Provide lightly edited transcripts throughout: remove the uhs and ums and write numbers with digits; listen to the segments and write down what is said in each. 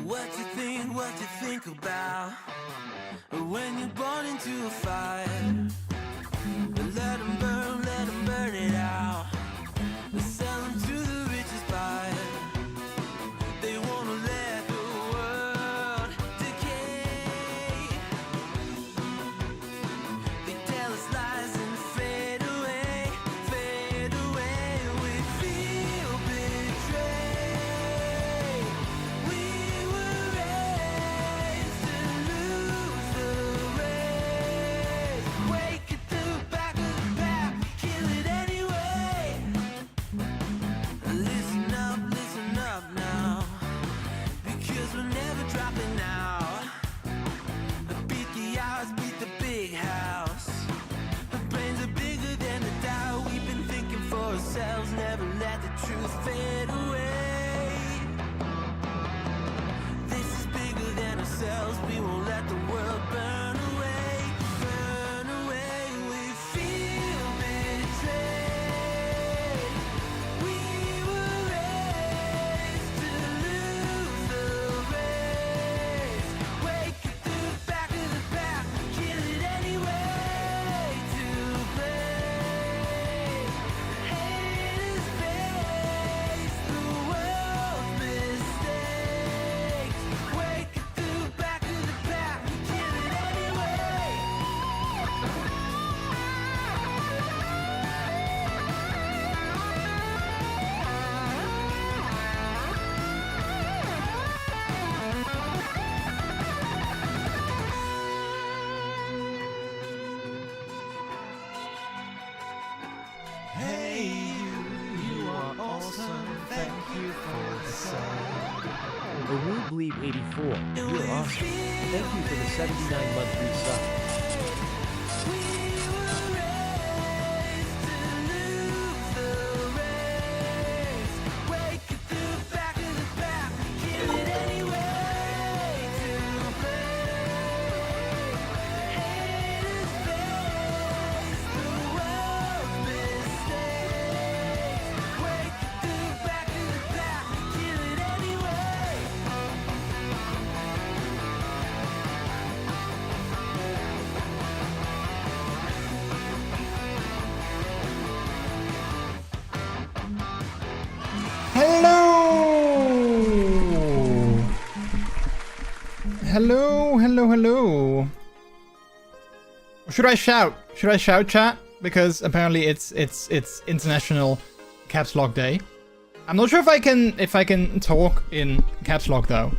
What you think about when you're born into a fire? Let them burn it out. Sell them to the richest buyer. They wanna let the world decay. They tell us lies and fade away, fade away. We feel betrayed. We were raised to lose the race. Wake at the back of the pack, kill it anyway. Listen up now, because we're never dropping out. Beat the odds, beat the big house. Our brains are bigger than the doubt. We've been thinking for ourselves, never let the truth fade away. This is bigger than ourselves, we won't let the world burn away, burn away. We feel betrayed. We were raised to lose the race. Wake at the back of the pack, kill it anyway. To play, haters face the world's mistakes. Wake at the back of the pack, kill it anyway. Hey, you are awesome. Thank you for the song. Aru Bleed 84. You're awesome. Thank you for the 79-month resub. We were raised to lose the race. Wake at the back of the pack, kill it anyway. To play, haters face the world's mistakes. Wake at the back of the pack, kill it anyway. Hello. Should I shout? Should I shout, chat? Because apparently it's International Caps Lock Day. I'm not sure if I can talk in caps lock though.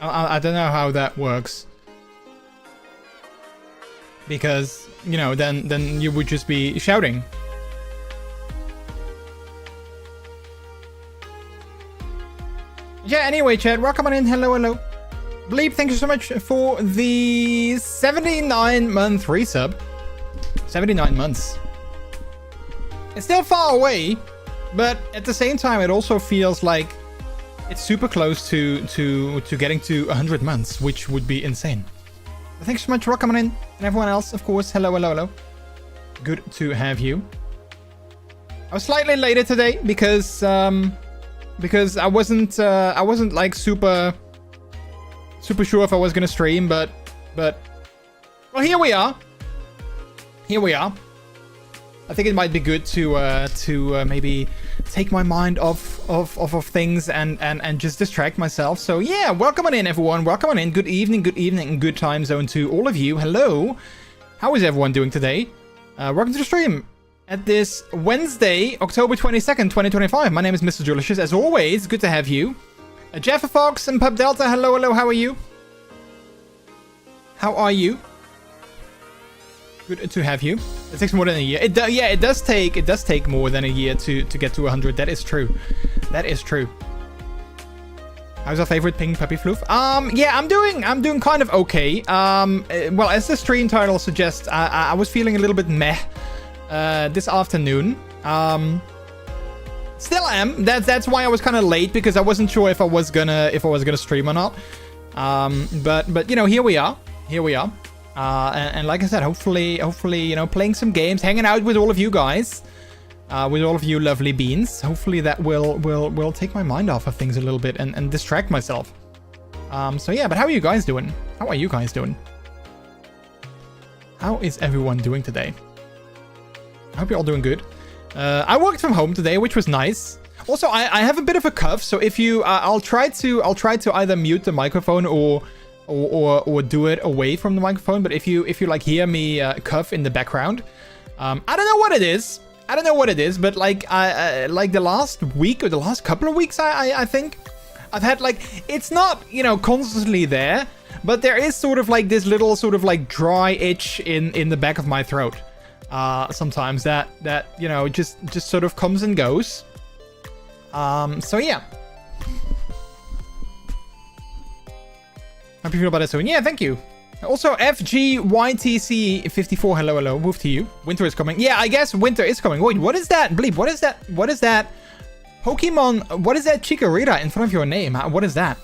I don't know how that works. Because, you know, then you would just be shouting. Yeah, anyway, chat, welcome on in. Hello. Bleep, thank you so much for the 79-month resub. 79 months. It's still far away, but at the same time, it also feels like it's super close to getting to 100 months, which would be insane. Thanks so much for coming in, and everyone else, of course. Hello. Good to have you. I was slightly later today because I wasn't like super sure if I was gonna stream, but well, here we are. I think it might be good to maybe take my mind off of things and just distract myself. So yeah, welcome on in, everyone. Welcome on in. Good evening, and good time zone to all of you. Hello. How is everyone doing today? Welcome to the stream at this Wednesday, October 22nd, 2025. My name is MrJordilicious. As always, good to have you. Jeff Fox and Pub Delta. Hello. How are you? Good to have you. It takes more than a year. It does take more than a year to get to 100. That is true. How's our favorite pink puppy floof? Yeah, I'm doing kind of okay. Well, as the stream title suggests, I was feeling a little bit meh this afternoon. Still am. That's why I was kind of late, because I wasn't sure if I was gonna stream or not. But you know, here we are. And like I said, hopefully, you know, playing some games, hanging out with all of you guys, with all of you lovely beans. Hopefully that will take my mind off of things a little bit and distract myself. So yeah, but how are you guys doing? How are you guys doing? How is everyone doing today? I hope you're all doing good. I worked from home today, which was nice. Also, I have a bit of a cough, so if you, I'll try to either mute the microphone or do it away from the microphone. But if you like hear me cough in the background, I don't know what it is. I don't know what it is, but like like the last week or the last couple of weeks, I think I've had like, it's not, you know, constantly there, but there is sort of like this little sort of like dry itch in the back of my throat. Sometimes that you know just sort of comes and goes. So yeah. How do you feel about it soon? Yeah, thank you. Also, FGYTC54, hello, move to you. Winter is coming. Yeah, I guess winter is coming. Wait, what is that? Bleep, what is that? What is that? Pokemon, what is that Chikorita in front of your name? What is that?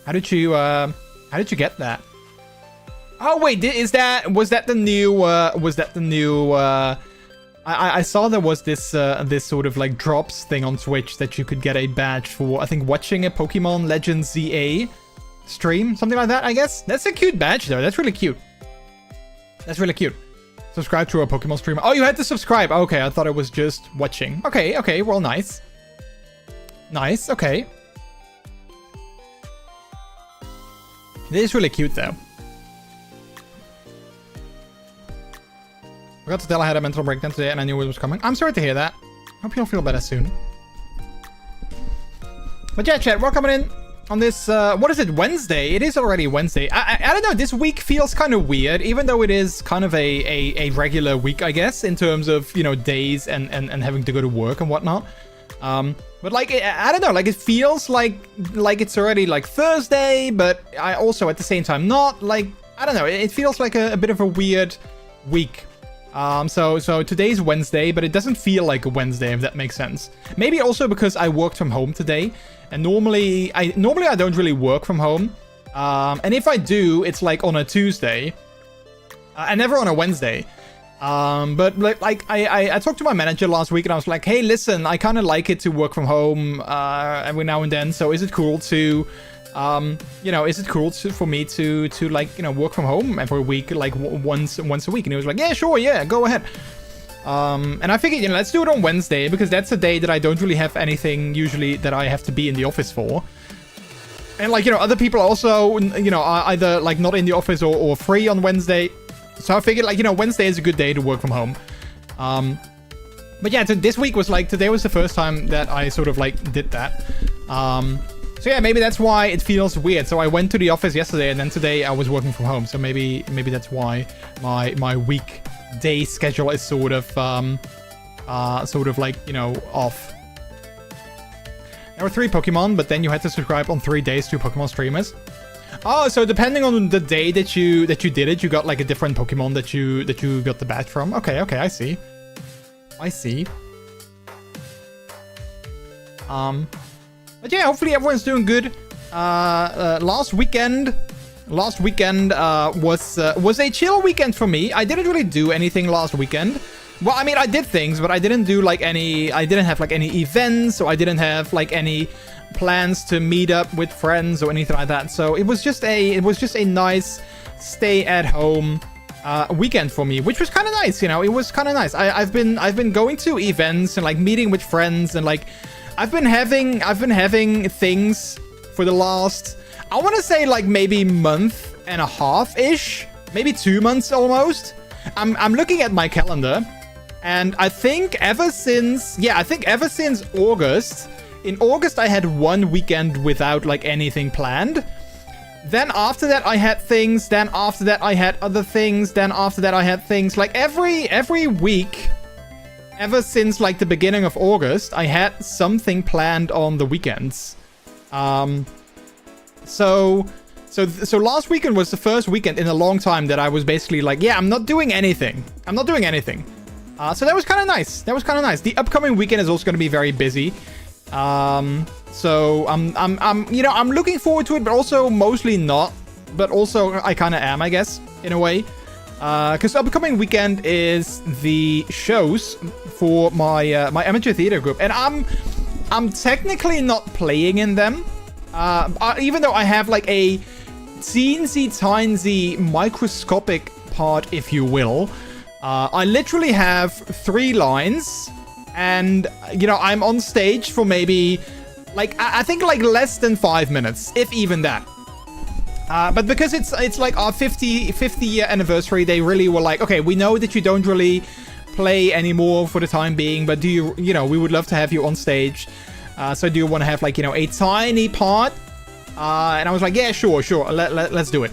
How did you get that? Oh, wait, was that the new, I saw there was this sort of like drops thing on Twitch that you could get a badge for, I think, watching a Pokemon Legends ZA stream, something like that, I guess. That's a cute badge though. That's really cute. That's really cute. Subscribe to a Pokemon streamer. Oh, you had to subscribe. Okay, I thought it was just watching. Okay, well, nice. Nice, okay. It is really cute though. Forgot to tell I had a mental breakdown today and I knew it was coming. I'm sorry to hear that. Hope you'll feel better soon. But yeah, chat, we're coming in on this, what is it, Wednesday? It is already Wednesday. I don't know, this week feels kind of weird, even though it is kind of a regular week, I guess, in terms of, you know, days and having to go to work and whatnot. But like, I don't know, like it feels like it's already like Thursday, but I also at the same time not, like, I don't know, it feels like a bit of a weird week. So today's Wednesday, but it doesn't feel like a Wednesday, if that makes sense. Maybe also because I worked from home today, and normally I don't really work from home. And if I do, it's like on a Tuesday, and never on a Wednesday. But like I talked to my manager last week, and I was like, hey, listen, I kind of like it to work from home every now and then. So is it cool to you know, is it cool for me to like, you know, work from home every week, like once a week? And he was like, yeah, sure, yeah, go ahead. And I figured, you know, let's do it on Wednesday, because that's a day that I don't really have anything usually that I have to be in the office for. And like, you know, other people also, you know, are either like not in the office or free on Wednesday. So I figured, like, you know, Wednesday is a good day to work from home. But yeah, this week was like, today was the first time that I sort of like did that. So yeah, maybe that's why it feels weird. So I went to the office yesterday, and then today I was working from home. So maybe that's why my weekday schedule is sort of like, you know, off. There were 3 Pokemon, but then you had to subscribe on 3 days to Pokemon streamers. Oh, so depending on the day that you did it, you got like a different Pokemon that you got the badge from. Okay, I see. But yeah, hopefully everyone's doing good. Last weekend was a chill weekend for me. I didn't really do anything last weekend. Well, I mean, I did things, but I didn't do like I didn't have like any events, or I didn't have like any plans to meet up with friends or anything like that. So it was just a nice stay at home weekend for me, which was kind of nice. You know, it was kind of nice. I've been going to events and like meeting with friends, and like I've been having things for the last, I want to say like maybe month and a half ish, maybe 2 months almost. I'm looking at my calendar, and I think ever since August. In August, I had 1 weekend without like anything planned. Then after that, I had things. Then after that, I had other things. Then after that, I had things. Like every week, ever since like the beginning of August, I had something planned on the weekends. So last weekend was the first weekend in a long time that I was basically like, yeah, I'm not doing anything. So that was kind of nice. The upcoming weekend is also going to be very busy. So I'm you know, I'm looking forward to it, but also mostly not. But also I kind of am, I guess, in a way. Because the upcoming weekend is the shows for my my amateur theater group, and I'm technically not playing in them. even though I have like a teensy tiny microscopic part, if you will, I literally have 3 lines, and you know, I'm on stage for maybe like I think like less than 5 minutes, if even that. But because it's like our 50 year anniversary, they really were like, okay, we know that you don't really play anymore for the time being, but do you know, we would love to have you on stage. So do you want to have like, you know, a tiny part? And I was like, yeah, sure, let's do it.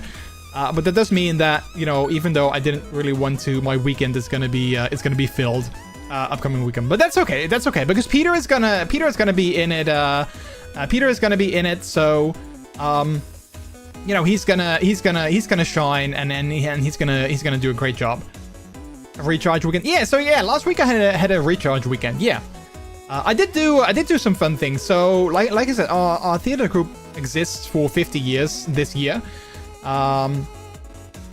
But that does mean that, you know, even though I didn't really want to, my weekend is gonna be filled upcoming weekend. But that's okay, because Peter is gonna be in it. Peter is gonna be in it, so you know, he's gonna shine, and he's gonna do a great job. A recharge weekend, yeah. So yeah, last week I had a recharge weekend, yeah. I did do some fun things. So like I said, our theater group exists for 50 years this year.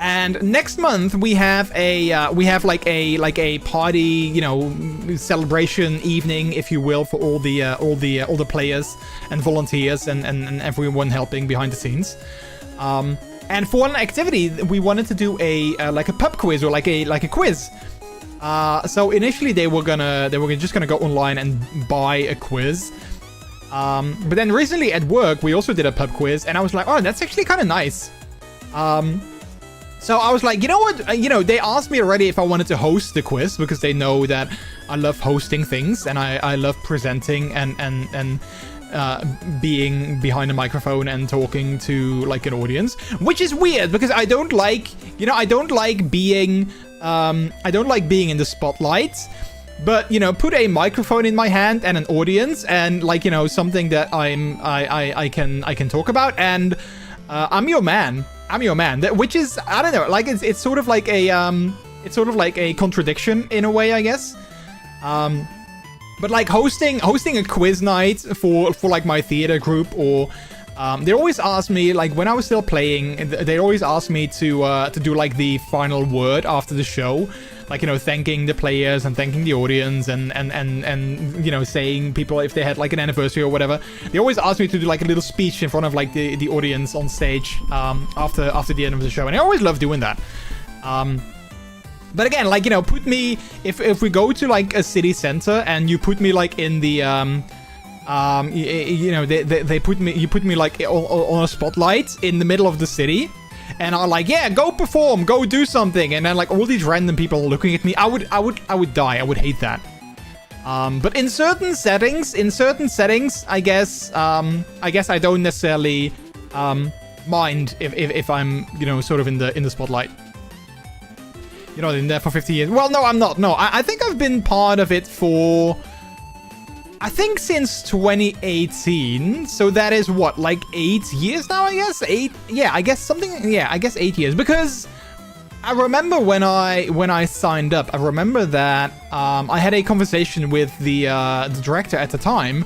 And next month we have like a party, you know, celebration evening, if you will, for all the players and volunteers and everyone helping behind the scenes. And for an activity, we wanted to do like a pub quiz, or like a quiz. So initially they were just gonna go online and buy a quiz. But then recently at work we also did a pub quiz, and I was like, oh, that's actually kind of nice. So I was like, you know what? You know, they asked me already if I wanted to host the quiz, because they know that I love hosting things, and I love presenting and being behind a microphone and talking to like an audience, which is weird because I don't like being in the spotlight. But, you know, put a microphone in my hand and an audience and, like, you know, something that I can talk about, and I'm your man. Which is, I don't know, like it's sort of like a contradiction in a way, I guess. But like hosting a quiz night for like my theater group, or they always ask me, like when I was still playing, they always asked me to do like the final word after the show, like, you know, thanking the players and thanking the audience, and you know, saying people if they had like an anniversary or whatever. They always asked me to do like a little speech in front of like the audience on stage after the end of the show, and I always love doing that. But again, like, you know, put me, if we go to like a city center and you put me like in the you know, you put me like on a spotlight in the middle of the city, and I'm like, yeah, go perform, go do something, and then like all these random people looking at me, I would die. I would hate that. But in certain settings, I guess I don't necessarily mind if I'm, you know, sort of in the spotlight. You're not in there for 50 years. Well, no, I'm not. No, I think I've been part of it for, I think, since 2018. So that is what, like 8 years now, I guess? 8? Yeah, I guess something. Yeah, I guess 8 years. Because I remember when I signed up, I remember that I had a conversation with the director at the time.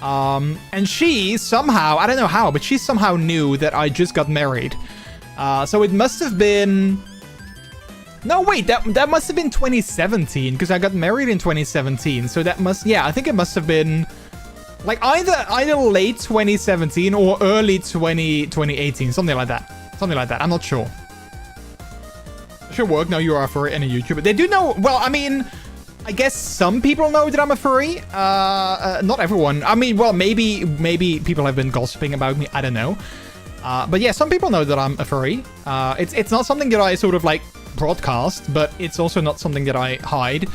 And she somehow, I don't know how, but she somehow knew that I just got married. So it must have been... No, wait, that must have been 2017, because I got married in 2017. So that must, yeah, I think it must have been like either late 2017 or early 2018, something like that. I'm not sure. Should work. Now you are a furry and a YouTuber. They do know. Well, I mean, I guess some people know that I'm a furry. Not everyone. I mean, well, maybe people have been gossiping about me. I don't know. But yeah, some people know that I'm a furry. It's not something that I sort of like broadcast, but it's also not something that I hide.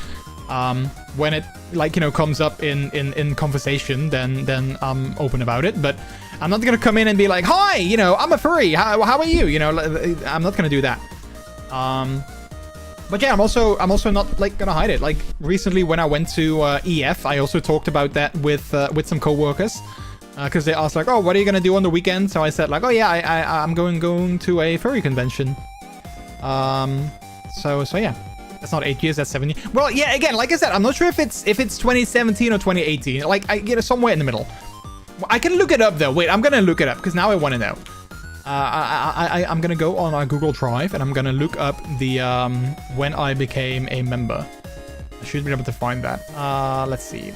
When it, like, you know, comes up in conversation, then I'm open about it. But I'm not gonna come in and be like, hi, you know, I'm a furry, how are you? You know, I'm not gonna do that. But yeah, I'm also not like gonna hide it. Like recently when I went to EF, I also talked about that with some co-workers. Because they asked like, oh, what are you gonna do on the weekend? So I said like, oh yeah, I'm going to a furry convention. So yeah, that's not 8 years, that's 7 years. Well, yeah, again, like I said, I'm not sure if it's 2017 or 2018. Like, I get it somewhere in the middle. I can look it up though. Wait, I'm gonna look it up because now I want to know. I'm gonna go on our Google Drive and I'm gonna look up the when I became a member. I should be able to find that. Let's see.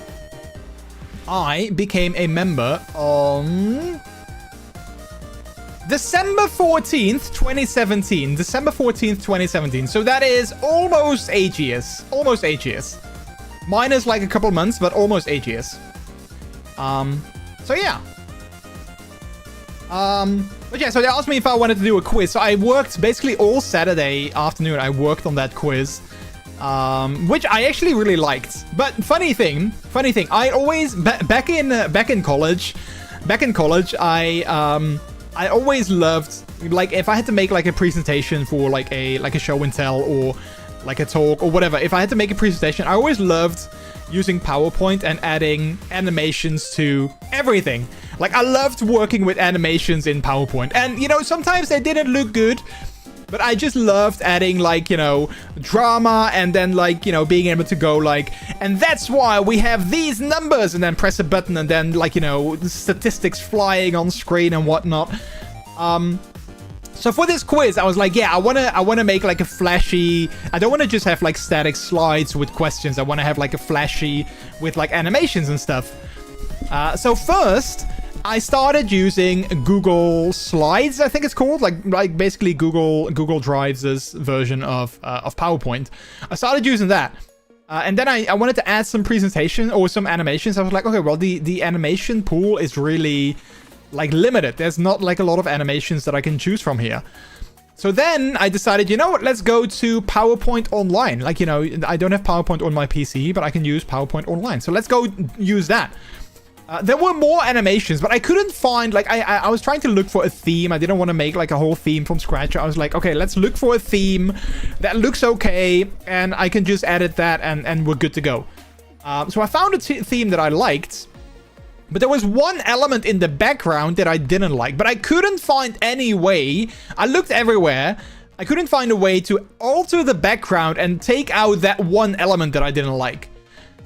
I became a member on December 14th, 2017. December 14th, 2017. So that is almost 8 years. Almost 8 years. Minus like a couple months, but almost 8 years. So yeah. But yeah, so they asked me if I wanted to do a quiz. So I worked basically all Saturday afternoon. I worked on that quiz, which I actually really liked. But funny thing, I always back in college, I always loved, like, if I had to make like a presentation for like a show and tell or like a talk or whatever. If I had to make a presentation, I always loved using PowerPoint and adding animations to everything. Like, I loved working with animations in PowerPoint. And, you know, sometimes they didn't look good, but I just loved adding, like, you know, drama and then, like, you know, being able to go, like, and that's why we have these numbers, and then press a button and then, like, you know, statistics flying on screen and whatnot. So for this quiz, I was like, yeah, I wanna make like a flashy. I don't want to just have like static slides with questions. I want to have like a flashy with like animations and stuff. So first, I started using Google Slides, I think it's called, like basically Google Drive's version of PowerPoint. I started using that. And then I wanted to add some presentation or some animations. I was like, okay, well, the animation pool is really like limited. There's not like a lot of animations that I can choose from here. So then I decided, you know what, let's go to PowerPoint Online. Like, you know, I don't have PowerPoint on my PC, but I can use PowerPoint Online. So let's go use that. There were more animations, but I couldn't find, like, I was trying to look for a theme. I didn't want to make like a whole theme from scratch. I was like, okay, let's look for a theme that looks okay, and I can just edit that and we're good to go. So I found a theme that I liked. But there was one element in the background that I didn't like. But I couldn't find any way. I looked everywhere. I couldn't find a way to alter the background and take out that one element that I didn't like.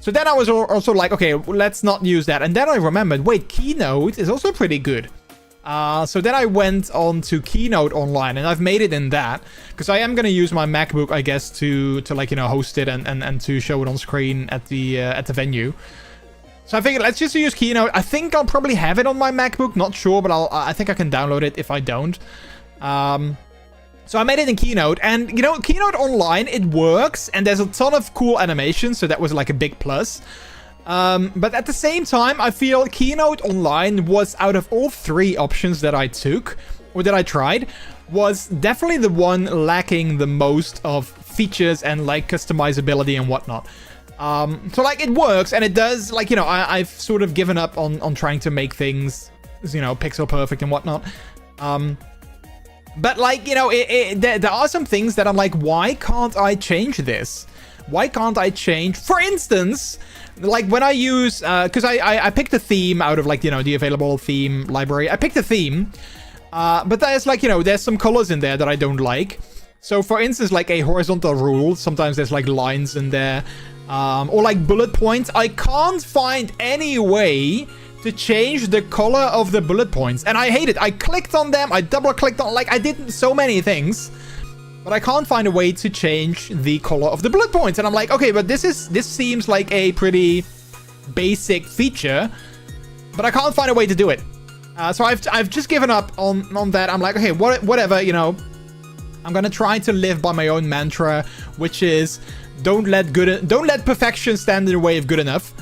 So then I was also like, okay, let's not use that. And then I remembered, wait, Keynote is also pretty good. So then I went on to Keynote Online, and I've made it in that. Because I am going to use my MacBook, I guess, to like, you know, host it and to show it on screen at the venue. So I figured, let's just use Keynote. I think I'll probably have it on my MacBook. Not sure, but I think I can download it if I don't. So I made it in Keynote. And, you know, Keynote Online, it works. And there's a ton of cool animations. So that was like a big plus. But at the same time, I feel Keynote Online was, out of all three options that I took, or that I tried, was definitely the one lacking the most of features and, like, customizability and whatnot. So like it works, and it does, like, you know, I've sort of given up on trying to make things, you know, pixel perfect and whatnot. But like, you know, there are some things that I'm like, why can't I change this? Why can't I change, for instance, like when I use, because I picked a theme out of, like, you know, the available theme library. I picked a theme, but there's, like, you know, there's some colors in there that I don't like. So for instance, like a horizontal rule, sometimes there's like lines in there. Or like bullet points. I can't find any way to change the color of the bullet points, and I hate it. I clicked on them, I double clicked on, like, I did so many things, but I can't find a way to change the color of the bullet points. And I'm like, okay, but this seems like a pretty basic feature, but I can't find a way to do it. So I've just given up on that. I'm like, okay, whatever, you know, I'm gonna try to live by my own mantra, which is don't let perfection stand in the way of good enough.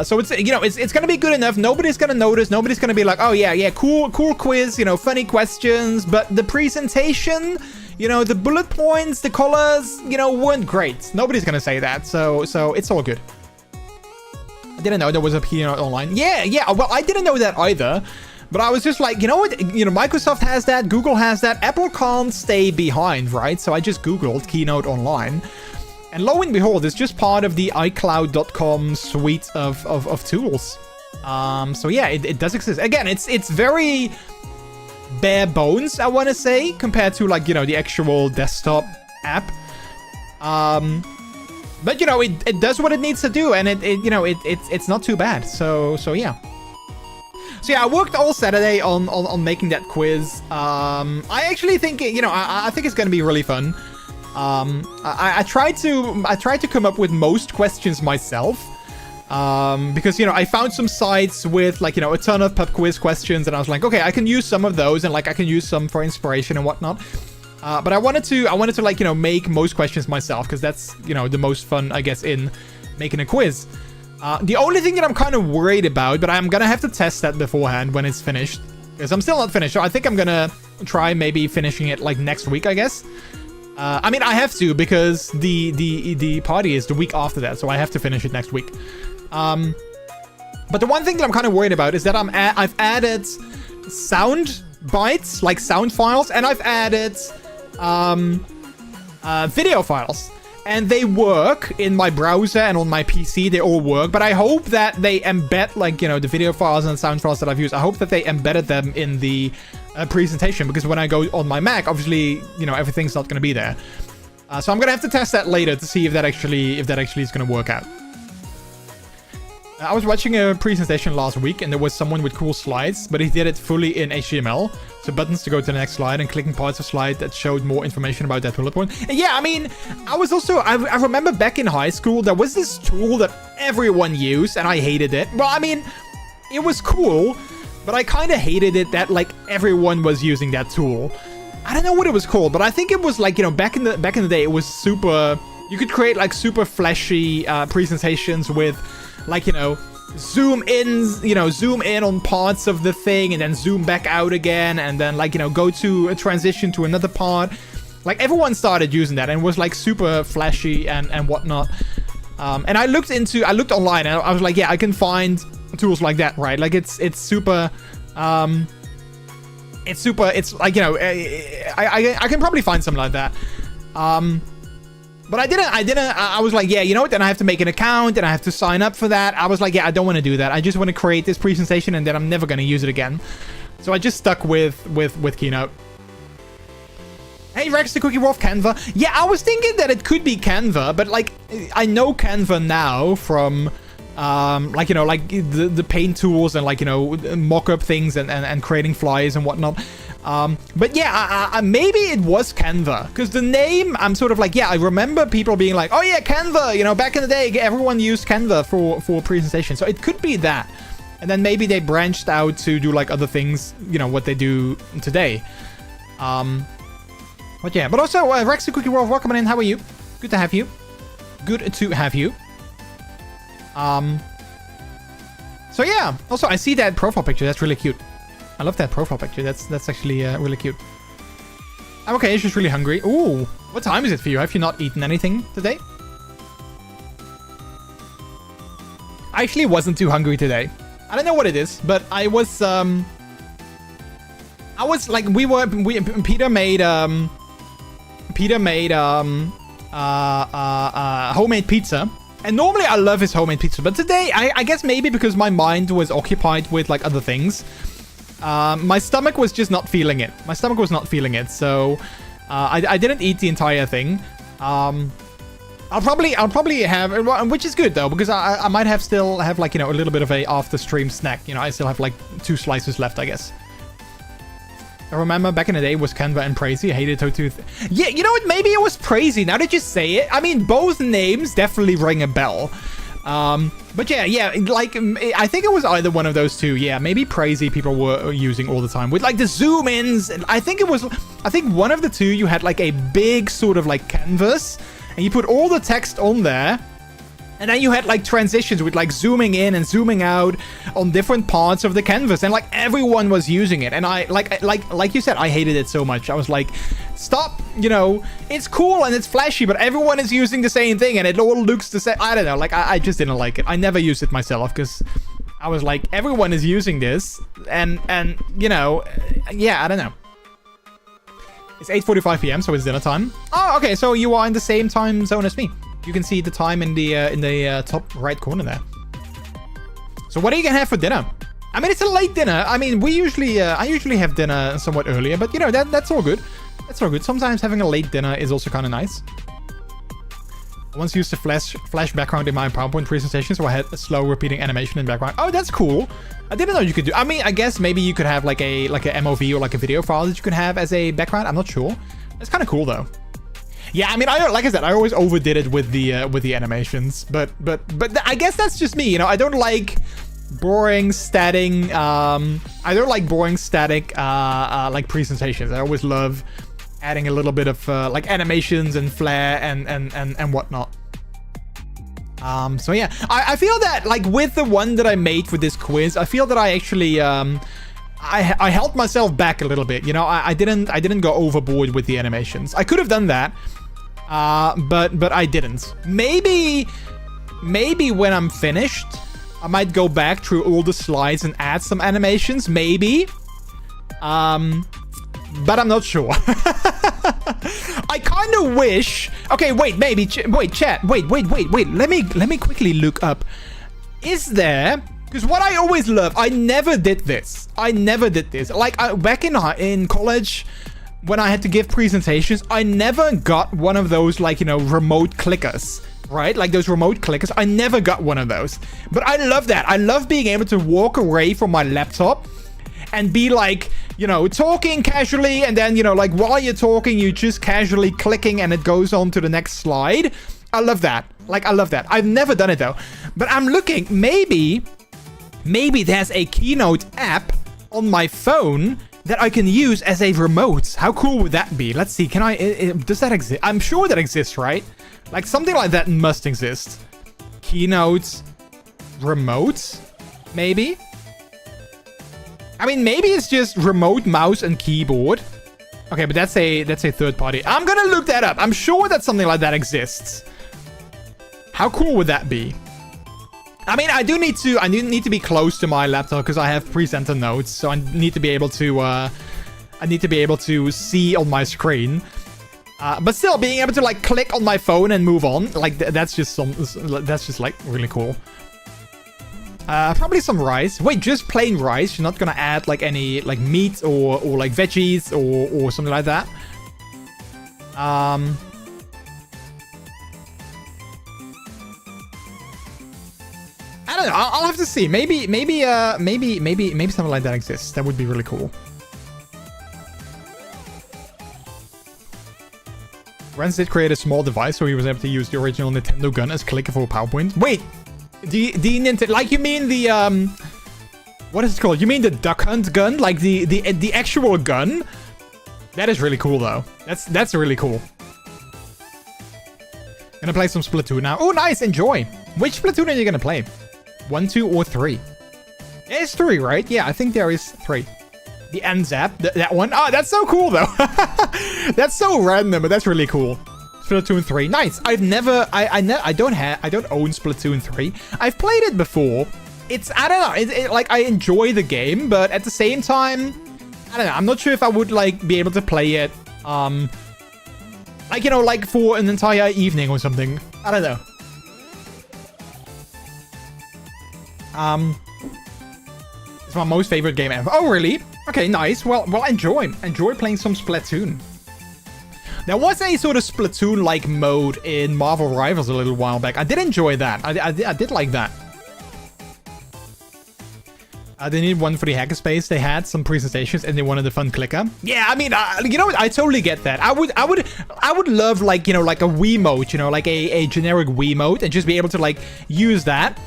So it's, you know, it's gonna be good enough. Nobody's gonna notice. Nobody's gonna be like, oh yeah, cool quiz, you know, funny questions. But the presentation, you know, the bullet points, the colors, you know, weren't great. Nobody's gonna say that. So it's all good. I didn't know there was a Keynote Online. Yeah. Well, I didn't know that either. But I was just like, you know what? You know, Microsoft has that, Google has that. Apple can't stay behind, right? So I just Googled Keynote Online. And lo and behold, it's just part of the iCloud.com suite of tools. So yeah, it does exist. Again, it's very bare bones, I want to say, compared to, like, you know, the actual desktop app. But, you know, it does what it needs to do, and you know, it's not too bad. So yeah. So yeah, I worked all Saturday on making that quiz. I actually think, you know, I think it's gonna be really fun. I tried to come up with most questions myself. Because, you know, I found some sites with, like, you know, a ton of pub quiz questions, and I was like, okay, I can use some of those, and, like, I can use some for inspiration and whatnot. But I wanted to, like, you know, make most questions myself, because that's, you know, the most fun, I guess, in making a quiz. The only thing that I'm kind of worried about, but I'm gonna have to test that beforehand when it's finished, because I'm still not finished, so I think I'm gonna try maybe finishing it, like, next week, I guess. I mean, I have to, because the party is the week after that, so I have to finish it next week. But the one thing that I'm kind of worried about is that I've added sound bites, like sound files, and I've added video files, and they work in my browser and on my PC. They all work, but I hope that they embed, like, you know, the video files and sound files that I've used. I hope that they embedded them in the presentation, because when I go on my Mac, obviously, you know, everything's not going to be there. So I'm gonna have to test that later to see if that actually is going to work out. I was watching a presentation last week, and there was someone with cool slides, but he did it fully in HTML. So buttons to go to the next slide and clicking parts of slide that showed more information about that bullet point. And yeah, I mean, I remember back in high school, there was this tool that everyone used, and I hated it. Well, I mean, it was cool, but I kind of hated it that, like, everyone was using that tool. I don't know what it was called, but I think it was, like, you know, back in the day, it was super. You could create, like, super flashy presentations with, like, you know, zoom in on parts of the thing, and then zoom back out again, and then, like, you know, go to a transition to another part. Like, everyone started using that, and it was, like, super flashy and whatnot. And I looked online, and I was like, yeah, I can find tools like that, right? Like, it's super, it's like, you know, I can probably find something like that. But I was like, yeah, you know what? Then I have to make an account, and I have to sign up for that. I was like, yeah, I don't want to do that. I just want to create this presentation, and then I'm never going to use it again. So I just stuck with Keynote. Hey, Rex the Cookie Wolf, Canva. Yeah, I was thinking that it could be Canva, but, like, I know Canva now from, like, you know, like the paint tools and, like, you know, mock-up things and creating flyers and whatnot. But yeah, maybe it was Canva, because the name, I'm sort of like, yeah, I remember people being like, oh yeah, Canva, you know, back in the day, everyone used Canva for presentation. So it could be that. And then maybe they branched out to do, like, other things, you know, what they do today. But yeah, but also, Rex the Cookie World, welcome in. How are you? Good to have you. Good to have you. So yeah, also I see that profile picture. That's really cute. I love that profile picture. That's actually really cute. I'm okay. It's just really hungry. Ooh, what time is it for you? Have you not eaten anything today? I actually wasn't too hungry today. I don't know what it is, but I was like, Peter made homemade pizza. And normally I love his homemade pizza, but today, I guess maybe because my mind was occupied with, like, other things, my stomach was just not feeling it. My stomach was not feeling it, so I didn't eat the entire thing. I'll probably have, which is good though, because I might still have, like, you know, a little bit of a after stream snack. You know, I still have, like, 2 slices left, I guess. I remember back in the day it was Canva and Prazy. I hated Totu. Yeah, you know what? Maybe it was Prazy. Now that you say it, I mean, both names definitely ring a bell. But yeah, like, I think it was either one of those two. Yeah, maybe Prazy people were using all the time with, like, the zoom ins. I think one of the two, you had, like, a big sort of, like, canvas, and you put all the text on there. And then you had, like, transitions with, like, zooming in and zooming out on different parts of the canvas. And, like, everyone was using it. And I, like you said, I hated it so much. I was like, stop, you know, it's cool and it's flashy, but everyone is using the same thing and it all looks the same. I don't know, like, I just didn't like it. I never used it myself because I was like, everyone is using this. And you know, yeah, I don't know. It's 8:45 p.m., so it's dinner time. Oh, okay, so you are in the same time zone as me. You can see the time in the top right corner there. So what are you gonna have for dinner? I mean, it's a late dinner. I mean, I usually have dinner somewhat earlier, but you know, that's all good. That's all good. Sometimes having a late dinner is also kind of nice. I once used a flash background in my PowerPoint presentation, so I had a slow repeating animation in the background. Oh, that's cool. I didn't know you could do. I mean, I guess maybe you could have like a MOV or like a video file that you could have as a background. I'm not sure. That's kind of cool though. Yeah, I mean, like I said, I always overdid it with the animations, but I guess that's just me, you know. I don't like boring static like presentations. I always love adding a little bit of like animations and flair and whatnot. So yeah, I feel that like with the one that I made for this quiz, I feel that I actually I held myself back a little bit, you know. I didn't go overboard with the animations. I could have done that, but I didn't. Maybe when I'm finished, I might go back through all the slides and add some animations. Maybe, but I'm not sure. I kind of wish. Okay, wait, maybe. Wait, chat. Wait. Let me quickly look up. Is there? Because what I always love, I never did this. Like back in college, when I had to give presentations, I never got one of those, like, you know, remote clickers, right? Like those remote clickers. I never got one of those. But I love that. I love being able to walk away from my laptop and be like, you know, talking casually, and then, you know, like while you're talking, you just casually clicking and it goes on to the next slide. I love that. Like, I love that. I've never done it though. But I'm looking, maybe there's a Keynote app on my phone that I can use as a remote. How cool would that be? Let's see. Can I... does that exist? I'm sure that exists, right? Like, something like that must exist. Keynote remote? Maybe? I mean, maybe it's just remote mouse and keyboard. Okay, but that's a third party. I'm gonna look that up. I'm sure that something like that exists. How cool would that be? I mean, I need to be close to my laptop because I have presenter notes, so I need to be able to see on my screen. But still, being able to like click on my phone and move on, like that's just like really cool. Probably some rice. Wait, just plain rice. You're not gonna add like any like meat or like veggies or something like that. I don't know. I'll have to see. Maybe something like that exists. That would be really cool. Renz did create a small device so he was able to use the original Nintendo gun as clicker for PowerPoint. Wait, the Nintendo, like, you mean the what is it called? You mean the Duck Hunt gun? Like the actual gun? That is really cool though. That's really cool. Gonna play some Splatoon now. Oh, nice. Enjoy. Which Splatoon are you gonna play? 1, 2, or 3? It's 3, right? Yeah, I think there is 3. The NZAP, that one. Oh, that's so cool though. That's so random, but that's really cool. Splatoon 3, nice. I don't own Splatoon 3. I've played it before. I don't know. Like, I enjoy the game, but at the same time, I don't know. I'm not sure if I would like be able to play it, like, you know, like for an entire evening or something. I don't know. It's my most favorite game ever. Oh, really? Okay, nice. Well, enjoy playing some Splatoon. There was a sort of Splatoon-like mode in Marvel Rivals a little while back. I did enjoy that. I did like that. They needed one for the hackerspace. They had some presentations and they wanted a fun clicker. Yeah, I mean, you know what? I totally get that. I would love, like, you know, like a Wiimote, you know, like a generic Wiimote, and just be able to like use that.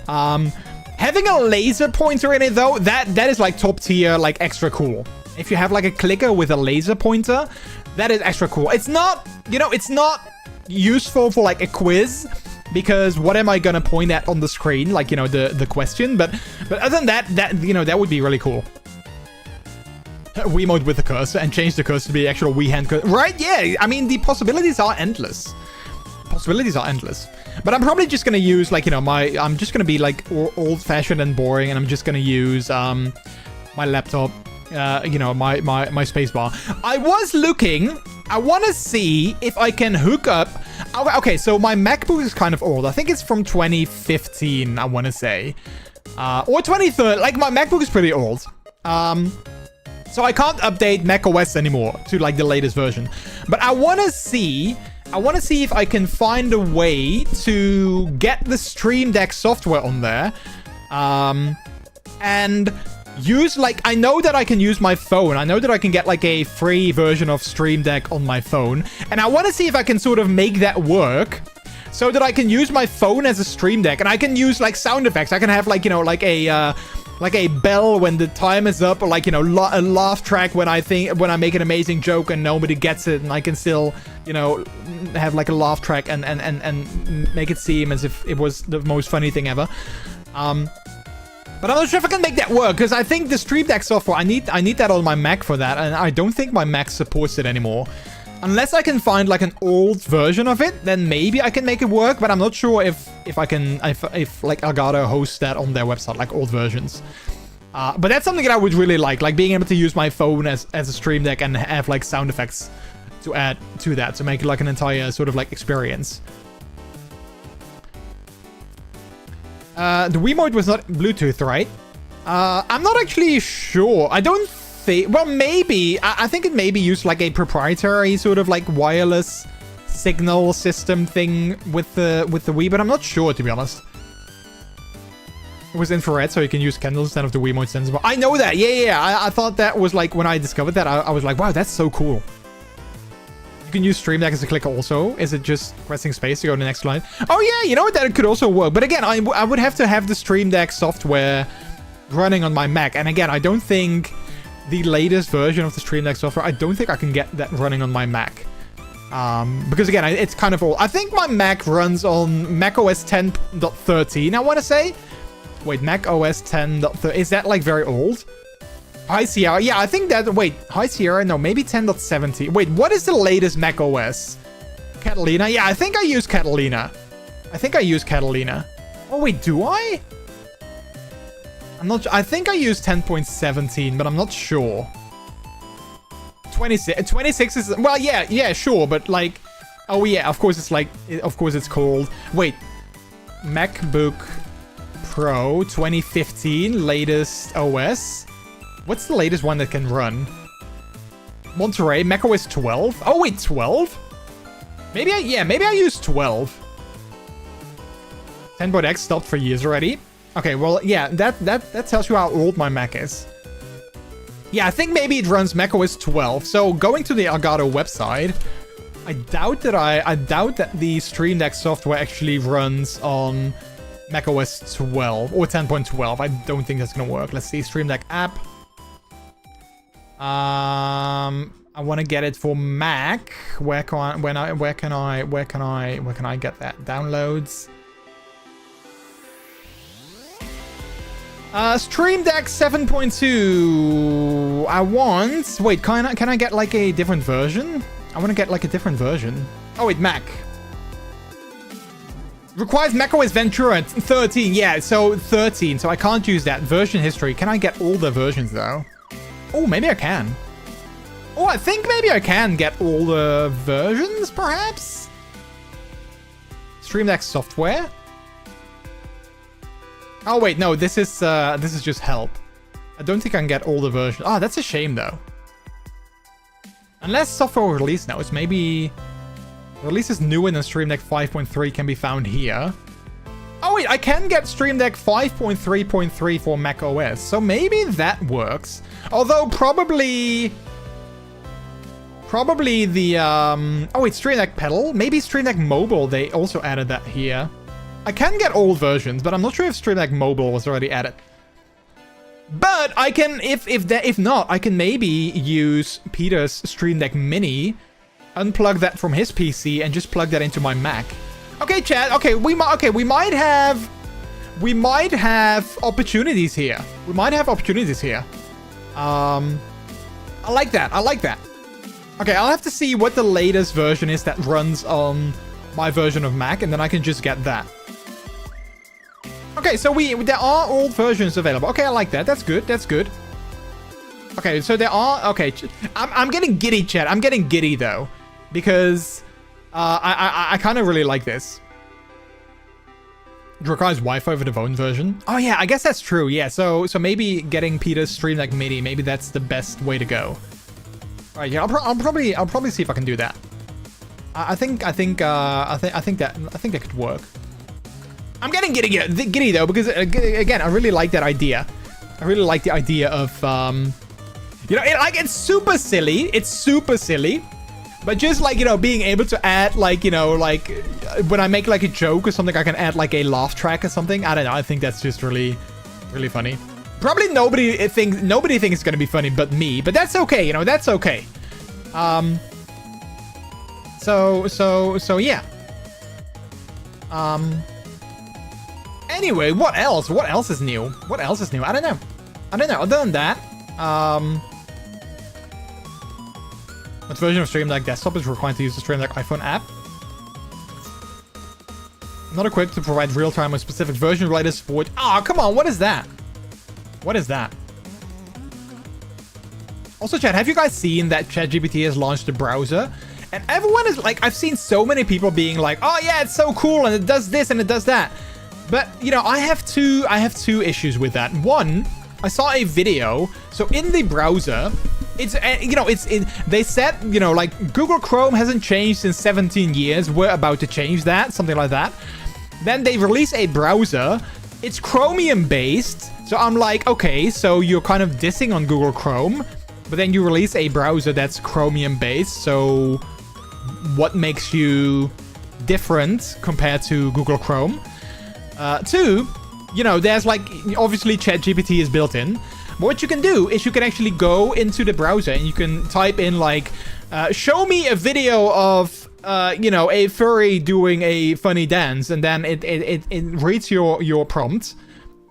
Having a laser pointer in it though, that is like top tier, like extra cool. If you have like a clicker with a laser pointer, that is extra cool. It's not, you know, it's not useful for like a quiz, because what am I gonna point at on the screen? Like, you know, the question. But other than that, you know, that would be really cool. Wiimote with the cursor and change the cursor to be actual Wii hand cursor. Right? Yeah. I mean, the possibilities are endless. But I'm probably just gonna use, like, you know, I'm just gonna be like old-fashioned and boring, and I'm just gonna use my laptop, you know, my space bar. I was looking. I want to see if I can hook up. Okay, so my MacBook is kind of old. I think it's from 2015, I want to say. Or 2013. Like, my MacBook is pretty old. So I can't update macOS anymore to, like, the latest version. But I want to see if I can find a way to get the Stream Deck software on there. And use, like, I know that I can use my phone. I know that I can get, like, a free version of Stream Deck on my phone. And I want to see if I can sort of make that work so that I can use my phone as a Stream Deck. And I can use, like, sound effects. I can have, like, you know, like a bell when the time is up, or, like, you know, a laugh track when I make an amazing joke and nobody gets it, and I can still, you know, have, like, a laugh track and make it seem as if it was the most funny thing ever. But I'm not sure if I can make that work, because I think the Stream Deck software, I need that on my Mac for that, and I don't think my Mac supports it anymore. Unless I can find, like, an old version of it, then maybe I can make it work, but I'm not sure if like Elgato hosts that on their website, like old versions. But that's something that I would really like being able to use my phone as a Stream Deck and have, like, sound effects to add to that, to make it, like, an entire sort of, like, experience. The Wiimote was not Bluetooth, right? I'm not actually sure. I don't think... Well, maybe. I think it maybe used, like, a proprietary sort of, like, wireless signal system thing with the Wii, but I'm not sure, to be honest. It was infrared, so you can use candles instead of the Wiimote sensor. I know that. Yeah. I thought that was, like, when I discovered that, I was like, wow, that's so cool. You can use Stream Deck as a clicker also. Is it just pressing space to go to the next line? Oh yeah, you know what? That could also work. But again, I would have to have the Stream Deck software running on my Mac. And again, I don't think the latest version of the Stream Deck software, I don't think I can get that running on my Mac. Because again, it's kind of old. I think my Mac runs on macOS 10.13, I want to say. Wait, macOS 10.13. Is that, like, very old? High Sierra. Yeah, I think that... Wait, High Sierra? No, maybe 10.17. Wait, what is the latest Mac OS? Catalina? Yeah, I think I use Catalina. Oh, wait, do I? I'm not... I think I use 10.17, but I'm not sure. 26 is... Well, yeah, sure, but, like... Oh, yeah, of course it's, like... Of course it's called... Wait. MacBook Pro 2015, latest OS... What's the latest one that can run? Monterey, macOS 12? Oh, wait, 12? Maybe I use 12. 10.x stopped for years already. Okay, well, yeah, that tells you how old my Mac is. Yeah, I think maybe it runs macOS 12. So going to the Elgato website, I doubt that the Stream Deck software actually runs on macOS 12 or 10.12. I don't think that's gonna work. Let's see, Stream Deck app. I want to get it for Mac. Where can I get that? Downloads. Stream Deck 7.2. I want... Wait, can I get, like, a different version? I want to get, like, a different version. Oh, wait, Mac. Requires macOS Ventura 13. Yeah, so 13. So I can't use that. Version history. Can I get all the versions, though? Oh, maybe I can. Oh, I think maybe I can get all the versions, perhaps? Stream Deck software? Oh, wait, no, this is just help. I don't think I can get all the versions. Ah, that's a shame, though. Unless software release notes, maybe... Releases new in Stream Deck 5.3 can be found here. Oh, wait, I can get Stream Deck 5.3.3 for Mac OS, so maybe that works. Although, probably the, Oh, wait, Stream Deck Pedal? Maybe Stream Deck Mobile, they also added that here. I can get old versions, but I'm not sure if Stream Deck Mobile was already added. But I can, if not, I can maybe use Peter's Stream Deck Mini, unplug that from his PC, and just plug that into my Mac. Okay, chat. Okay, we might have opportunities here. I like that. Okay, I'll have to see what the latest version is that runs on my version of Mac, and then I can just get that. Okay, so there are old versions available. Okay, I like that. That's good. Okay, so there are... Okay, I'm getting giddy, chat. I'm getting giddy, though, because I kind of really like this. It requires Wi-Fi for the phone version. Oh yeah, I guess that's true. Yeah, so maybe getting Peter's Stream Deck Mini, maybe that's the best way to go. All right, yeah, I'll probably see if I can do that. I think that could work. I'm getting giddy though, because again, I really like that idea. I really like the idea of, you know, it's super silly. It's super silly. But just like, you know, being able to add like, you know, like when I make like a joke or something, I can add like a laugh track or something. I don't know. I think that's just really, really funny. Probably nobody thinks it's going to be funny but me, but that's okay. You know, that's okay. So yeah. Anyway, what else? What else is new? What else is new? I don't know. Other than that, what version of Stream Deck desktop is required to use the Stream Deck iPhone app? Not equipped to provide real-time or specific version-related support. Ah, come on, what is that? What is that? Also, chat, have you guys seen that ChatGPT has launched a browser? And everyone is like, I've seen so many people being like, oh yeah, it's so cool and it does this and it does that. But, you know, I have two issues with that. One, I saw a video. So in the browser, it's, you know, they said, you know, like Google Chrome hasn't changed in 17 years. We're about to change that, something like that. Then they release a browser. It's Chromium based. So I'm like, okay, so you're kind of dissing on Google Chrome, but then you release a browser that's Chromium based. So what makes you different compared to Google Chrome? Two, you know, there's like, obviously ChatGPT is built in. But what you can do is you can actually go into the browser and you can type in like, show me a video of, you know, a furry doing a funny dance. And then it reads your prompt.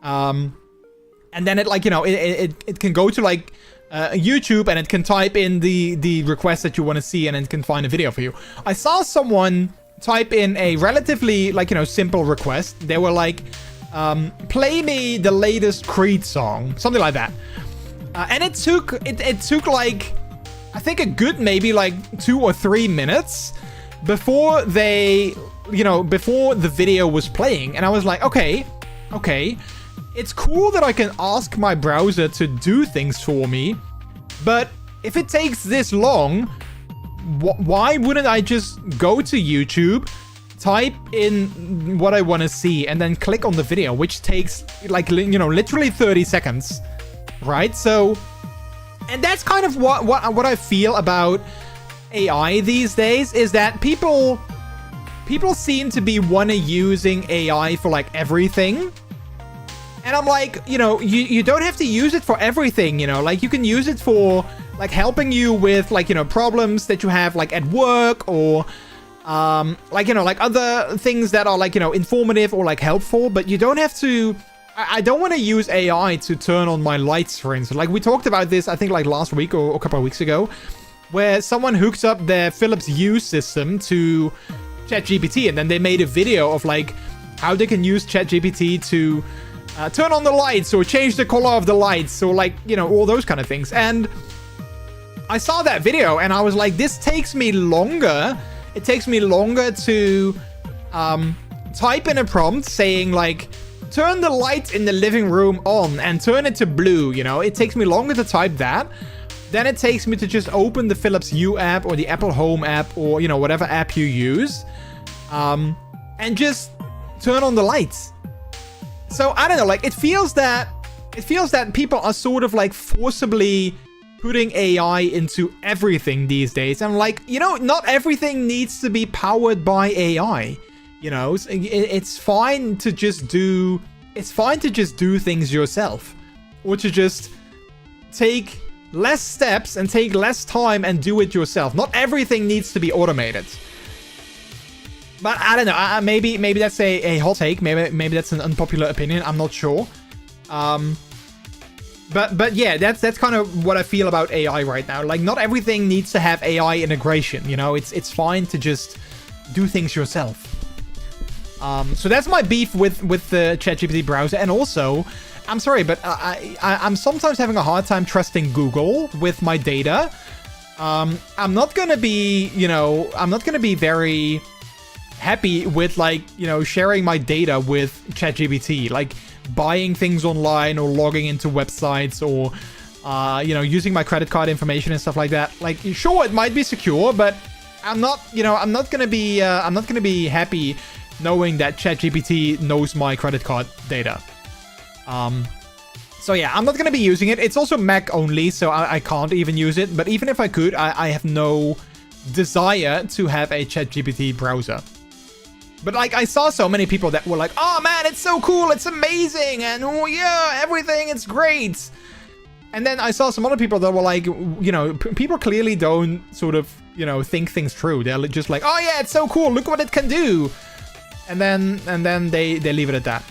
And then it like, you know, it can go to like YouTube and it can type in the request that you want to see and it can find a video for you. I saw someone type in a relatively like, you know, simple request. They were like, play me the latest Creed song, something like that. And it took like, I think a good maybe like 2 or 3 minutes before they, you know, before the video was playing. And I was like, okay. It's cool that I can ask my browser to do things for me, but if it takes this long, why wouldn't I just go to YouTube, type in what I want to see, and then click on the video, which takes like, you know, literally 30 seconds, right? So, and that's kind of what I feel about AI these days, is that people seem to be using AI for like everything. And I'm like, you know, you don't have to use it for everything, you know, like you can use it for like helping you with like, you know, problems that you have like at work or like, you know, like other things that are like, you know, informative or like helpful, but you don't have to, I don't want to use AI to turn on my lights, for instance. Like we talked about this, I think like last week or a couple of weeks ago, where someone hooks up their Philips Hue system to ChatGPT and then they made a video of like how they can use ChatGPT to turn on the lights or change the color of the lights or like, you know, all those kind of things. And I saw that video and I was like, this takes me longer. It takes me longer to type in a prompt saying like, turn the lights in the living room on and turn it to blue. You know, it takes me longer to type that than it takes me to just open the Philips Hue app or the Apple Home app or, you know, whatever app you use, and just turn on the lights. So I don't know, like it feels that people are sort of like forcibly putting AI into everything these days. I'm like, you know, not everything needs to be powered by AI. You know, it's fine to just do things yourself, or to just take less steps and take less time and do it yourself. Not everything needs to be automated. But I don't know. Maybe that's a hot take. Maybe that's an unpopular opinion. I'm not sure. But yeah, that's kind of what I feel about AI right now. Like, not everything needs to have AI integration. You know, it's fine to just do things yourself. So that's my beef with the ChatGPT browser. And also, I'm sorry, but I'm sometimes having a hard time trusting Google with my data. I'm not gonna be very happy with, like, you know, sharing my data with ChatGPT, like buying things online or logging into websites or you know, using my credit card information and stuff like that. Like, sure, it might be secure, but I'm not gonna be happy knowing that ChatGPT knows my credit card data. So yeah, I'm not going to be using it. It's also Mac only, so I can't even use it. But even if I could, I have no desire to have a ChatGPT browser. But like, I saw so many people that were like, oh man, it's so cool, it's amazing, and oh yeah, everything, it's great. And then I saw some other people that were like, you know, people clearly don't sort of, you know, think things through. They're just like, oh yeah, it's so cool, look what it can do. And then they leave it at that.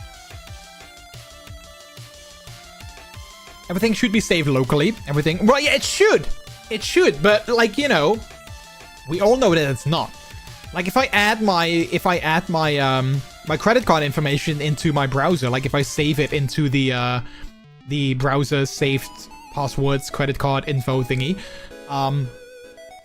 Everything should be saved locally. Everything, well, yeah, it should. It should, but like, you know, we all know that it's not. Like if I add my my credit card information into my browser, like if I save it into the browser saved passwords credit card info thingy, and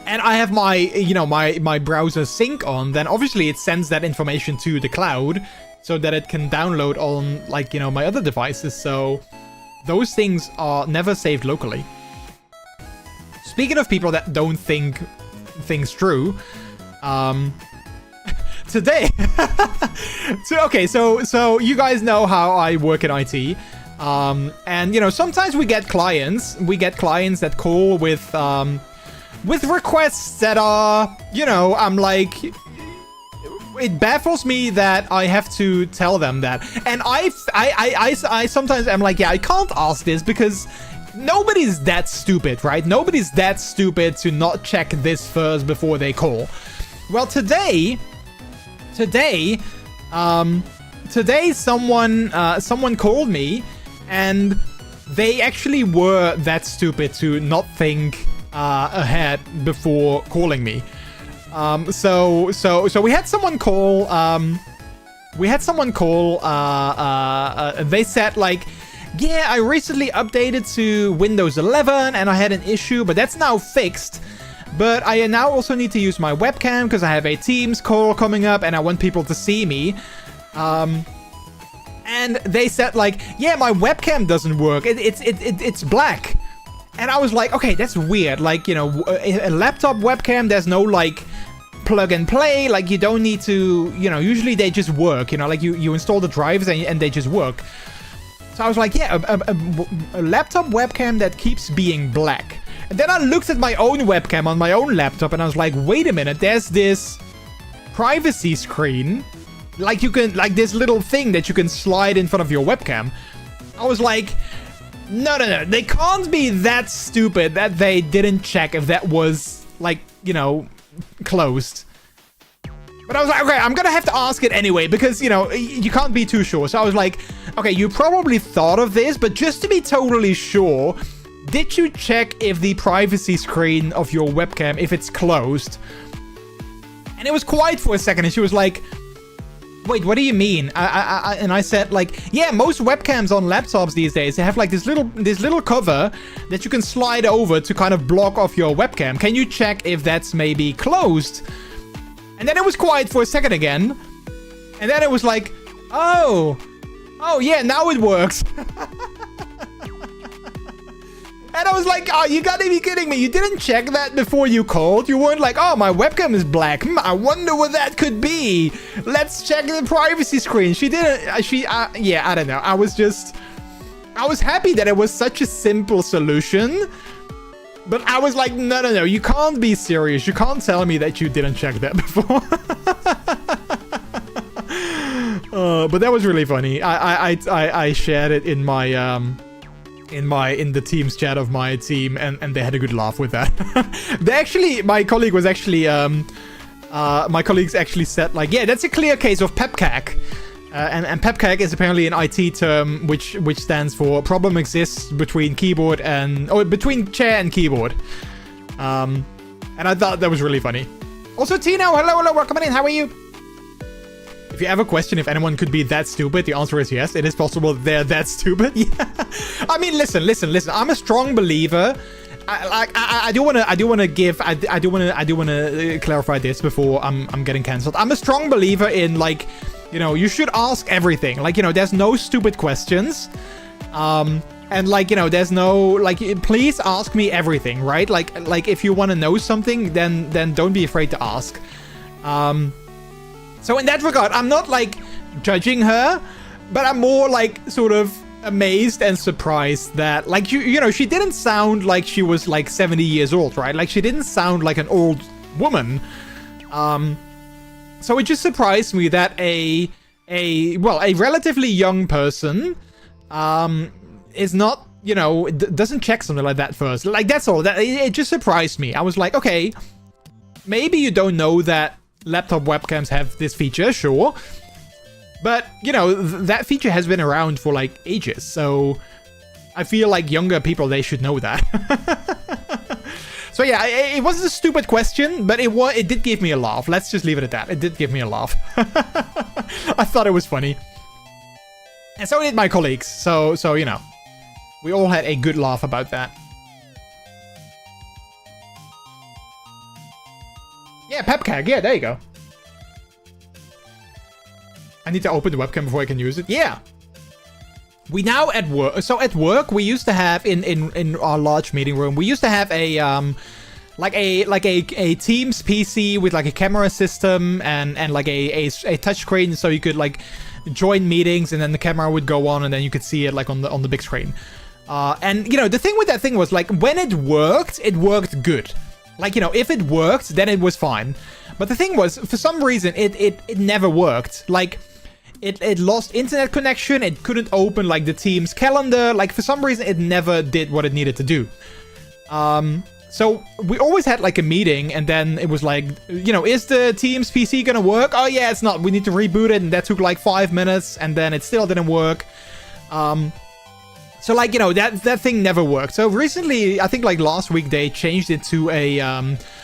I have my, you know, my browser sync on, then obviously it sends that information to the cloud so that it can download on, like, you know, my other devices. So those things are never saved locally. Speaking of people that don't think things through, today so you guys know how I work in IT, and you know, sometimes we get clients that call with requests that are, you know, I'm like, it baffles me that I have to tell them that. And I sometimes am like, yeah, I can't ask this because nobody's that stupid, right? Nobody's that stupid to not check this first before they call. Well, today someone called me, and they actually were that stupid to not think ahead before calling me. So we had someone call. They said like, yeah, I recently updated to Windows 11 and I had an issue, but that's now fixed. But I now also need to use my webcam because I have a Teams call coming up and I want people to see me. And they said like, yeah, my webcam doesn't work. It's black. And I was like, okay, that's weird. Like, you know, a laptop webcam, there's no like plug and play. Like, you don't need to, you know, usually they just work, you know, like you install the drivers and they just work. So I was like, yeah, a laptop webcam that keeps being black. And then I looked at my own webcam on my own laptop and I was like, wait a minute, there's this privacy screen. Like you can, like this little thing that you can slide in front of your webcam. I was like, no, they can't be that stupid that they didn't check if that was like, you know, closed. But I was like, okay, I'm gonna have to ask it anyway because, you know, you can't be too sure. So I was like, okay, you probably thought of this, but just to be totally sure, did you check if the privacy screen of your webcam, if it's closed? And it was quiet for a second and she was like, wait, what do you mean? And I said like, yeah, most webcams on laptops these days, they have like this little cover that you can slide over to kind of block off your webcam. Can you check if that's maybe closed? And then it was quiet for a second again. And then it was like, oh yeah, now it works. And I was like, oh, you gotta be kidding me. You didn't check that before you called. You weren't like, oh, my webcam is black. I wonder what that could be. Let's check the privacy screen. She didn't, yeah, I don't know. I was happy that it was such a simple solution. But I was like, no, you can't be serious. You can't tell me that you didn't check that before. But that was really funny. I shared it in my in the Teams chat of my team, and they had a good laugh with that. My colleagues actually said like, yeah, that's a clear case of PEPCAC. And PEPCAC is apparently an IT term which stands for problem exists between keyboard and between chair and keyboard. And I thought that was really funny. Also, Tino, hello, welcome in. How are you? If you ever question if anyone could be that stupid, the answer is yes. It is possible they're that stupid. Yeah. I mean, listen. I'm a strong believer. I do want to clarify this before I'm getting cancelled. I'm a strong believer in, like, you know, you should ask everything. Like, you know, there's no stupid questions. And like, you know, there's no, like, please ask me everything, right? Like if you want to know something, then don't be afraid to ask. So in that regard, I'm not like judging her, but I'm more like sort of amazed and surprised that, like, you know, she didn't sound like she was like 70 years old, right? Like, she didn't sound like an old woman. So it just surprised me that a relatively young person is not, you know, doesn't check something like that first. Like, that's all. It just surprised me. I was like, okay, maybe you don't know that laptop webcams have this feature, sure. But, you know, that feature has been around for, like, ages. So I feel like younger people, they should know that. So, yeah, it wasn't a stupid question, but it did give me a laugh. Let's just leave it at that. It did give me a laugh. I thought it was funny. And so did my colleagues. So, you know, we all had a good laugh about that. Yeah, Pepcag. Yeah, there you go. I need to open the webcam before I can use it. Yeah. We now at work. So at work, we used to have in our large meeting room, we used to have a like a Teams PC with like a camera system and like a touchscreen, so you could like join meetings and then the camera would go on and then you could see it like on the big screen. And you know, the thing with that thing was like when it worked good. Like, you know, if it worked, then it was fine. But the thing was, for some reason, it never worked. Like, it lost internet connection. It couldn't open, like, the Teams calendar. Like, for some reason, it never did what it needed to do. So we always had, like, a meeting, and then it was like, you know, is the Teams PC gonna work? Oh, yeah, it's not. We need to reboot it, and that took, like, 5 minutes, and then it still didn't work. So, like, you know, that thing never worked. So recently, I think, like, last week, they changed it to a,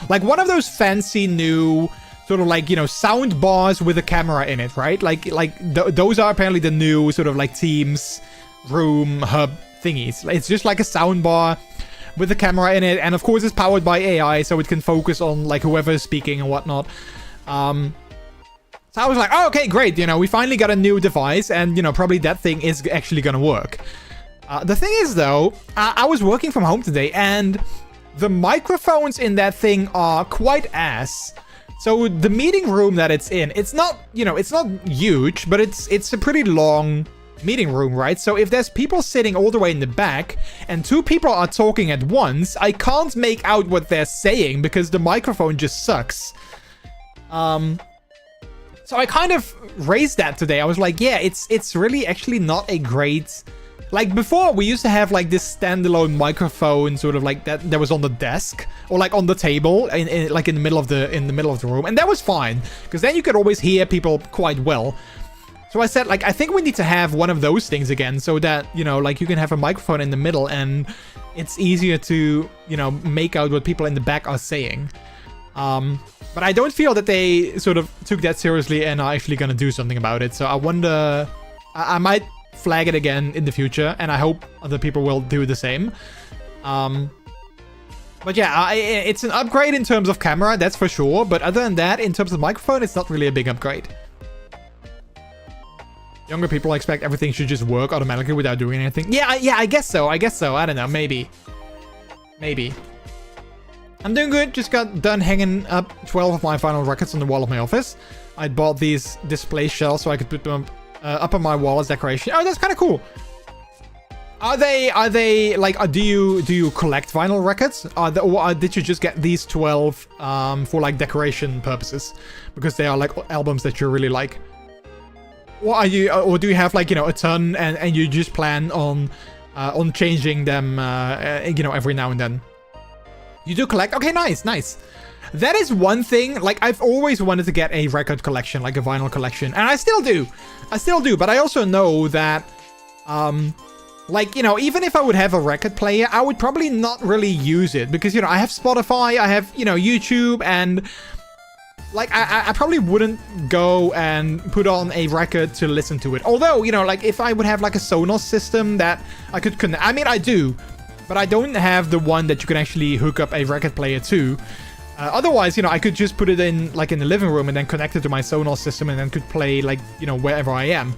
like, one of those fancy new sort of, like, you know, sound bars with a camera in it, right? Those are apparently the new sort of, like, Teams room hub thingies. It's just, like, a sound bar with a camera in it. And, of course, it's powered by AI, so it can focus on, like, whoever is speaking and whatnot. So I was like, oh, okay, great. You know, we finally got a new device, and, you know, probably that thing is actually gonna work. The thing is, though, I was working from home today, and the microphones in that thing are quite ass. So the meeting room that it's in, it's not, you know, it's not huge, but it's a pretty long meeting room, right? So if there's people sitting all the way in the back, and 2 people are talking at once, I can't make out what they're saying, because the microphone just sucks. So I kind of raised that today. I was like, yeah, it's really actually not a great... Like, before, we used to have, like, this standalone microphone, sort of like that was on the desk, or, like, on the table, like, in the middle of the room, and that was fine, because then you could always hear people quite well. So I said, like, I think we need to have one of those things again, so that, you know, like, you can have a microphone in the middle, and it's easier to, you know, make out what people in the back are saying. But I don't feel that they sort of took that seriously and are actually gonna do something about it, so I wonder... I might flag it again in the future, and I hope other people will do the same. But yeah, it's an upgrade in terms of camera, that's for sure, but other than that, in terms of microphone, it's not really a big upgrade. Younger people expect everything should just work automatically without doing anything. Yeah, I guess so. I don't know, maybe. I'm doing good, just got done hanging up 12 of my vinyl records on the wall of my office. I bought these display shelves so I could put them up on my wall as decoration. Oh, that's kind of cool. Are they like, do you collect vinyl records? Or did you just get these 12 for like decoration purposes? Because they are like albums that you really like. Or do you have like, you know, a ton and you just plan on changing them, you know, every now and then? You do collect? Okay, nice. That is one thing, like, I've always wanted to get a record collection, like a vinyl collection, and I still do, but I also know that, like, you know, even if I would have a record player, I would probably not really use it, because, you know, I have Spotify, I have, you know, YouTube, and, like, I probably wouldn't go and put on a record to listen to it, although, you know, like, if I would have, like, a Sonos system that I could connect, I mean, I do, but I don't have the one that you can actually hook up a record player to. Otherwise, you know, I could just put it in, like, in the living room and then connect it to my Sonos system and then could play, like, you know, wherever I am.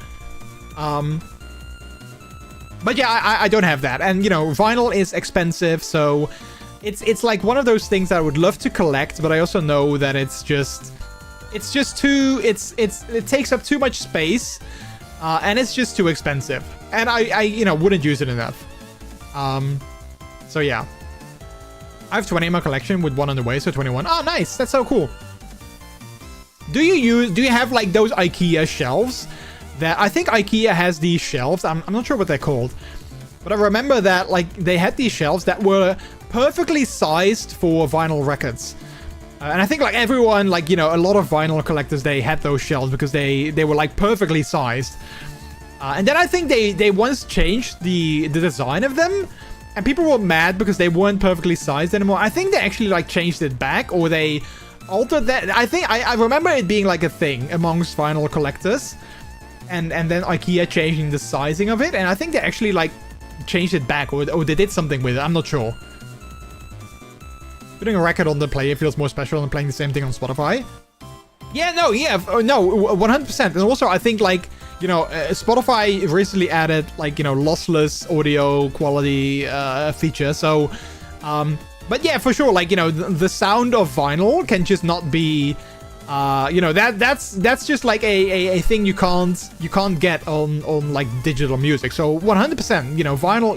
But yeah, I don't have that. And, you know, vinyl is expensive, so it's like one of those things that I would love to collect, but I also know that it takes up too much space. and it's just too expensive. And I you know, wouldn't use it enough. So yeah. I have 20 in my collection with one on the way, so 21. Oh, nice. That's so cool. Do you have like those IKEA shelves? That I think IKEA has these shelves. I'm not sure what they're called. But I remember that like they had these shelves that were perfectly sized for vinyl records. And I think like everyone, like, you know, a lot of vinyl collectors, they had those shelves because they were like perfectly sized. And then I think they once changed the design of them. And people were mad because they weren't perfectly sized anymore. I think they actually like changed it back, or they altered that. I think I remember it being like a thing amongst vinyl collectors. And then IKEA changing the sizing of it. And I think they actually like changed it back, or they did something with it. I'm not sure. Putting a record on the player feels more special than playing the same thing on Spotify. Yeah, no, 100%. And also I think like, you know, Spotify recently added like, you know, lossless audio quality feature. So, but yeah, for sure, like, you know, the sound of vinyl can just not be, you know, that's just like a thing you can't get on like digital music. So 100%, you know, vinyl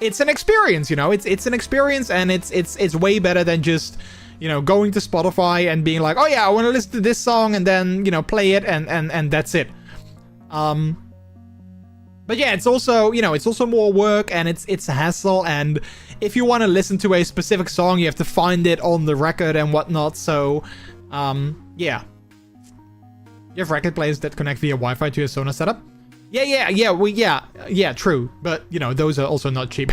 it's an experience, you know, it's an experience, and it's way better than just, you know, going to Spotify and being like, oh yeah, I want to listen to this song, and then, you know, play it and that's it. But yeah, it's also, you know, it's also more work, and it's a hassle, and if you want to listen to a specific song, you have to find it on the record and whatnot. So, yeah. You have record players that connect via Wi-Fi to your Sonos setup? Yeah, true. But, you know, those are also not cheap.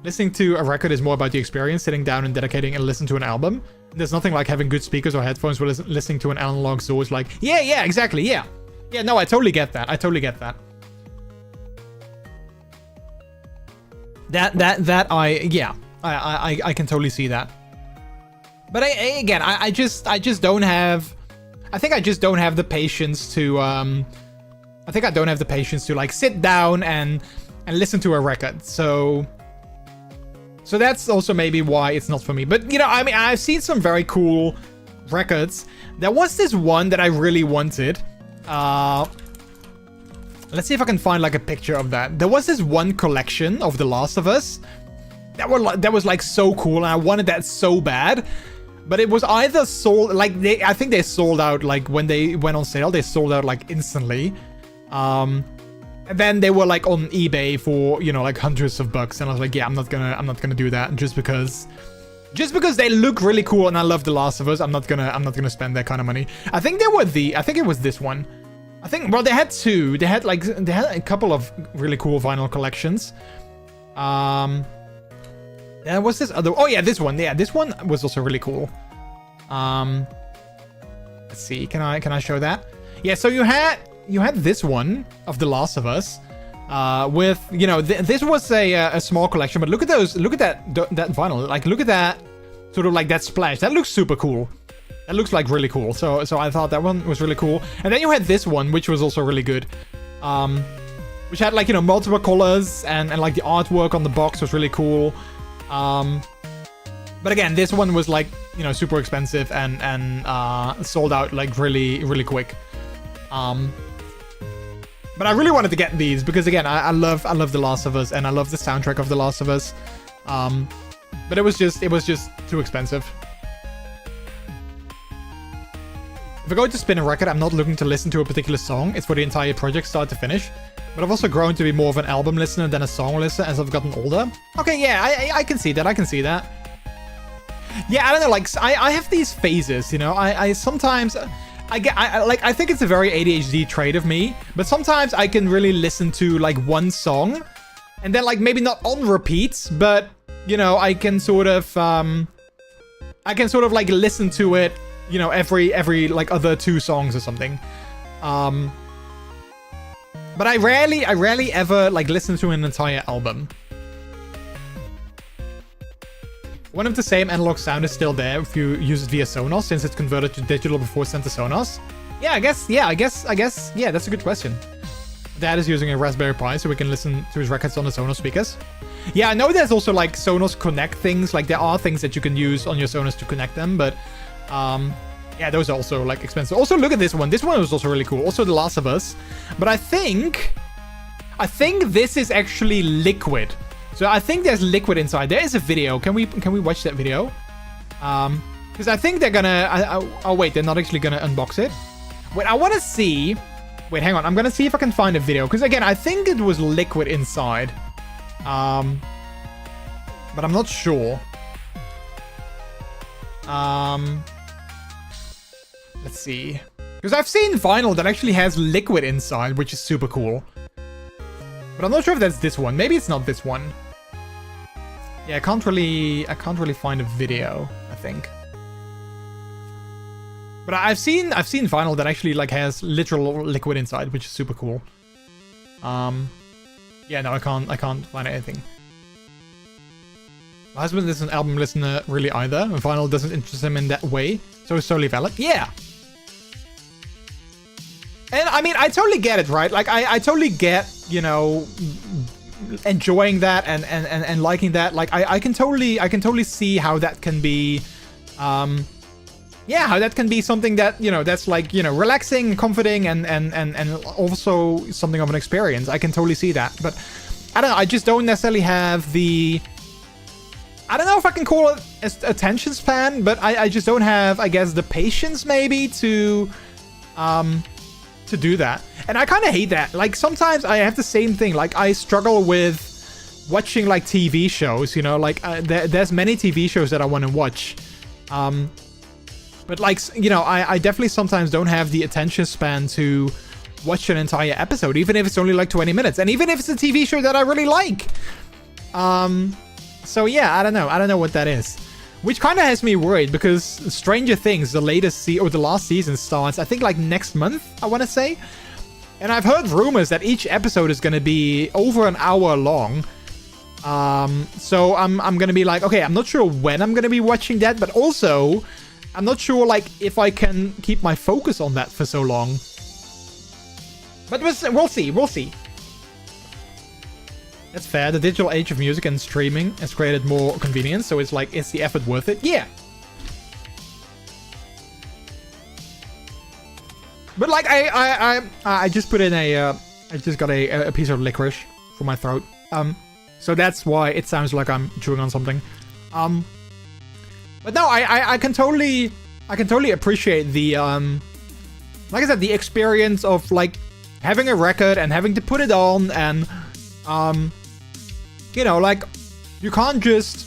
Listening to a record is more about the experience, sitting down and dedicating and listening to an album. There's nothing like having good speakers or headphones while listening to an analog source. Like, yeah, exactly, yeah. Yeah, no, I totally get that. I can totally see that. But I just don't have. I think I just don't have the patience to. I think I don't have the patience to like sit down and listen to a record. So that's also maybe why it's not for me. But, you know, I mean, I've seen some very cool records. There was this one that I really wanted. Let's see if I can find like a picture of that. There was this one collection of The Last of Us that was like so cool, and I wanted that so bad. But it was either sold, like I think they sold out, like when they went on sale, they sold out like instantly. And then they were like on eBay for, you know, like hundreds of bucks, and I was like, yeah, I'm not gonna do that just because they look really cool, and I love The Last of Us. I'm not gonna spend that kind of money. I think it was this one. I think, well, they had two. They had a couple of really cool vinyl collections. There was this other. Oh yeah, this one. Yeah, this one was also really cool. Let's see. Can I show that? Yeah. So you had this one of The Last of Us, with, you know, this was a small collection, but look at those. Look at that vinyl. Like, look at that sort of like that splash. That looks super cool. That looks like really cool. So I thought that one was really cool. And then you had this one, which was also really good. Which had like, you know, multiple colors, and like the artwork on the box was really cool. But again, this one was like, you know, super expensive and sold out like really, really quick. But I really wanted to get these because, again, I love The Last of Us, and I love the soundtrack of The Last of Us. But it was just too expensive. If I go to spin a record, I'm not looking to listen to a particular song. It's for the entire project, start to finish. But I've also grown to be more of an album listener than a song listener as I've gotten older. Okay, yeah, I can see that. Yeah, I don't know, like, I have these phases, you know. I sometimes... I think it's a very ADHD trait of me, but sometimes I can really listen to like one song, and then like maybe not on repeat, but, you know, I can sort of like listen to it, you know, every like other 2 songs or something. But I rarely ever like listen to an entire album. One of the same analog sound is still there if you use it via Sonos, since it's converted to digital before sent to Sonos. Yeah, I guess, yeah, that's a good question. Dad is using a Raspberry Pi, so we can listen to his records on the Sonos speakers. Yeah, I know there's also like Sonos Connect things, like there are things that you can use on your Sonos to connect them, but Yeah, those are also like expensive. Also, look at this one. This one was also really cool. Also, The Last of Us. But I think this is actually liquid. So I think there's liquid inside. There is a video. Can we watch that video? Because I think they're gonna. Oh wait, they're not actually gonna unbox it. Wait, I want to see. Wait, hang on. I'm gonna see if I can find a video. Because again, I think it was liquid inside. But I'm not sure. Let's see. Because I've seen vinyl that actually has liquid inside, which is super cool. But I'm not sure if that's this one. Maybe it's not this one. Yeah, I can't really find a video, I think. But I've seen vinyl that actually like has literal liquid inside, which is super cool. Yeah, no, I can't find anything. My husband isn't an album listener really either. Vinyl doesn't interest him in that way. So it's totally valid. Yeah. And I mean, I totally get it, right? Like, I totally get, you know, enjoying that and liking that. Like, I can totally see how that can be, yeah, how that can be something that, you know, that's like, you know, relaxing, comforting, and also something of an experience. I can totally see that. But I don't know. I just don't necessarily have the, I don't know if I can call it attention span, but I just don't have, I guess, the patience maybe to do that. And I kind of hate that. Like, sometimes I have the same thing. Like, I struggle with watching like TV shows, you know, like there's many TV shows that I want to watch. But like, you know, I definitely sometimes don't have the attention span to watch an entire episode, even if it's only like 20 minutes. And even if it's a TV show that I really like. So yeah, I don't know what that is. Which kind of has me worried because Stranger Things, the last season starts, I think like next month, I want to say. And I've heard rumors that each episode is going to be over an hour long. So I'm going to be like, okay, I'm not sure when I'm going to be watching that, but also I'm not sure like if I can keep my focus on that for so long. But we'll see. That's fair. The digital age of music and streaming has created more convenience, so it's like, is the effort worth it? Yeah. But like, I just put in I just got a piece of licorice for my throat. So that's why it sounds like I'm chewing on something. But no, I can totally appreciate the like I said, the experience of like having a record and having to put it on and you know, like, you can't just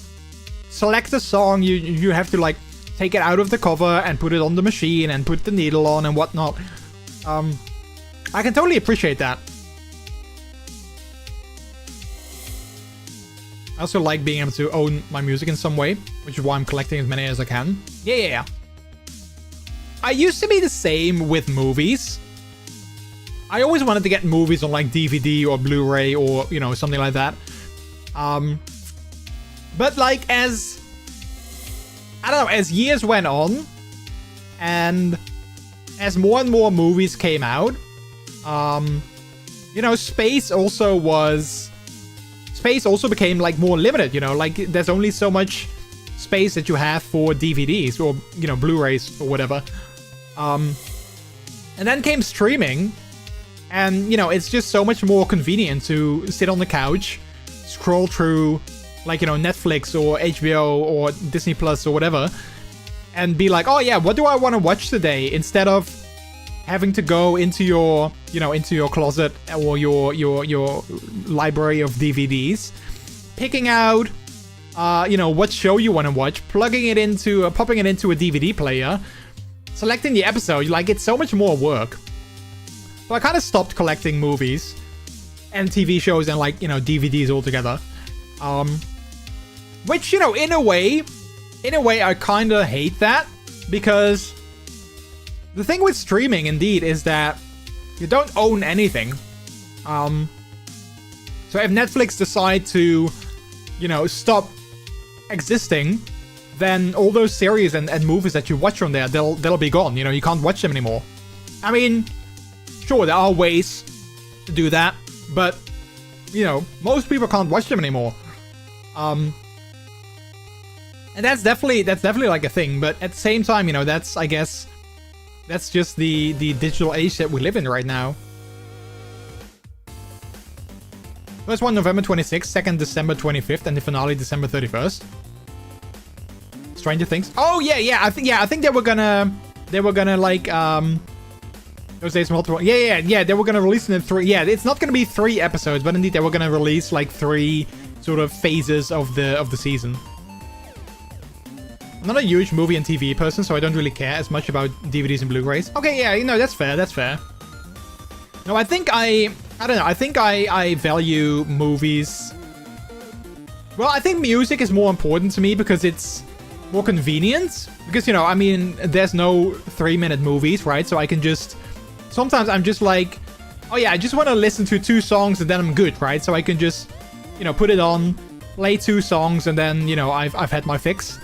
select a song. You have to, like, take it out of the cover and put it on the machine and put the needle on and whatnot. I can totally appreciate that. I also like being able to own my music in some way, which is why I'm collecting as many as I can. Yeah. I used to be the same with movies. I always wanted to get movies on, like, DVD or Blu-ray or, you know, something like that. But like as years went on and as more and more movies came out, you know, space also became like more limited, you know, like there's only so much space that you have for DVDs or, you know, Blu-rays or whatever. And then came streaming and, you know, it's just so much more convenient to sit on the couch, scroll through, like, you know, Netflix or HBO or Disney Plus or whatever, and be like, oh yeah, what do I want to watch today? Instead of having to go into your, you know, into your closet or your library of DVDs, picking out, you know, what show you want to watch, popping it into a DVD player, selecting the episode. Like, it's so much more work. So I kind of stopped collecting movies and TV shows and, like, you know, DVDs altogether. Which, you know, in a way I kind of hate that, because the thing with streaming indeed is that you don't own anything. So if Netflix decide to, you know, stop existing, then all those series and movies that you watch from there, they'll be gone. You know, you can't watch them anymore. I mean, sure, there are ways to do that, but, you know, most people can't watch them anymore. And that's definitely like a thing, but at the same time, you know, that's, I guess, That's just the digital age that we live in right now. First one November 26th, second December 25th, and the finale December 31st. Stranger Things. Oh yeah, I think they were gonna like those days multiple. Yeah. They were gonna release it in 3. Yeah, it's not gonna be 3 episodes, but indeed they were gonna release like 3 sort of phases of the season. I'm not a huge movie and TV person, so I don't really care as much about DVDs and Blu-rays. Okay, yeah, you know, that's fair. No, I think I don't know. I think I value movies. Well, I think music is more important to me because it's more convenient. Because, you know, I mean, there's no 3-minute movies, right? So I can just... Sometimes I'm just like, oh yeah, I just want to listen to 2 songs and then I'm good, right? So I can just, you know, put it on, play 2 songs, and then, you know, I've had my fix.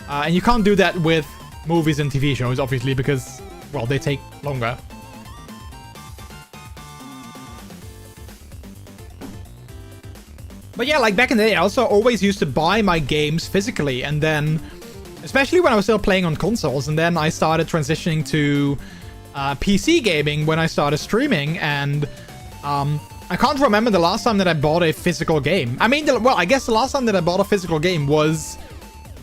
And you can't do that with movies and TV shows, obviously, because, well, they take longer. But yeah, like back in the day, I also always used to buy my games physically, and then, especially when I was still playing on consoles, and then I started transitioning to PC gaming when I started streaming, and I can't remember the last time that I bought a physical game. I mean, well, I guess the last time that I bought a physical game was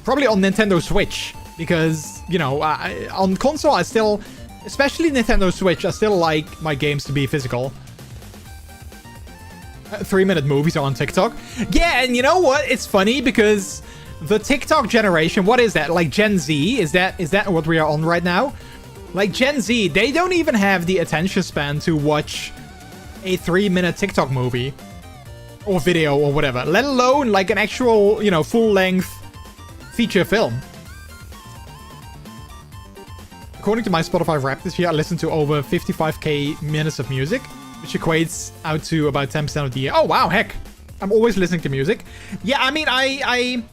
probably on Nintendo Switch, because, you know, on console, I still, especially Nintendo Switch, I still like my games to be physical. 3-minute movies on TikTok. Yeah, and you know what? It's funny because the TikTok generation, what is that? Like Gen Z? Is that what we are on right now? Like Gen Z, they don't even have the attention span to watch a 3-minute TikTok movie or video or whatever, let alone like an actual, you know, full-length feature film. According to my Spotify Wrapped this year, I listened to over 55k minutes of music, which equates out to about 10% of the year. Oh, wow, heck. I'm always listening to music. Yeah, I mean, I'm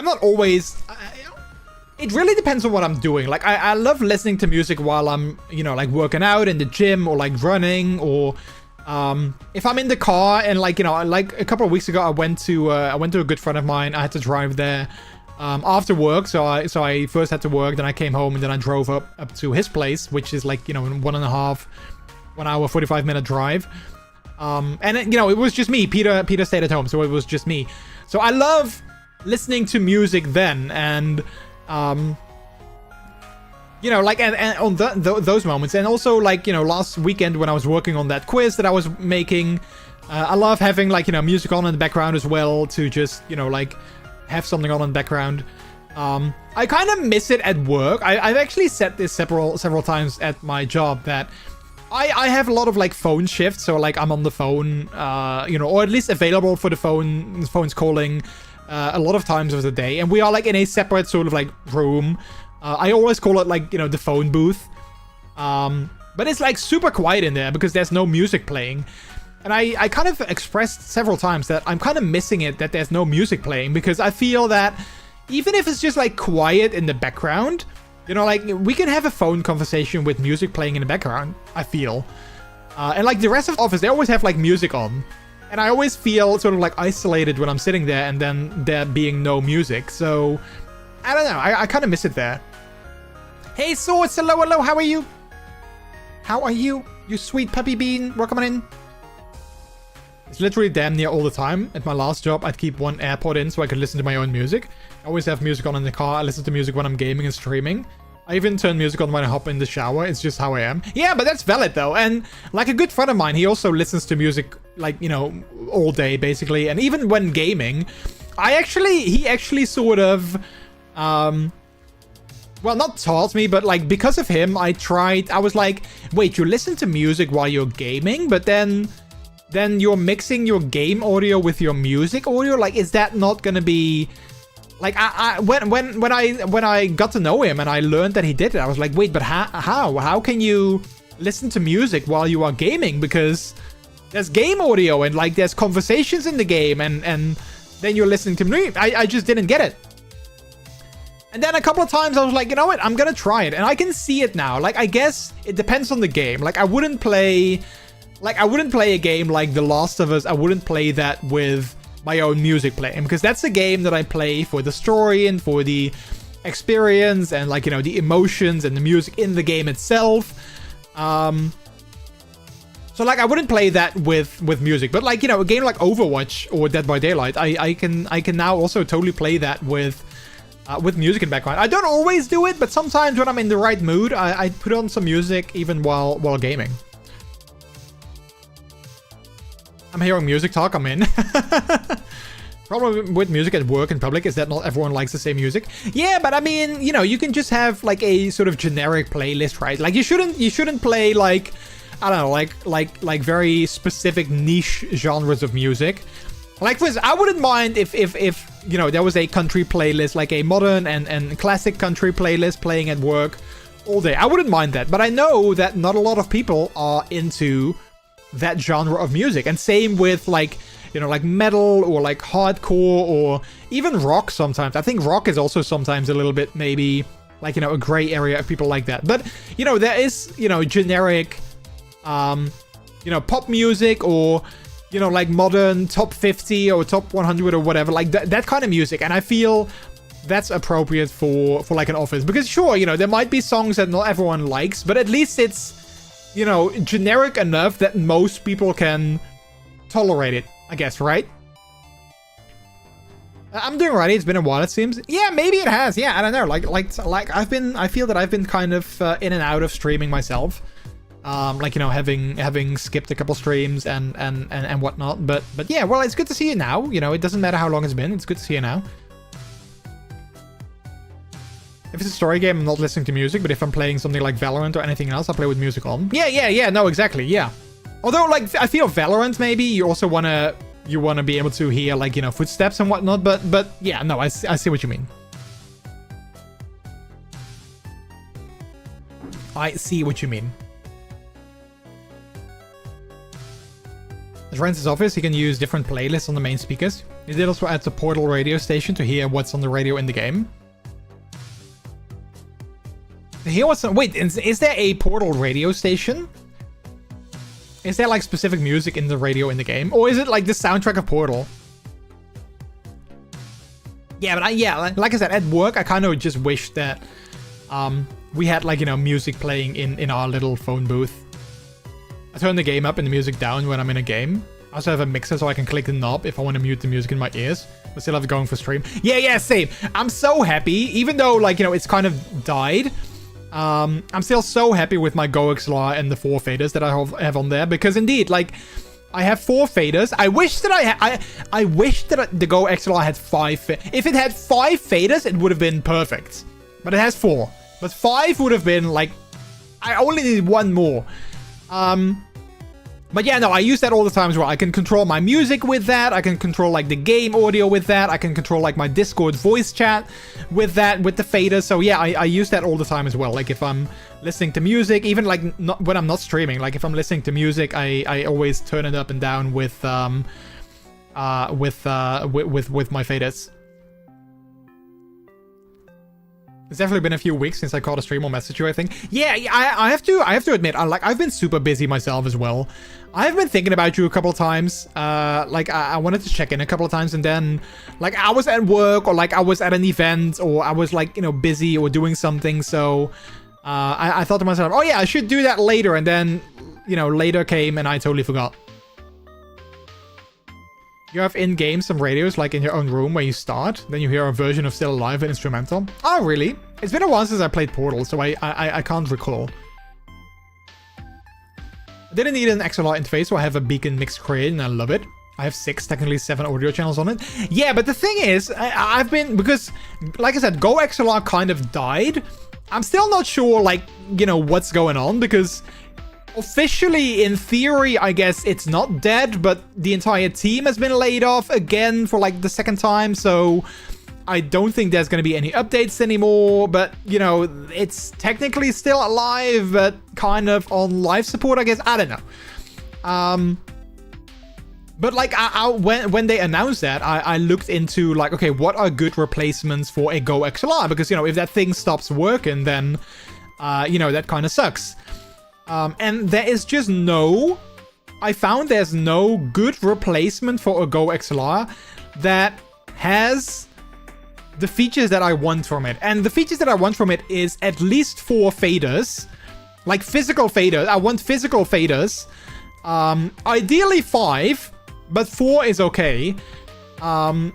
not always... it really depends on what I'm doing. Like, I love listening to music while I'm, you know, like working out in the gym or like running, or if I'm in the car and like, you know, like a couple of weeks ago, I went to a good friend of mine. I had to drive there after work. So I first had to work, then I came home, and then I drove up to his place, which is like, you know, 1 hour, 45-minute drive. And it, you know, it was just me. Peter stayed at home, so it was just me. So I love listening to music then, and you know, like, and on those moments, and also like, you know, last weekend when I was working on that quiz that I was making, I love having like, you know, music on in the background as well, to just, you know, like have something on in the background. I kind of miss it at work. I've actually said this several times at my job that I have a lot of like phone shifts, so like I'm on the phone, you know, or at least available for the phone's calling a lot of times of the day, and we are like in a separate sort of like room. I always call it like, you know, the phone booth, but it's like super quiet in there because there's no music playing, and I kind of expressed several times that I'm kind of missing it, that there's no music playing, because I feel that even if it's just like quiet in the background, you know, like, we can have a phone conversation with music playing in the background, I feel. And like the rest of the office, they always have like music on. And I always feel sort of like isolated when I'm sitting there and then there being no music. So, I don't know. I kind of miss it there. Hey, Swords, hello, how are you? How are you? You sweet puppy bean. Welcome on in. It's literally damn near all the time. At my last job, I'd keep one AirPod in so I could listen to my own music. I always have music on in the car. I listen to music when I'm gaming and streaming. I even turn music on when I hop in the shower. It's just how I am. Yeah, but that's valid though. And like a good friend of mine, he also listens to music like, you know, all day basically. And even when gaming, he actually sort of, well, not taught me, but like because of him, I was like, wait, you listen to music while you're gaming, but then you're mixing your game audio with your music audio? Like, is that not gonna be... Like, when I got to know him and I learned that he did it, I was like, wait, but how can you listen to music while you are gaming? Because there's game audio and like there's conversations in the game, and then you're listening to me. I just didn't get it. And then a couple of times I was like, you know what, I'm gonna try it, and I can see it now. Like, I guess it depends on the game. Like, I wouldn't play a game like The Last of Us. I wouldn't play that with my own music playing, because that's a game that I play for the story and for the experience and like, you know, the emotions and the music in the game itself. So like I wouldn't play that with music, but like, you know, a game like Overwatch or Dead by Daylight, I can now also totally play that with music in the background. I don't always do it, but sometimes when I'm in the right mood, I put on some music even while gaming. I'm hearing music talk, I'm in. Problem with music at work in public is that not everyone likes the same music. Yeah, but I mean, you know, you can just have like a sort of generic playlist, right? Like you shouldn't play like, I don't know, like very specific niche genres of music. Like, for instance, I wouldn't mind if you know, there was a country playlist, like a modern and classic country playlist playing at work all day. I wouldn't mind that, but I know that not a lot of people are into that genre of music. And same with like, you know, like metal or like hardcore or even rock sometimes. I think rock is also sometimes a little bit maybe like, you know, a gray area of people like that. But, you know, there is, you know, generic, you know, pop music or, you know, like modern top 50 or top 100 or whatever, like that kind of music. And I feel that's appropriate for like an office, because sure, you know, there might be songs that not everyone likes, but at least it's, you know, generic enough that most people can tolerate it, I guess, right? I'm doing right. It's been a while, it seems. Yeah, maybe it has. Yeah, I don't know. Like I feel that I've been kind of in and out of streaming myself. Like, you know, having skipped a couple streams and whatnot, but yeah, well, it's good to see you now. You know, it doesn't matter how long it's been. It's good to see you now. If it's a story game, I'm not listening to music, but if I'm playing something like Valorant or anything else, I'll play with music on. Yeah, no, exactly, yeah. Although, like, I feel Valorant, maybe you also wanna be able to hear, like, you know, footsteps and whatnot, but yeah, no, I see what you mean. I see what you mean. At Ren's office, he can use different playlists on the main speakers. He did also add the Portal radio station to hear what's on the radio in the game. Wait, is there a Portal radio station? Is there like specific music in the radio in the game? Or is it like the soundtrack of Portal? Yeah, but yeah, like I said, at work, I kind of just wish that we had like, you know, music playing in our little phone booth. I turn the game up and the music down when I'm in a game. I also have a mixer so I can click the knob if I want to mute the music in my ears. But still have it going for stream. Yeah, same. I'm so happy, even though, like, you know, it's kind of died. I'm still so happy with my Go XLR and the 4 faders that I have on there. Because indeed, like, I have 4 faders. I wish that I wish that the Go XLR had 5. If it had 5 faders, it would have been perfect. But it has 4. But 5 would have been, like, I only need 1 more. But yeah, no, I use that all the time as well. I can control my music with that. I can control like the game audio with that. I can control like my Discord voice chat with that, with the fader. So yeah, I use that all the time as well. Like if I'm listening to music, even like not when I'm not streaming, like if I'm listening to music, I always turn it up and down with my faders. It's definitely been a few weeks since I caught a stream or messaged you, I think. Yeah, I have to admit, I've been super busy myself as well. I've been thinking about you a couple of times. Like, I wanted to check in a couple of times, and then, like, I was at work, or, like, I was at an event, or I was, like, you know, busy or doing something, so I thought to myself, oh, yeah, I should do that later, and then, you know, later came, and I totally forgot. You have in-game some radios, like in your own room where you start. Then you hear a version of Still Alive and instrumental. Oh, really? It's been a while since I played Portal, so I can't recall. I didn't need an XLR interface, so I have a beacon mix created, and I love it. I have 6, technically 7 audio channels on it. Yeah, but the thing is, I've been... Because, like I said, Go XLR kind of died. I'm still not sure, like, you know, what's going on, because... Officially, in theory, I guess it's not dead, but the entire team has been laid off again for like the 2nd time, so I don't think there's going to be any updates anymore, but, you know, it's technically still alive, but kind of on life support, I guess. I don't know. But like, when they announced that, I looked into like, okay, what are good replacements for a Go XLR? Because, you know, if that thing stops working, then, you know, that kind of sucks. And there is just no... I found there's no good replacement for a Go XLR that has the features that I want from it. And the features that I want from it is at least 4 faders. Like physical faders. I want physical faders. Ideally 5, but 4 is okay. And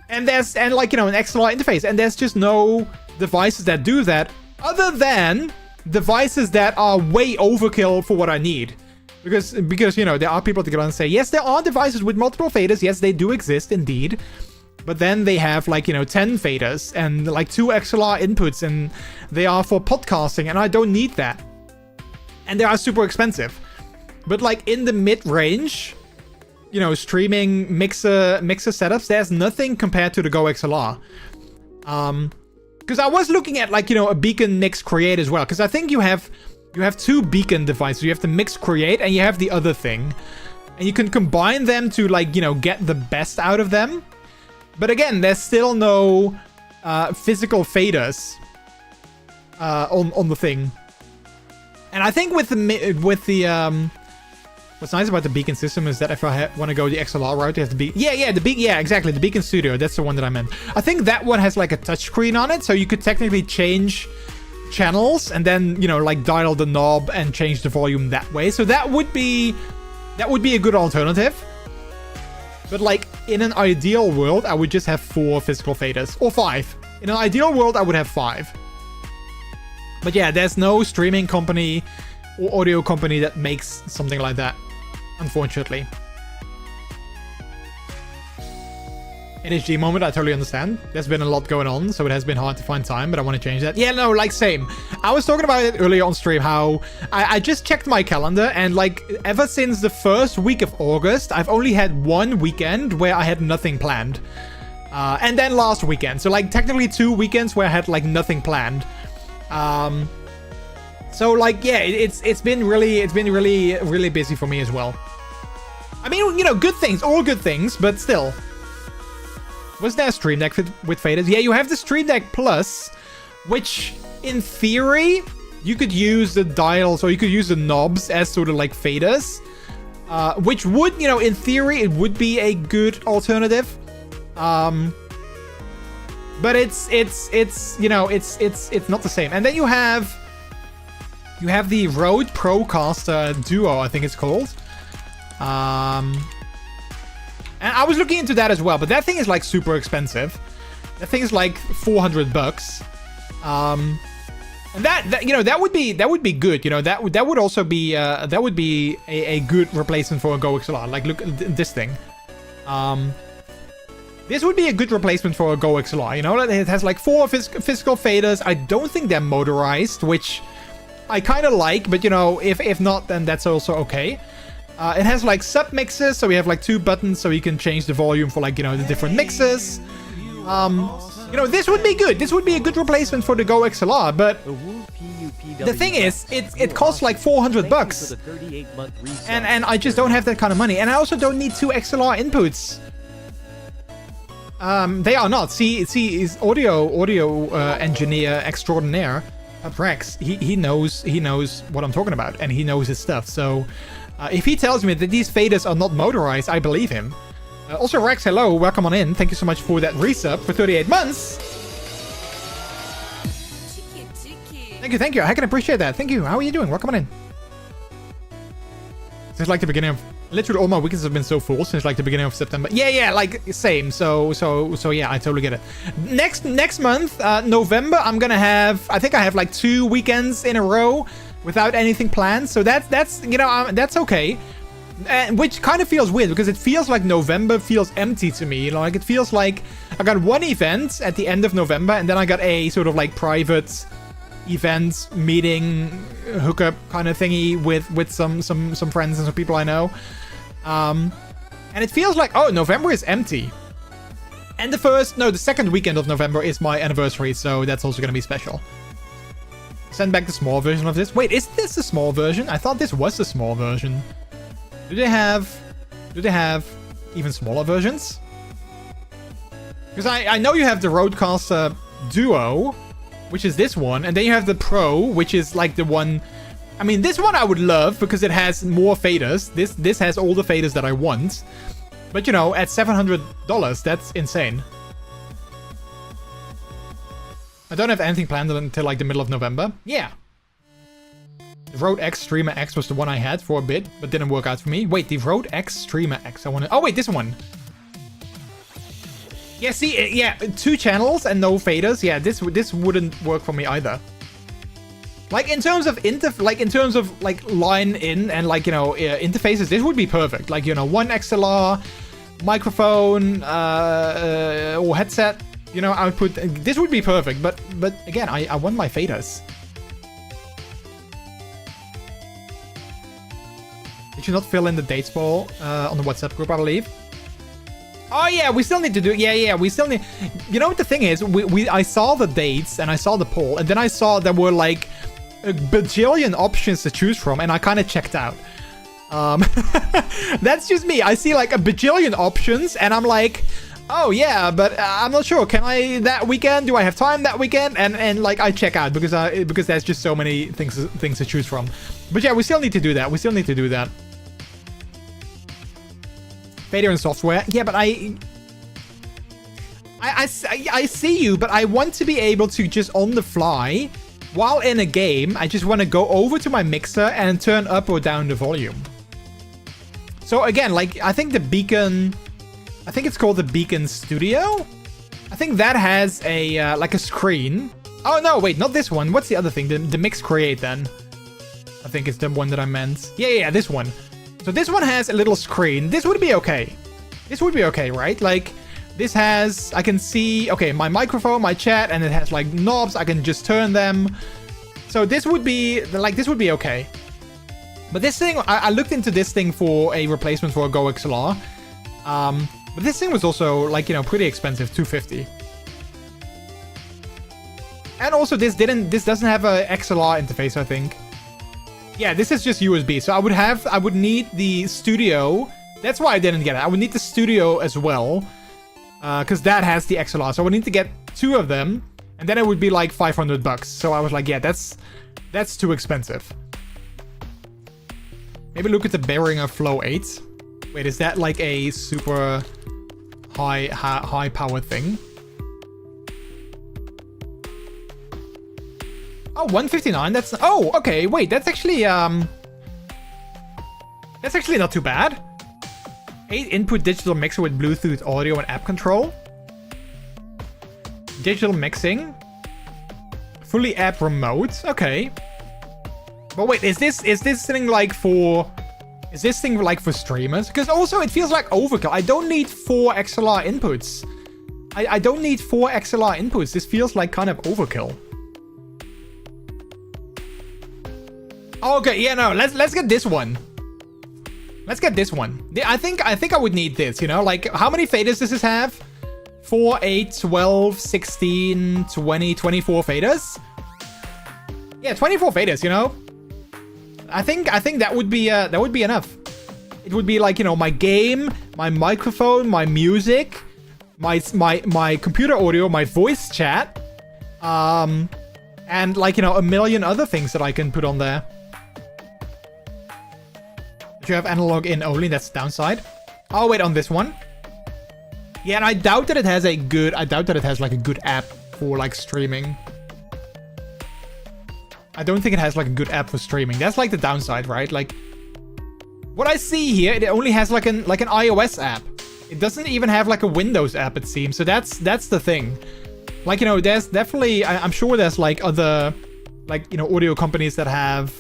like, you know, an XLR interface. And there's just no devices that do that, other than devices that are way overkill for what I need. Because you know, there are people that go and say, yes, there are devices with multiple faders. Yes, they do exist indeed. But then they have like, you know, 10 faders and like 2 XLR inputs, and they are for podcasting, and I don't need that. And they are super expensive. But like in the mid-range, you know, streaming mixer setups, there's nothing compared to the Go XLR. Because I was looking at like, you know, a Beacon Mix Create as well. Because I think you have 2 Beacon devices. You have the Mix Create and you have the other thing. And you can combine them to like, you know, get the best out of them. But again, there's still no physical faders on the thing. And I think with the what's nice about the Beacon system is that if I want to go the XLR route, you have to be... Yeah, exactly. The Beacon Studio. That's the one that I meant. I think that one has like a touchscreen on it, so you could technically change channels and then, you know, like dial the knob and change the volume that way. So that would be a good alternative. But like in an ideal world, I would just have 4 physical faders, or 5. In an ideal world, I would have 5. But yeah, there's no streaming company or audio company that makes something like that, unfortunately. NHG moment, I totally understand. There's been a lot going on, so it has been hard to find time, but I want to change that. Yeah, no, like same. I was talking about it earlier on stream, how I just checked my calendar, and like ever since the first week of August, I've only had 1 weekend where I had nothing planned. And then last weekend. So like technically 2 weekends where I had like nothing planned. So like, yeah, it's been really busy for me as well. I mean, you know, good things, all good things, but still. Was there a Stream Deck with faders? Yeah, you have the Stream Deck Plus, which in theory, you could use the dials or you could use the knobs as sort of like faders, which would, you know, in theory, it would be a good alternative. But it's you know, it's not the same. And then you have the Rode Procaster Duo, I think it's called. And I was looking into that as well, but that thing is like super expensive. That thing is like $400. And that you know, that would be good. You know, that would also be a good replacement for a Go XLR. Like look at this thing. This would be a good replacement for a Go XLR. You know, it has like 4 physical faders. I don't think they're motorized, which I kind of like, but you know, if not, then that's also okay. It has like sub mixes, so we have like 2 buttons, so you can change the volume for like, you know, the different mixes. You know, this would be good. This would be a good replacement for the Go XLR, but the thing is, it costs like $400, and I just don't have that kind of money, and I also don't need 2 XLR inputs. They are not. See, is audio engineer extraordinaire, Rex. He knows what I'm talking about, and he knows his stuff. So. If he tells me that these faders are not motorized, I believe him. Also, Rex, hello. Welcome on in. Thank you so much for that resub for 38 months. Thank you. I can appreciate that. Thank you. How are you doing? Welcome on in. Since like the beginning of... Literally all my weekends have been so full since like the beginning of September. Yeah, like same. So yeah, I totally get it. Next month, November, I'm gonna have... I think I have like 2 weekends in a row without anything planned, so that's you know, that's okay, which kind of feels weird because it feels like November feels empty to me. You know, like it feels like I got 1 event at the end of November, and then I got a sort of like private event meeting hookup kind of thingy with some friends and some people I know, and it feels like, oh, November is empty. And the second weekend of November is my anniversary, so that's also gonna be special. Send back the small version of this. Wait, is this the small version? I thought this was the small version. Do they have even smaller versions? Because I know you have the Rodecaster Duo, which is this one, and then you have the Pro, which is like the one... I mean, this one I would love because it has more faders. This has all the faders that I want. But, you know, at $700, that's insane. I don't have anything planned until like the middle of November. Yeah. The Rode X Streamer X was the one I had for a bit, but didn't work out for me. Wait, the Rode X Streamer X. I want to... Oh, wait, this one. Yeah, see, yeah, 2 channels and no faders. Yeah, this wouldn't work for me either. Like in terms of line in and like, you know, interfaces, this would be perfect. Like, you know, one XLR, microphone, or headset, you know, output. This would be perfect. But again, I want my faders. Did you not fill in the dates poll on the WhatsApp group, I believe? Oh yeah, we still need to do. Yeah, we still need. You know what the thing is? I saw the dates and I saw the poll, and then I saw there were like a bajillion options to choose from, and I kind of checked out. That's just me. I see like a bajillion options, and I'm like, oh yeah, but I'm not sure. Can I that weekend? Do I have time that weekend? And like I check out because there's just so many things to choose from. But yeah, we still need to do that. Fader and software. Yeah, but I see you, but I want to be able to just on the fly, while in a game, I just want to go over to my mixer and turn up or down the volume. So again, like, I think the Beacon, I think it's called the Beacon Studio. I think that has a, like a screen. Oh no, wait, not this one. What's the other thing? The Mix Create then. I think it's the one that I meant. Yeah, this one. So this one has a little screen. This would be okay. This would be okay, right? Like, this has, I can see, okay, my microphone, my chat, and it has like knobs. I can just turn them. So this would be, like, this would be okay. But this thing, I looked into this thing for a replacement for a Go XLR. But this thing was also, like, you know, pretty expensive, $250. And also this doesn't have a XLR interface, I think. Yeah, this is just USB. So I would need the studio. That's why I didn't get it. I would need the studio as well. Because that has the XLR. So I would need to get 2 of them. And then it would be like $500. So I was like, yeah, that's too expensive. Maybe look at the Behringer Flow 8. Wait, is that like a super high power thing? Oh, 159. That's okay. Wait, that's actually not too bad. 8 input digital mixer with Bluetooth audio and app control. Digital mixing. Fully app remote. Okay. But wait, is this thing like for streamers? Because also it feels like overkill. I don't need 4 XLR inputs. I don't need 4 XLR inputs. This feels like kind of overkill. Okay, yeah, no, let's get this one. Let's get this one. I think I would need this, you know? Like, how many faders does this have? 4, 8, 12, 16, 20, 24 faders? Yeah, 24 faders, you know? I think that would be enough. It would be like, you know, my game, my microphone, my music, my computer audio, my voice chat, and like, you know, a million other things that I can put on there. You have analog in only, that's the downside. Oh wait, on this one. Yeah, and I doubt that it has like a good app for like streaming. I don't think it has like a good app for streaming. That's like the downside, right? Like, what I see here, it only has like an iOS app. It doesn't even have like a Windows app, it seems. So that's the thing. Like, you know, there's definitely, I'm sure there's like other, like, you know, audio companies that have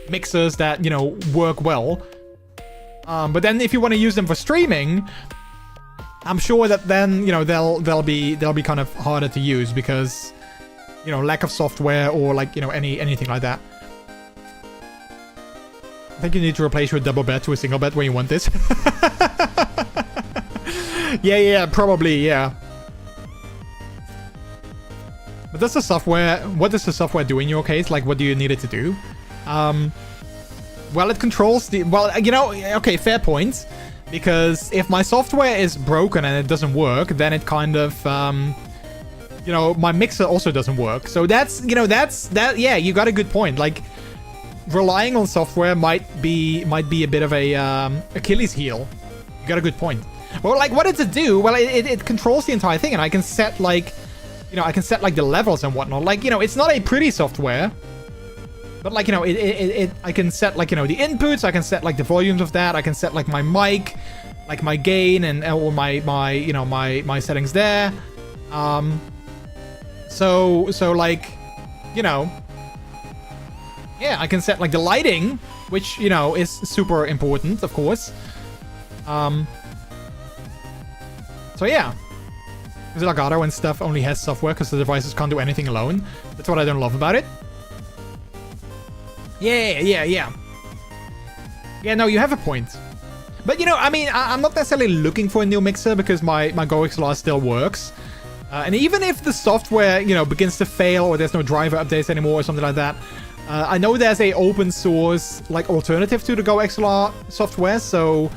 mixers that, you know, work well. But then if you want to use them for streaming, I'm sure that then, you know, they'll be kind of harder to use because, you know, lack of software or like, you know, anything like that. I think you need to replace your double bed to a single bed when you want this. yeah, probably, yeah. But does the software, what does the software do in your case? Like, what do you need it to do? Well, it controls the... Well, you know, okay, fair point. Because if my software is broken and it doesn't work, then it kind of... you know, my mixer also doesn't work. So that's, you know, yeah, you got a good point. Like, relying on software might be a bit of a Achilles heel. You got a good point. Well, like, what does it do? Well, it controls the entire thing, and I can set, like... you know, I can set like the levels and whatnot. Like, you know, it's not a pretty software, but like, you know, I can set like, you know, the inputs. I can set like the volumes of that. I can set like my mic, like my gain and or my you know, my settings there. So like, you know, yeah, I can set like the lighting, which, you know, is super important, of course. So yeah, because Elgato and stuff only has software because the devices can't do anything alone. That's what I don't love about it. Yeah, no, you have a point. But, you know, I mean, I'm not necessarily looking for a new mixer because my Go XLR still works. And even if the software, you know, begins to fail or there's no driver updates anymore or something like that, I know there's a open source, like, alternative to the Go XLR software, so...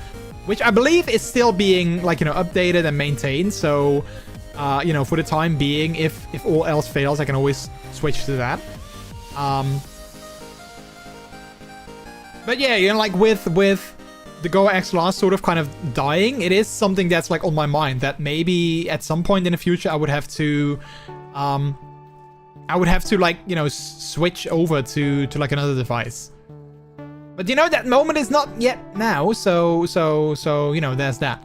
Which I believe is still being, like, you know, updated and maintained. So, you know, for the time being, if all else fails, I can always switch to that. But yeah, you know, like with the Go XLR sort of kind of dying, it is something that's like on my mind that maybe at some point in the future I would have to like, you know, switch over to like another device. But you know, that moment is not yet now, so you know, there's that.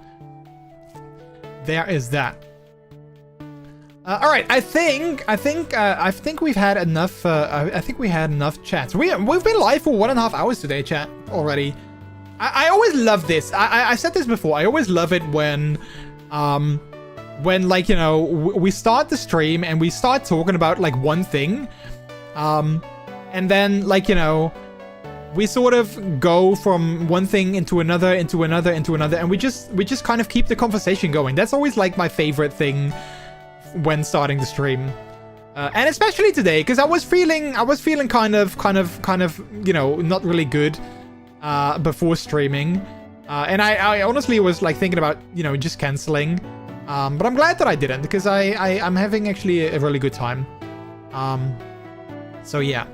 There is that. All right, I think we've had enough. I think we had enough chats. We've been live for 1.5 hours today, chat already. I always love this. I said this before. I always love it when like, you know, we start the stream and we start talking about like one thing, and then like, you know, we sort of go from one thing into another, and we just kind of keep the conversation going. That's always like my favorite thing when starting the stream, and especially today, because I was feeling kind of, you know, not really good before streaming, and I honestly was like thinking about, you know, just canceling, but I'm glad that I didn't, because I'm having actually a really good time. So yeah.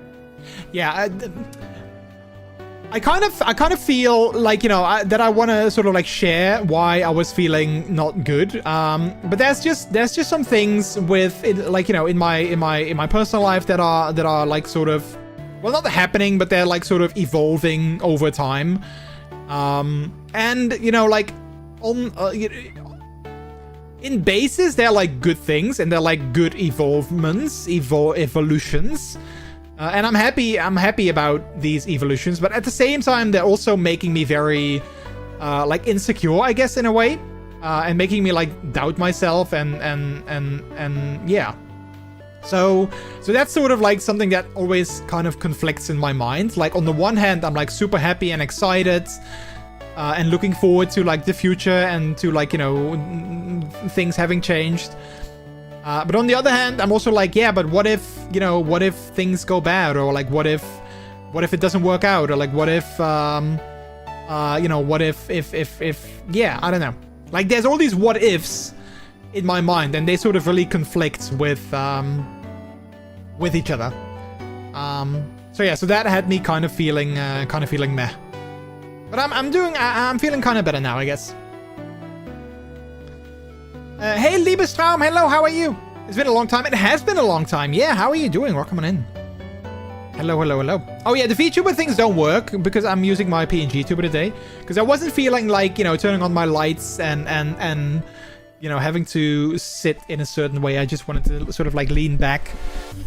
I kind of feel like, you know, that I want to sort of like share why I was feeling not good. But there's just some things with it, like, you know, in my personal life that are like sort of, well, not happening, but they're like sort of evolving over time. And you know, like in basis, they're like good things and they're like good evolutions. And I'm happy about these evolutions, but at the same time, they're also making me very, like, insecure, I guess, in a way, and making me like doubt myself, and yeah. So that's sort of like something that always kind of conflicts in my mind. Like, on the one hand, I'm like super happy and excited, and looking forward to like the future and to, like, you know, things having changed. But on the other hand, I'm also like, yeah, but what if, you know, what if things go bad, or like, what if it doesn't work out, or like, what if, you know, what if, yeah, I don't know. Like, there's all these what ifs in my mind, and they sort of really conflict with each other. So yeah, so that had me kind of feeling meh. But I'm feeling kind of better now, I guess. Hey, Liebestraum, hello, how are you? It's been a long time. It has been a long time. Yeah, how are you doing? Welcome on in. Hello. Oh yeah, the VTuber things don't work because I'm using my PNG tuber today. Because I wasn't feeling like, you know, turning on my lights and you know, having to sit in a certain way. I just wanted to sort of like lean back.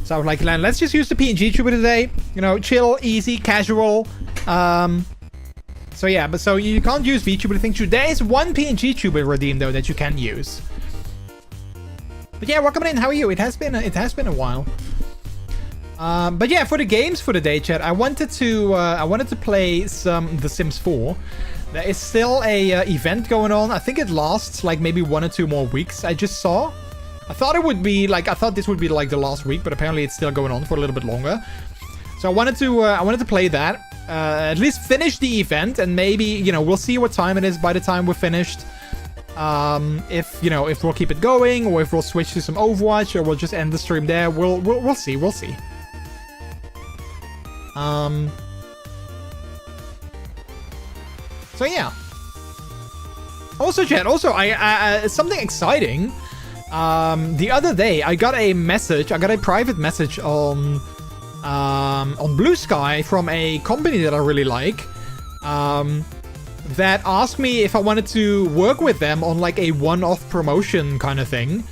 So I was like, let's just use the PNG tuber today. You know, chill, easy, casual. So yeah, but so you can't use VTuber things. There is one PNG tuber redeem though that you can use. But yeah, welcome in. How are you? It has been a while. But yeah, for the games for the day, chat, I wanted to play some The Sims 4. There is still a event going on. I think it lasts like maybe 1 or 2 more weeks. I just saw. I thought this would be like the last week, but apparently it's still going on for a little bit longer. So I wanted to play that. At least finish the event, and maybe, you know, we'll see what time it is by the time we're finished. If, you know, if we'll keep it going, or if we'll switch to some Overwatch, or we'll just end the stream there. We'll see. So yeah. Also, chat. Also, I something exciting the other day I got a message. I got a private message on Blue Sky from a company that I really like. That asked me if I wanted to work with them on like a one-off promotion kind of thing.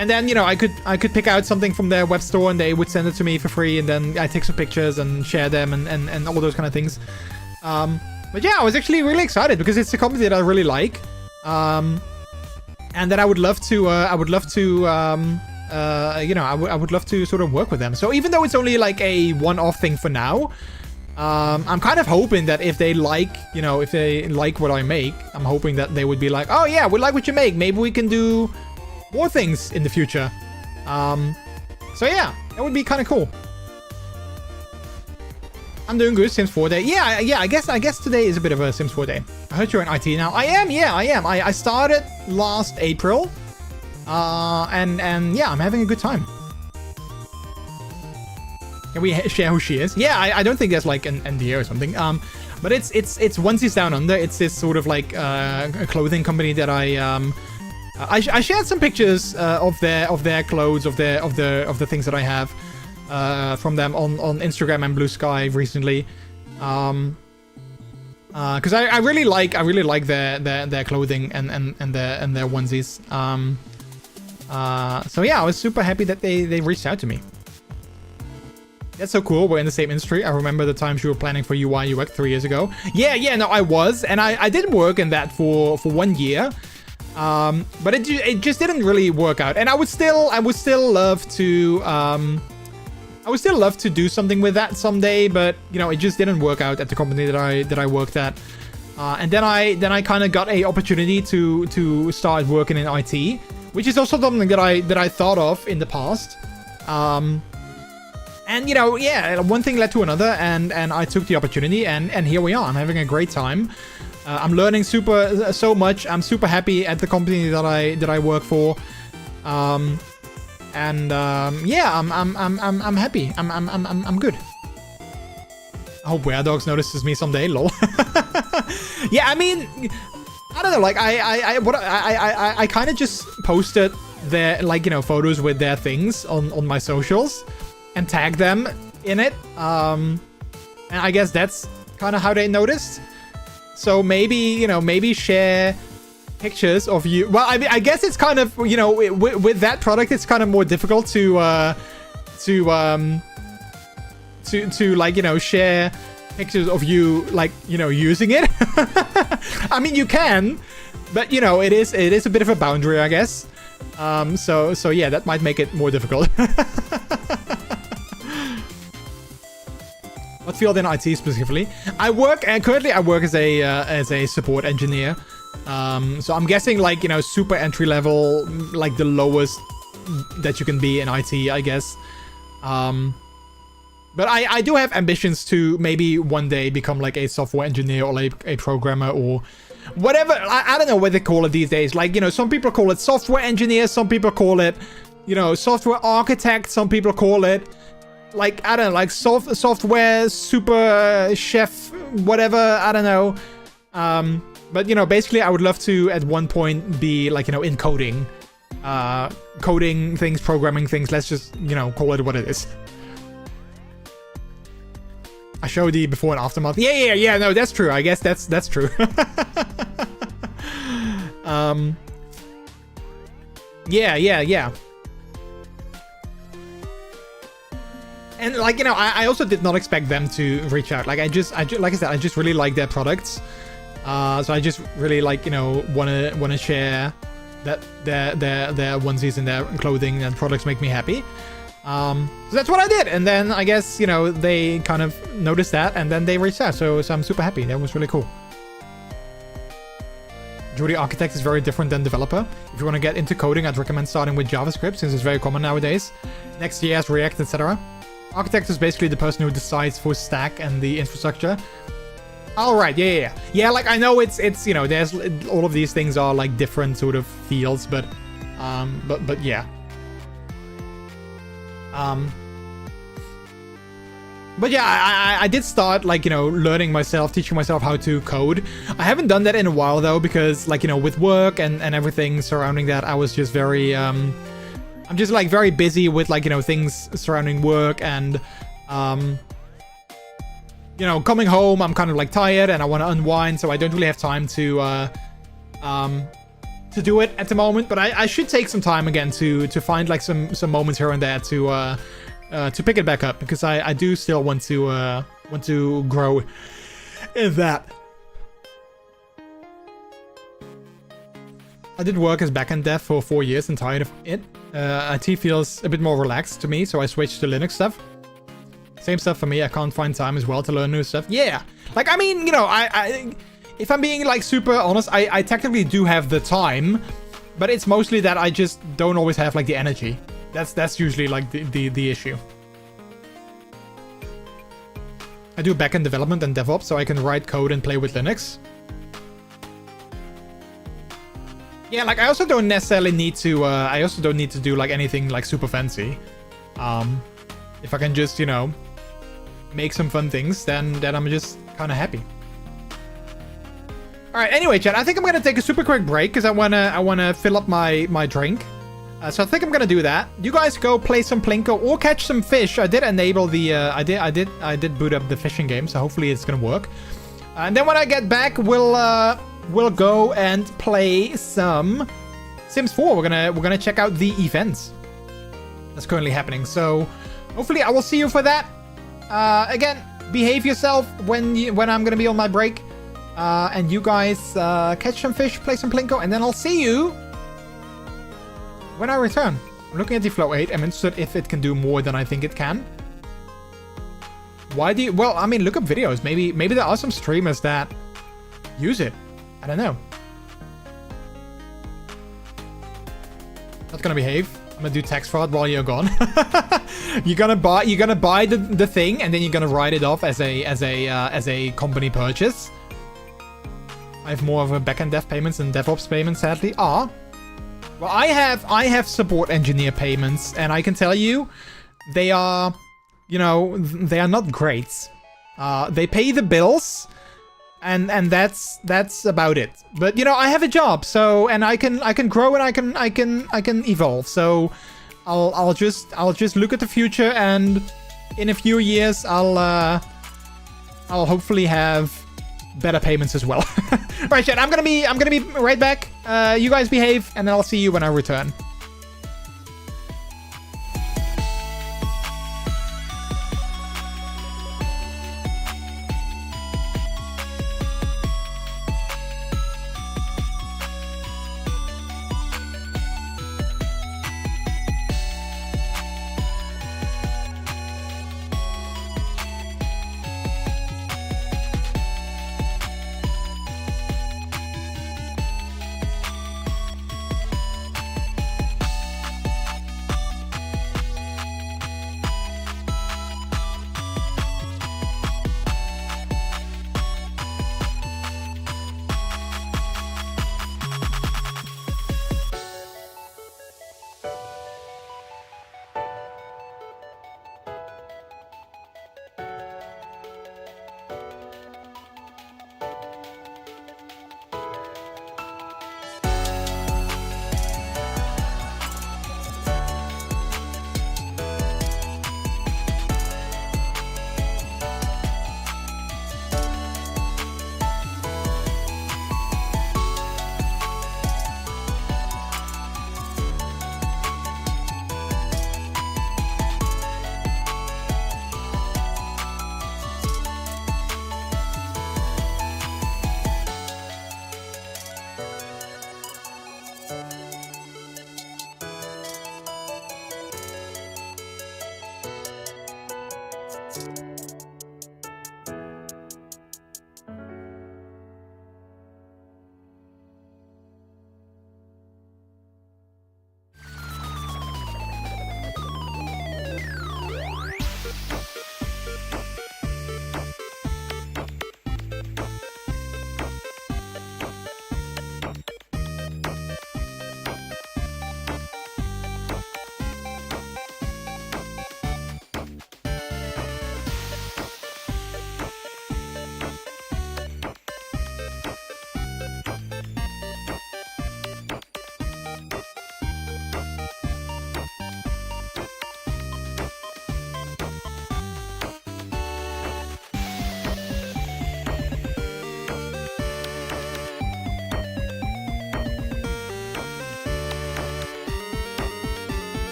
And then, you know, I could pick out something from their web store and they would send it to me for free, and then I take some pictures and share them and all those kind of things. But yeah, I was actually really excited because it's a company that I really like. And that I would love to, you know, I would love to sort of work with them. So even though it's only like a one-off thing for now, I'm kind of hoping that if they like, you know, if they like what I make, I'm hoping that they would be like, oh yeah, we like what you make. Maybe we can do more things in the future. So yeah, that would be kind of cool. I'm doing good. Sims 4 day. Yeah. I guess today is a bit of a Sims 4 day. I heard you're in IT now. I am. Yeah, I am. I started last April. And yeah, I'm having a good time. Can we share who she is? Yeah, I don't think there's like an NDA or something. But it's Onesies Down Under. It's this sort of like a clothing company that I shared some pictures of their clothes, of the things that I have from them on Instagram and Blue Sky recently. Because I really like their clothing and their onesies. So yeah, I was super happy that they reached out to me. That's so cool. We're in the same industry. I remember the times you were planning for UI UX 3 years ago. Yeah, no, I was, and I did work in that for 1 year. But it just didn't really work out, and I would still love to do something with that someday, but you know, it just didn't work out at the company that I worked at. And then I kind of got a opportunity to start working in IT, which is also something that I thought of in the past. And you know, yeah, one thing led to another, and I took the opportunity, and here we are. I'm having a great time. I'm learning so much. I'm super happy at the company that I work for. Yeah, I'm happy. I'm good. I hope Were Dogs notices me someday. Lol. Yeah, I mean, I don't know. Like I kind of just posted their, like, you know, photos with their things on my socials and tagged them in it. And I guess that's kind of how they noticed. So maybe, you know, maybe share pictures of you. Well, I mean, I guess it's kind of, you know, with that product, it's kind of more difficult to like, you know, share pictures of you, like, you know, using it. I mean, you can, but you know, it is a bit of a boundary, I guess. So yeah, that might make it more difficult. What field in IT specifically? Currently I work as a support engineer. So I'm guessing, like, you know, super entry level, like the lowest that you can be in IT, I guess. But I do have ambitions to maybe one day become like a software engineer or like a programmer or whatever. I don't know what they call it these days. Like, you know, some people call it software engineer, some people call it, you know, software architect, some people call it, like, I don't know, like software super chef, whatever, I don't know. But, you know, basically I would love to at one point be, like, you know, in coding. Coding things, programming things, let's just, you know, call it what it is. I showed the before and aftermath. Yeah, no, that's true. I guess that's true. Yeah. And, like, you know, I also did not expect them to reach out. Like, like I said, I just really like their products. So I just really, like, you know, wanna share that their onesies and their clothing and products make me happy. So that's what I did, and then I guess, you know, they kind of noticed that, and then they reached out. So I'm super happy. That was really cool. Judy, architect is very different than developer. If you want to get into coding, I'd recommend starting with JavaScript, since it's very common nowadays. Next.js, React, etc. Architect is basically the person who decides for stack and the infrastructure. All right, yeah. Like, I know it's you know, there's all of these things are like different sort of fields, but yeah. But yeah, I did start, like, you know, learning myself, teaching myself how to code. I haven't done that in a while, though, because, like, you know, with work and everything surrounding that, I was just very, I'm just, like, very busy with, like, you know, things surrounding work and, you know, coming home, I'm kind of, like, tired and I want to unwind, so I don't really have time to do it at the moment. But I should take some time again to find, like, some moments here and there to pick it back up, because I do still want to grow in that. I did work as backend dev for 4 years and tired of it. IT feels a bit more relaxed to me, so I switched to Linux stuff. Same stuff for me. I can't find time as well to learn new stuff. Yeah, like, I mean, you know, I if I'm being, like, super honest, I technically do have the time, but it's mostly that I just don't always have, like, the energy. That's usually, like, the issue. I do backend development and DevOps, so I can write code and play with Linux. Yeah, like, I also don't necessarily need to, I also don't need to do, like, anything, like, super fancy. If I can just, you know, make some fun things, then I'm just kind of happy. All right, anyway, chat, I think I'm going to take a super quick break, because I want to fill up my drink. So I think I'm gonna do that. You guys go play some Plinko or catch some fish. I did enable the I did boot up the fishing game, so hopefully it's gonna work. And then when I get back, we'll go and play some Sims 4. We're gonna check out the events that's currently happening. So hopefully I will see you for that. Again, behave yourself when I'm gonna be on my break. And you guys catch some fish, play some Plinko, and then I'll see you when I return. I'm looking at the Flow 8. I'm interested if it can do more than I think it can. Why do you... Well, I mean, look up videos. Maybe there are some streamers that use it. I don't know. Not gonna behave. I'm gonna do tax fraud while you're gone. You're gonna buy the thing, and then you're gonna write it off as a company purchase. I have more of a backend dev payments than DevOps payments, sadly. Well, I have support engineer payments, and I can tell you, they are, you know, they are not great. They pay the bills, and that's about it. But you know, I have a job, so, and I can grow and I can evolve. So I'll just look at the future, and in a few years I'll hopefully have better payments as well. Right, chat, I'm gonna be right back. You guys behave, and then I'll see you when I return.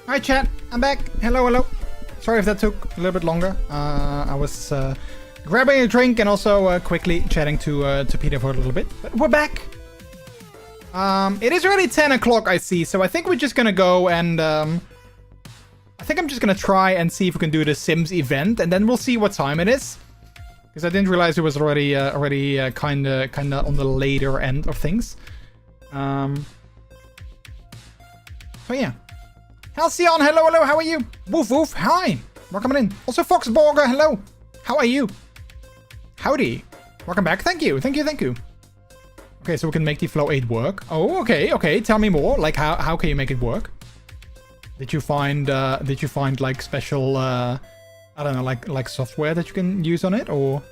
Hi chat, I'm back. Hello. Sorry if that took a little bit longer. I was grabbing a drink and also quickly chatting to Peter for a little bit. But we're back. It is already 10 o'clock, I see. So I think we're just gonna go and I think I'm just gonna try and see if we can do the Sims event, and then we'll see what time it is. Because I didn't realize it was already kind of on the later end of things. So yeah. Halcyon, hello, how are you? Woof, hi. Welcome in. Also Foxborger, hello. How are you? Howdy. Welcome back. Thank you. Okay, so we can make the Flow 8 work. Oh, okay. Tell me more. Like, how can you make it work? Did you find like special, I don't know, like software that you can use on it, or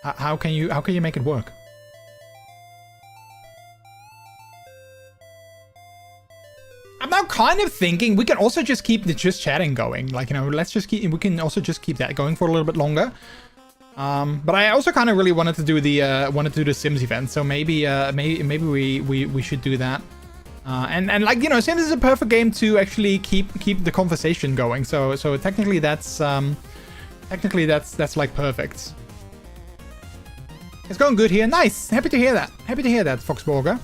how can you make it work? I'm now kind of thinking we can also just keep the just chatting going. Like, you know, we can also just keep that going for a little bit longer. But I also kind of really wanted to do the Sims event, so maybe we should do that. And like, you know, Sims is a perfect game to actually keep the conversation going. So technically that's like perfect. It's going good here. Nice. Happy to hear that, Foxborger.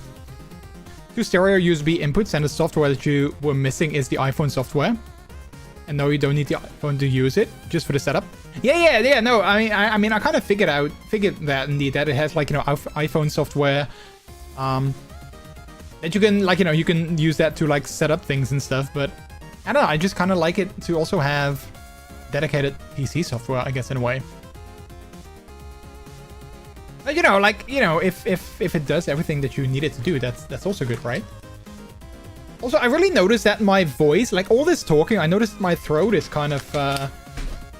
2 stereo USB inputs, and the software that you were missing is the iPhone software. And no, you don't need the iPhone to use it, just for the setup. Yeah. No, I mean, I kind of figured that indeed, that it has, like, you know, iPhone software, that you can, like, you know, you can use that to, like, set up things and stuff. But I don't know, I just kind of like it to also have dedicated PC software, I guess, in a way. But, you know, like, you know, if it does everything that you need it to do, that's also good, right? Also, I really noticed that my voice, like all this talking, I noticed my throat is kind of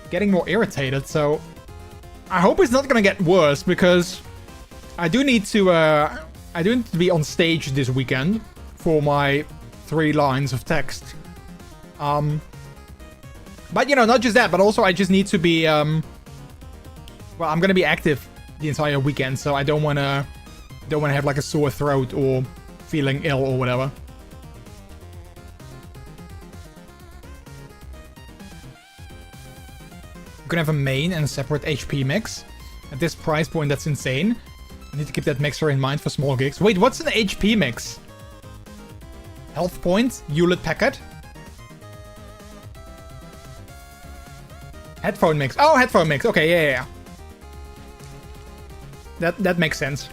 getting more irritated. So I hope it's not gonna get worse, because I do need to be on stage this weekend for my 3 lines of text. But, you know, not just that, but also I just need to be well, I'm gonna be active the entire weekend, so I don't wanna have like a sore throat or feeling ill or whatever. You can have a main and a separate HP mix. At this price point, that's insane. I need to keep that mixer in mind for small gigs. Wait, what's an HP mix? Health point, Hewlett Packard. Headphone mix. Oh, headphone mix. Okay, yeah. That makes sense.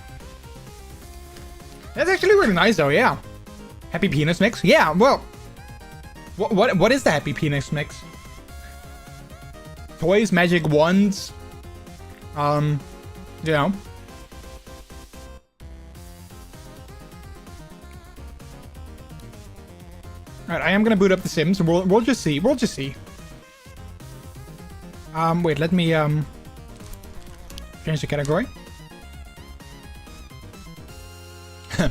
That's actually really nice, though. Yeah. Happy penis mix. Yeah. Well, what is the happy penis mix? Toys, magic wands. You know. Alright, I am gonna boot up the Sims, and we'll just see. Wait, let me change the category. I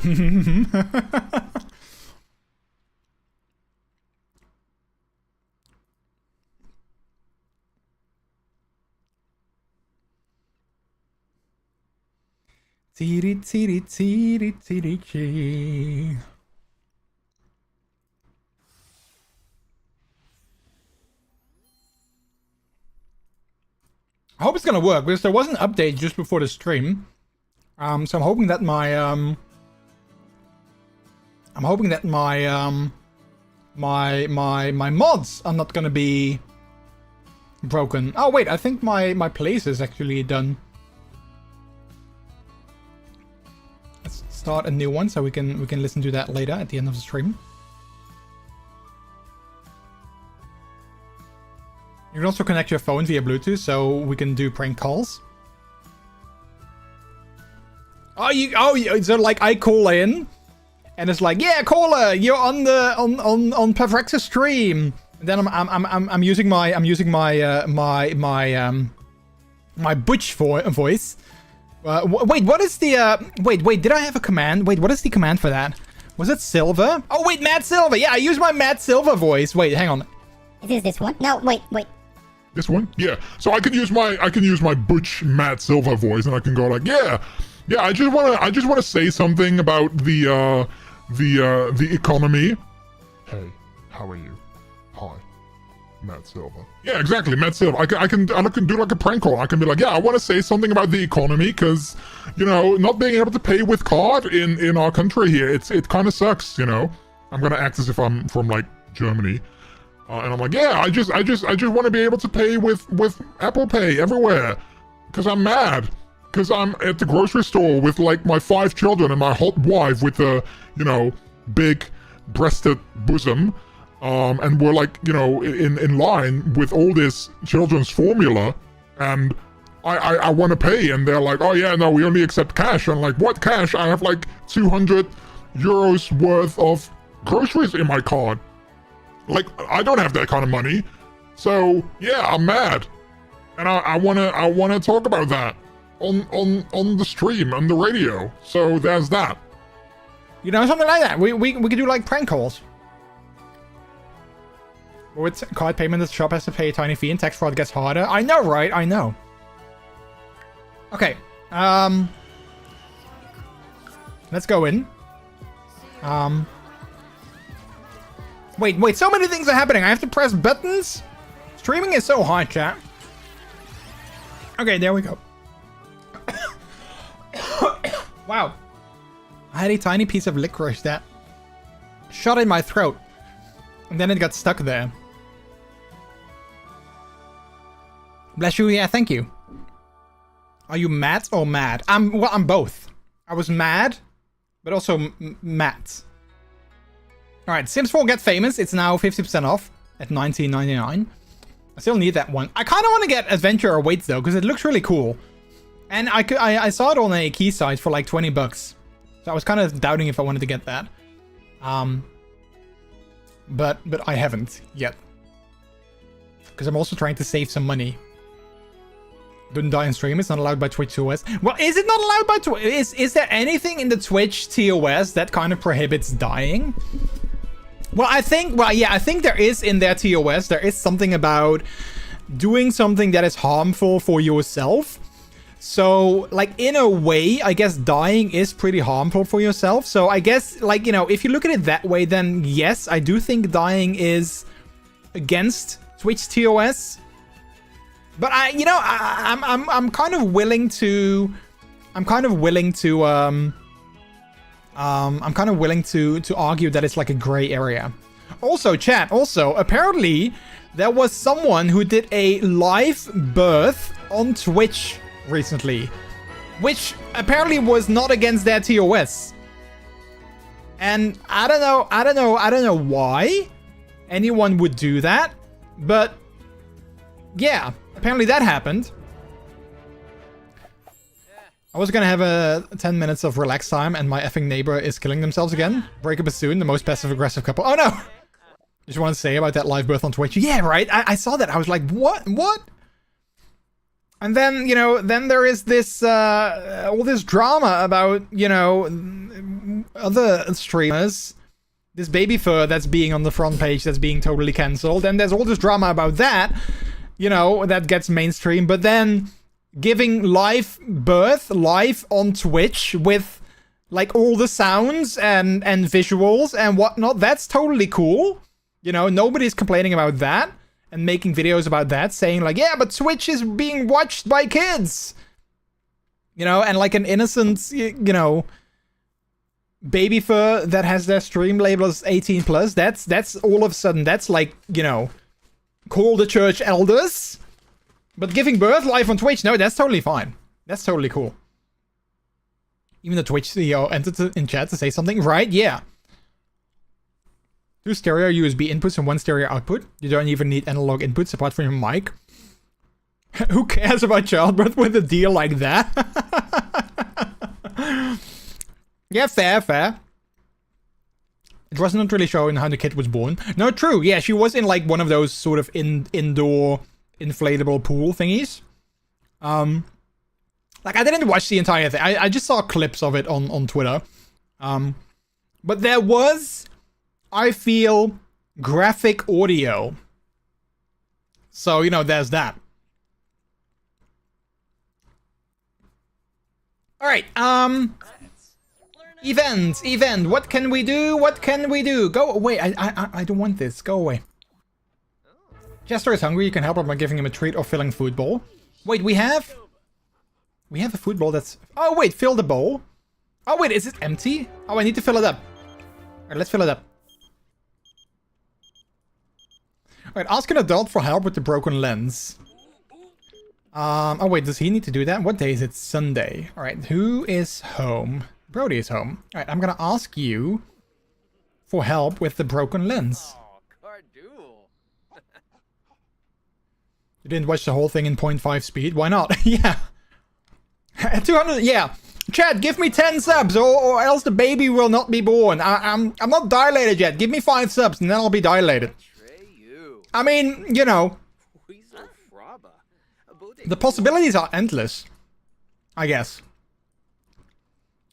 hope it's gonna work, because there was an update just before the stream. So I'm hoping that my my mods are not gonna be broken. Oh wait, I think my place is actually done. Let's start a new one so we can listen to that later at the end of the stream. You can also connect your phone via Bluetooth, so we can do prank calls. So like I call in, and it's like, yeah, caller, you're on Perfrex's stream. And then I'm using my butch voice. Wait, what is the wait? Did I have a command? Wait, what is the command for that? Was it Silver? Oh wait, Matt Silver. Yeah, I use my Matt Silver voice. Wait, hang on. Is this one? No, wait. This one? Yeah. So I can use my butch Matt Silver voice, and I can go like, yeah. I just wanna say something about the economy. Hey, how are you? Hi, Matt Silver. Yeah, exactly, Matt Silver. I can do like a prank call. I can be like, yeah, I want to say something about the economy because, you know, not being able to pay with card in our country here, it kind of sucks, you know. I'm gonna act as if I'm from like Germany, and I'm like, yeah, I just want to be able to pay with Apple Pay everywhere, because I'm mad. Because I'm at the grocery store with like my 5 children and my hot wife with a, you know, big breasted bosom. And we're like, you know, in line with all this children's formula. And I want to pay. And they're like, oh yeah, no, we only accept cash. I'm like, what cash? I have like 200 euros worth of groceries in my card. Like, I don't have that kind of money. So yeah, I'm mad. And I wanna talk about that. On the stream, on the radio. So there's that. You know, something like that. We could do like prank calls. With card payment, the shop has to pay a tiny fee and tax fraud gets harder. I know, right? I know. Okay. Let's go in. Wait, so many things are happening. I have to press buttons? Streaming is so hard, chat. Okay, there we go. Wow. I had a tiny piece of licorice that shot in my throat. And then it got stuck there. Bless you, yeah, thank you. Are you Matt or mad? I'm both. I was mad, but also Matt. Alright, Sims 4 Get Famous. It's now 50% off at $19.99. I still need that one. I kind of want to get Adventure Awaits though, because it looks really cool. And I saw it on a key site for like 20 bucks. So I was kind of doubting if I wanted to get that. But I haven't yet. Because I'm also trying to save some money. Don't die in stream. It's not allowed by Twitch TOS. Well, is it not allowed by Twitch? Is there anything in the Twitch TOS that kind of prohibits dying? Well, I think there is in their TOS. There is something about doing something that is harmful for yourself. So, like, in a way, I guess dying is pretty harmful for yourself. So, I guess, like, you know, if you look at it that way, then yes, I do think dying is against Twitch TOS. But I'm kind of willing to argue that it's like a gray area. Also, chat, apparently there was someone who did a live birth on Twitch recently, which apparently was not against their TOS. And I don't know why anyone would do that, but yeah, apparently that happened. I was gonna have a 10 minutes of relax time and my effing neighbor is killing themselves again. Break up soon, the most passive-aggressive couple. Oh no! Just want to say about that live birth on Twitch. Yeah, right? I saw that. I was like, what? And then, you know, then there is this, all this drama about, you know, other streamers. This baby fur that's being on the front page that's being totally cancelled. And there's all this drama about that, you know, that gets mainstream. But then giving live birth live on Twitch with like all the sounds and visuals and whatnot, that's totally cool. You know, nobody's complaining about that and making videos about that, saying like, yeah, but Twitch is being watched by kids. You know, and like an innocent, you know, baby fur that has their stream label as 18+, that's all of a sudden, that's like, you know, call the church elders. But giving birth live on Twitch, no, that's totally fine. That's totally cool. Even the Twitch CEO entered in chat to say something, right? Yeah. 2 stereo USB inputs and 1 stereo output. You don't even need analog inputs apart from your mic. Who cares about childbirth with a deal like that? Yeah, fair. It wasn't really showing how the kid was born. No, true. Yeah, she was in like one of those sort of indoor inflatable pool thingies. Like I didn't watch the entire thing. I just saw clips of it on Twitter. But there was, I feel, graphic audio. So, you know, there's that. Alright, event, what can we do? Go away, I don't want this, go away. Jester is hungry. You can help him by giving him a treat or filling food bowl. Wait, we have a food bowl that's... Oh, wait, fill the bowl. Oh, wait, is it empty? Oh, I need to fill it up. All right, let's fill it up. All right, ask an adult for help with the broken lens. Oh, wait, does he need to do that? What day is it? Sunday. All right, who is home? Brody is home. All right, I'm going to ask you for help with the broken lens. You didn't watch the whole thing in 0.5 speed? Why not? Yeah. 200, yeah. Chat, give me 10 subs or else the baby will not be born. I'm not dilated yet. Give me 5 subs and then I'll be dilated. I mean, you know. The possibilities are endless. I guess.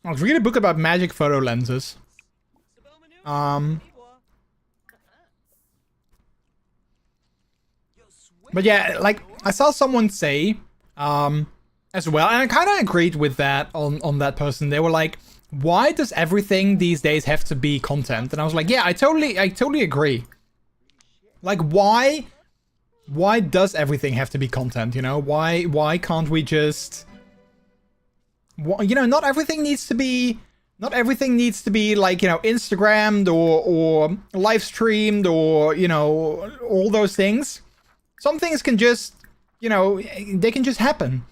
I was reading a book about magic photo lenses. But yeah, like, I saw someone say, as well, and I kind of agreed with that on that person. They were like, why does everything these days have to be content? And I was like, yeah, I totally agree. Like, why does everything have to be content, you know? Why can't we just... You know, not everything needs to be like, you know, Instagrammed or live streamed or, you know, all those things. Some things can just, you know, they can just happen.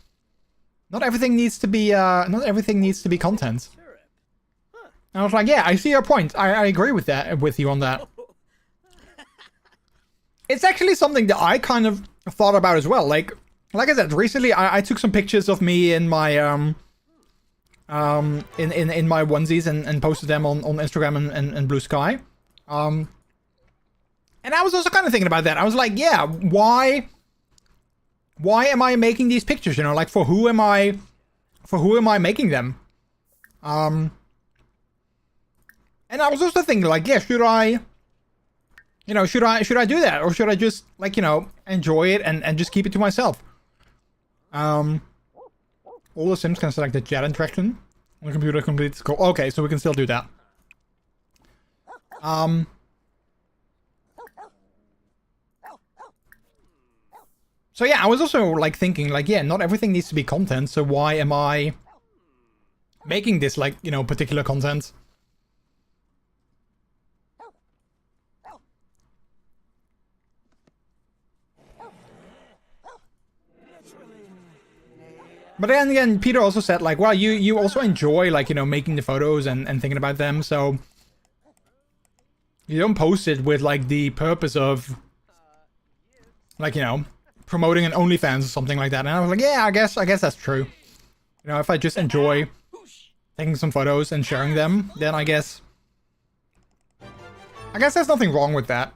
Not everything needs to be content. And I was like, yeah, I see your point. I agree with you on that. It's actually something that I kind of thought about as well. Like I said, recently I took some pictures of me in my in my onesies and posted them on Instagram and Blue Sky. And I was also kind of thinking about that. I was like, yeah, why am I making these pictures? You know, like for who am I making them? And I was also thinking like, yeah, should I do that? Or should I just like, you know, enjoy it and just keep it to myself? All the Sims can select the chat interaction on the computer completes goal. Okay, so we can still do that. So yeah, I was also like thinking like, yeah, not everything needs to be content. So why am I making this like, you know, particular content? But then again, Peter also said like, well, you also enjoy like, you know, making the photos and thinking about them. So you don't post it with like the purpose of like, you know, promoting an OnlyFans or something like that. And I was like, yeah, I guess that's true. You know, if I just enjoy taking some photos and sharing them, then I guess there's nothing wrong with that.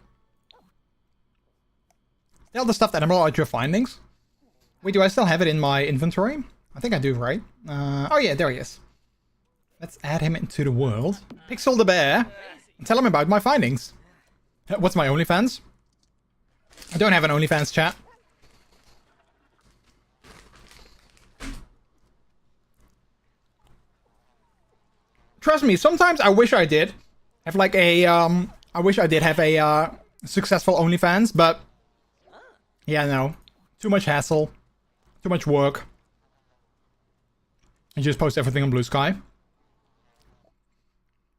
Tell the stuffed animal at your findings. Wait, do I still have it in my inventory? I think I do, right? Oh yeah, there he is. Let's add him into the world. Pixel the bear. And tell him about my findings. What's my OnlyFans? I don't have an OnlyFans, chat. Trust me, sometimes I wish I did have like a, I wish I did have a successful OnlyFans, but yeah, no. Too much hassle. Too much work. You just post everything on Blue Sky.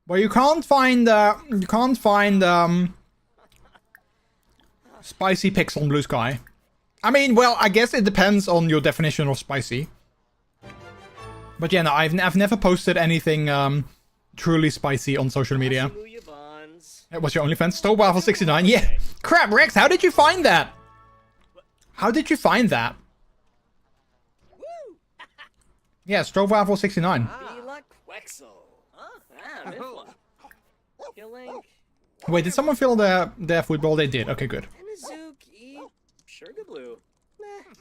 Well, you can't find spicy pics on Blue Sky. I mean, well, I guess it depends on your definition of spicy. But yeah, no, I've never posted anything truly spicy on social media. What's your OnlyFans? Stowaffle69. Yeah. Crap, Rex, how did you find that? How did you find that? Yeah, Stowaffle69. Wait, did someone fill their football? They did. Okay, good.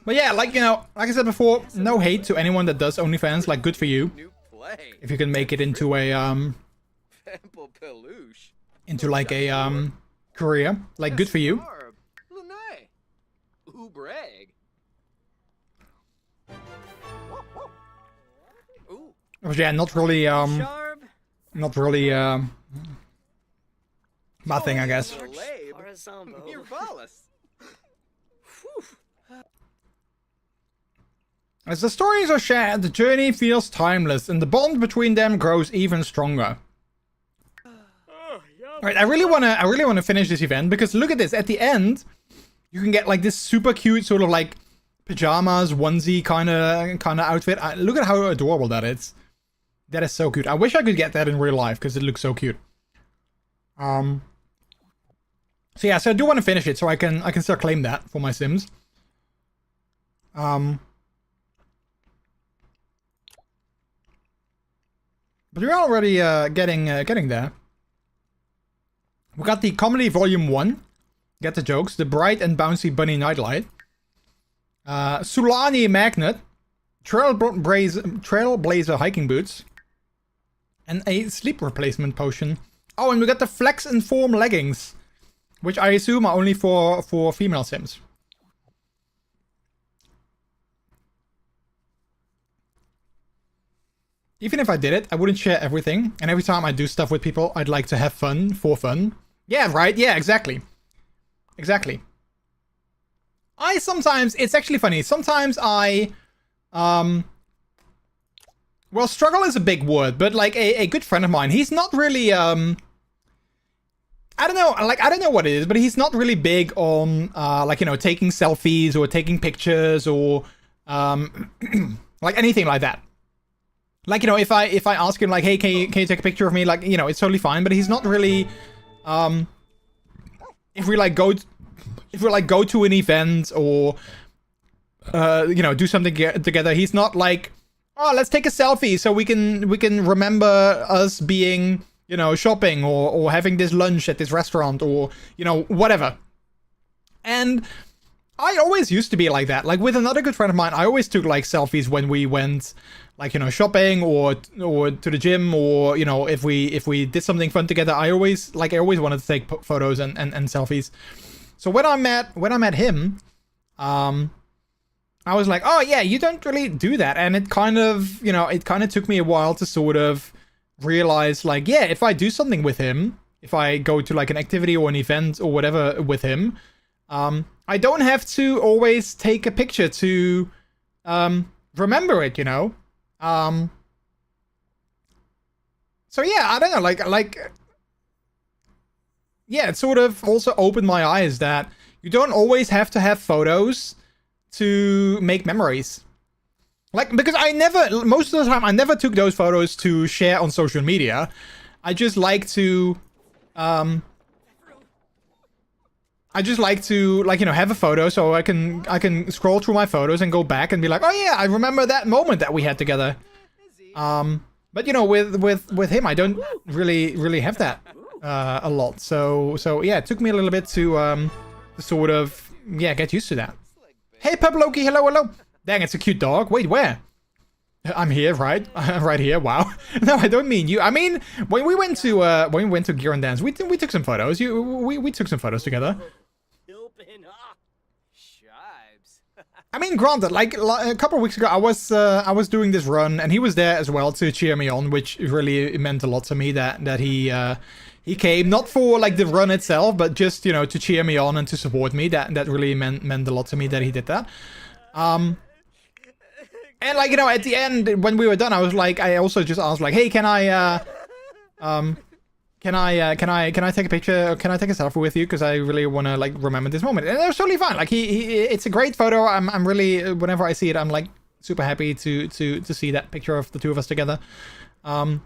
But yeah, like, you know, like I said before, no hate to anyone that does OnlyFans. Like, good for you. If you can make it into a, into like a, career. Like, good for you. But yeah, not really, bad thing, I guess. As the stories are shared, the journey feels timeless, and the bond between them grows even stronger. Alright, I really wanna finish this event, because look at this, at the end, you can get like this super cute sort of like pajamas, onesie kinda outfit. Look at how adorable that is. That is so cute. I wish I could get that in real life, because it looks so cute. So yeah, so I do want to finish it, so I can still claim that for my Sims. But we're already getting there. We got the comedy volume 1. Get the jokes. The bright and bouncy bunny nightlight. Sulani magnet. Trailblazer hiking boots. And a sleep replacement potion. Oh, and we got the flex and form leggings, which I assume are only for female Sims. Even if I did it, I wouldn't share everything. And every time I do stuff with people, I'd like to have fun for fun. Yeah, right? Yeah, exactly. Exactly. It's actually funny. Sometimes well, struggle is a big word, but like a good friend of mine, he's not really, I don't know what it is, but he's not really big on, like, you know, taking selfies or taking pictures or, like anything like that. Like, you know, if I ask him like, hey, can you take a picture of me? Like, you know, it's totally fine, but he's not really, if we go to an event or, you know, do something together, he's not like, oh, let's take a selfie so we can remember us being, you know, shopping or having this lunch at this restaurant or, you know, whatever. And I always used to be like that. Like with another good friend of mine, I always took like selfies when we went, like, you know, shopping or to the gym, or, you know, if we did something fun together. I always wanted to take photos and selfies. So when I met him, I was like, oh yeah, you don't really do that. And it kind of took me a while to sort of realize, like, yeah, if I do something with him, if I go to like an activity or an event or whatever with him, I don't have to always take a picture to remember it, you know. So yeah, I don't know, like yeah, it sort of also opened my eyes that you don't always have to have photos to make memories. Like, because most of the time, I never took those photos to share on social media. I just like to, like, you know, have a photo so I can scroll through my photos and go back and be like, oh yeah, I remember that moment that we had together. But you know, with him, I don't really have that a lot. So yeah, it took me a little bit to sort of, yeah, get used to that. Hey, Pup Loki, hello. Dang, it's a cute dog. Wait, where? I'm here, right? Right here. Wow. No, I don't mean you. I mean, when we went to Gear and Dance, we took some photos. We took some photos together. I mean, granted, like a couple of weeks ago, I was doing this run, and he was there as well to cheer me on, which really meant a lot to me that he came, not for like the run itself, but just, you know, to cheer me on and to support me. That really meant a lot to me that he did that. And like, you know, at the end when we were done, I was like, I also just asked like, hey, can I take a picture? Can I take a selfie with you? Because I really want to like remember this moment. And it was totally fine. Like it's a great photo. I'm really, whenever I see it, I'm like super happy to see that picture of the two of us together. So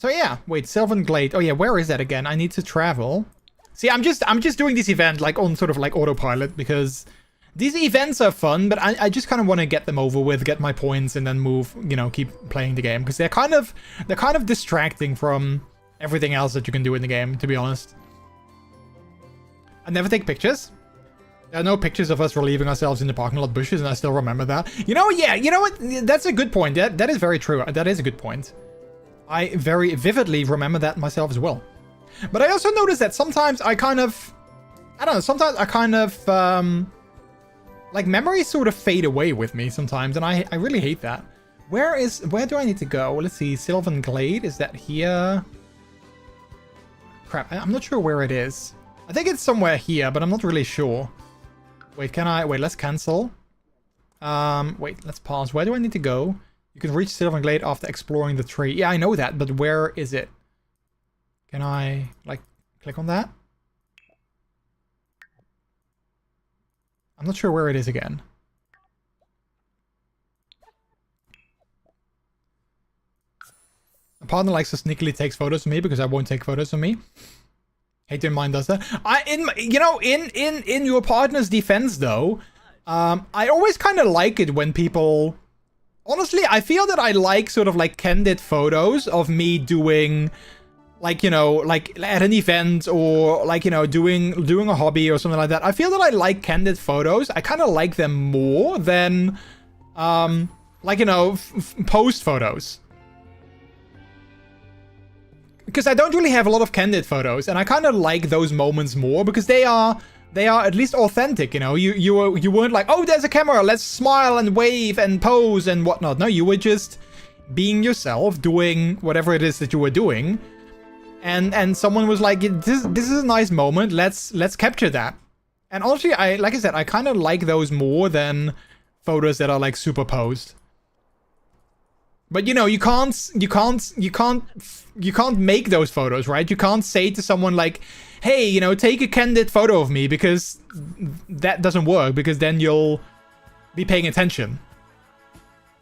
yeah, wait, Sylvan Glade. Oh yeah, where is that again? I need to travel. See, I'm just doing this event like on sort of like autopilot, because these events are fun, but I just kind of want to get them over with, get my points, and then move, you know, keep playing the game, because they're kind of distracting from everything else that you can do in the game, to be honest. I never take pictures. There are no pictures of us relieving ourselves in the parking lot bushes, and I still remember that. You know, yeah, you know what? That's a good point. That is very true. That is a good point. I very vividly remember that myself as well. But I also noticed that sometimes I kind of, like memories sort of fade away with me sometimes, and I really hate that. Where do I need to go? Let's see, Sylvan Glade, is that here? Crap, I'm not sure where it is. I think it's somewhere here, but I'm not really sure. Wait, wait, let's cancel. Wait, let's pause. Where do I need to go? You can reach Sylvan Glade after exploring the tree. Yeah, I know that, but where is it? Can I, like, click on that? I'm not sure where it is again. My partner likes to sneakily takes photos of me because I won't take photos of me. Hate your mind does that. In your partner's defense though, I always kind of like it when people... Honestly, I feel that I like sort of like candid photos of me doing, like, you know, like at an event or like, you know, doing a hobby or something like that. I feel that I like candid photos. I kind of like them more than, like, you know, post photos. Because I don't really have a lot of candid photos, and I kind of like those moments more because they are at least authentic, you know. You weren't like, oh, there's a camera, let's smile and wave and pose and whatnot. No, you were just being yourself, doing whatever it is that you were doing, and someone was like, this is a nice moment, let's capture that. And honestly, like I said, I kind of like those more than photos that are like superposed. But you know, you can't make those photos, right? You can't say to someone like, hey, you know, take a candid photo of me, because that doesn't work, because then you'll be paying attention.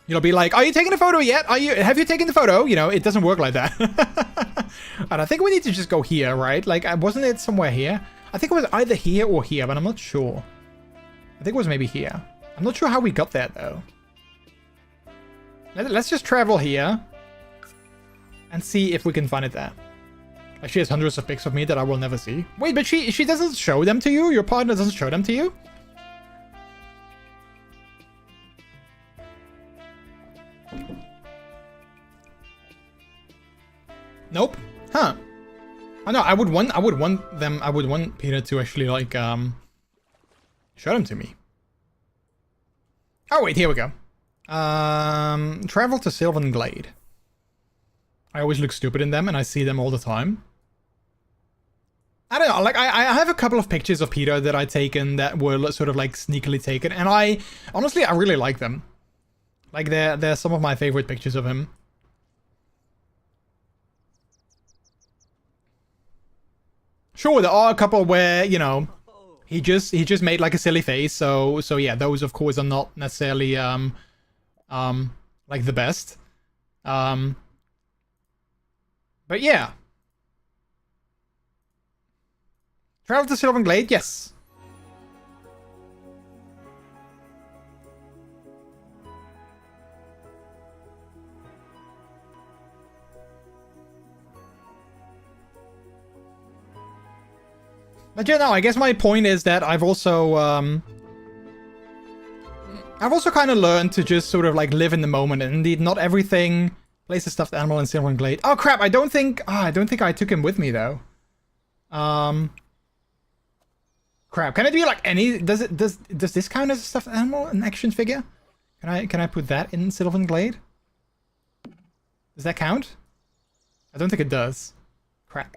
You'll be like, are you taking a photo yet? Have you taken the photo? You know, it doesn't work like that. And I think we need to just go here, right? Like, wasn't it somewhere here? I think it was either here or here, but I'm not sure. I think it was maybe here. I'm not sure how we got there though. Let's just travel here and see if we can find it there. Like, she has hundreds of pics of me that I will never see. Wait, but she doesn't show them to you? Your partner doesn't show them to you? Nope. Huh. Oh no, I would want Peter to actually like show them to me. Oh wait, here we go. Travel to Sylvan Glade. I always look stupid in them and I see them all the time. I don't know, like I have a couple of pictures of Peter that I taken that were sort of like sneakily taken, and I honestly really like them. Like they're some of my favorite pictures of him. Sure, there are a couple where, you know, he just made like a silly face, so yeah, those of course are not necessarily like the best. But yeah. Travel to Sylvan Glade, yes. But yeah, no, I guess my point is that I've also kind of learned to just sort of like live in the moment, and indeed not everything. Place a stuffed animal in Sylvan Glade. Oh crap! I don't think I took him with me though. Crap. Can it be like any? Does this count as a stuffed animal, an action figure? Can I put that in Sylvan Glade? Does that count? I don't think it does. Crap.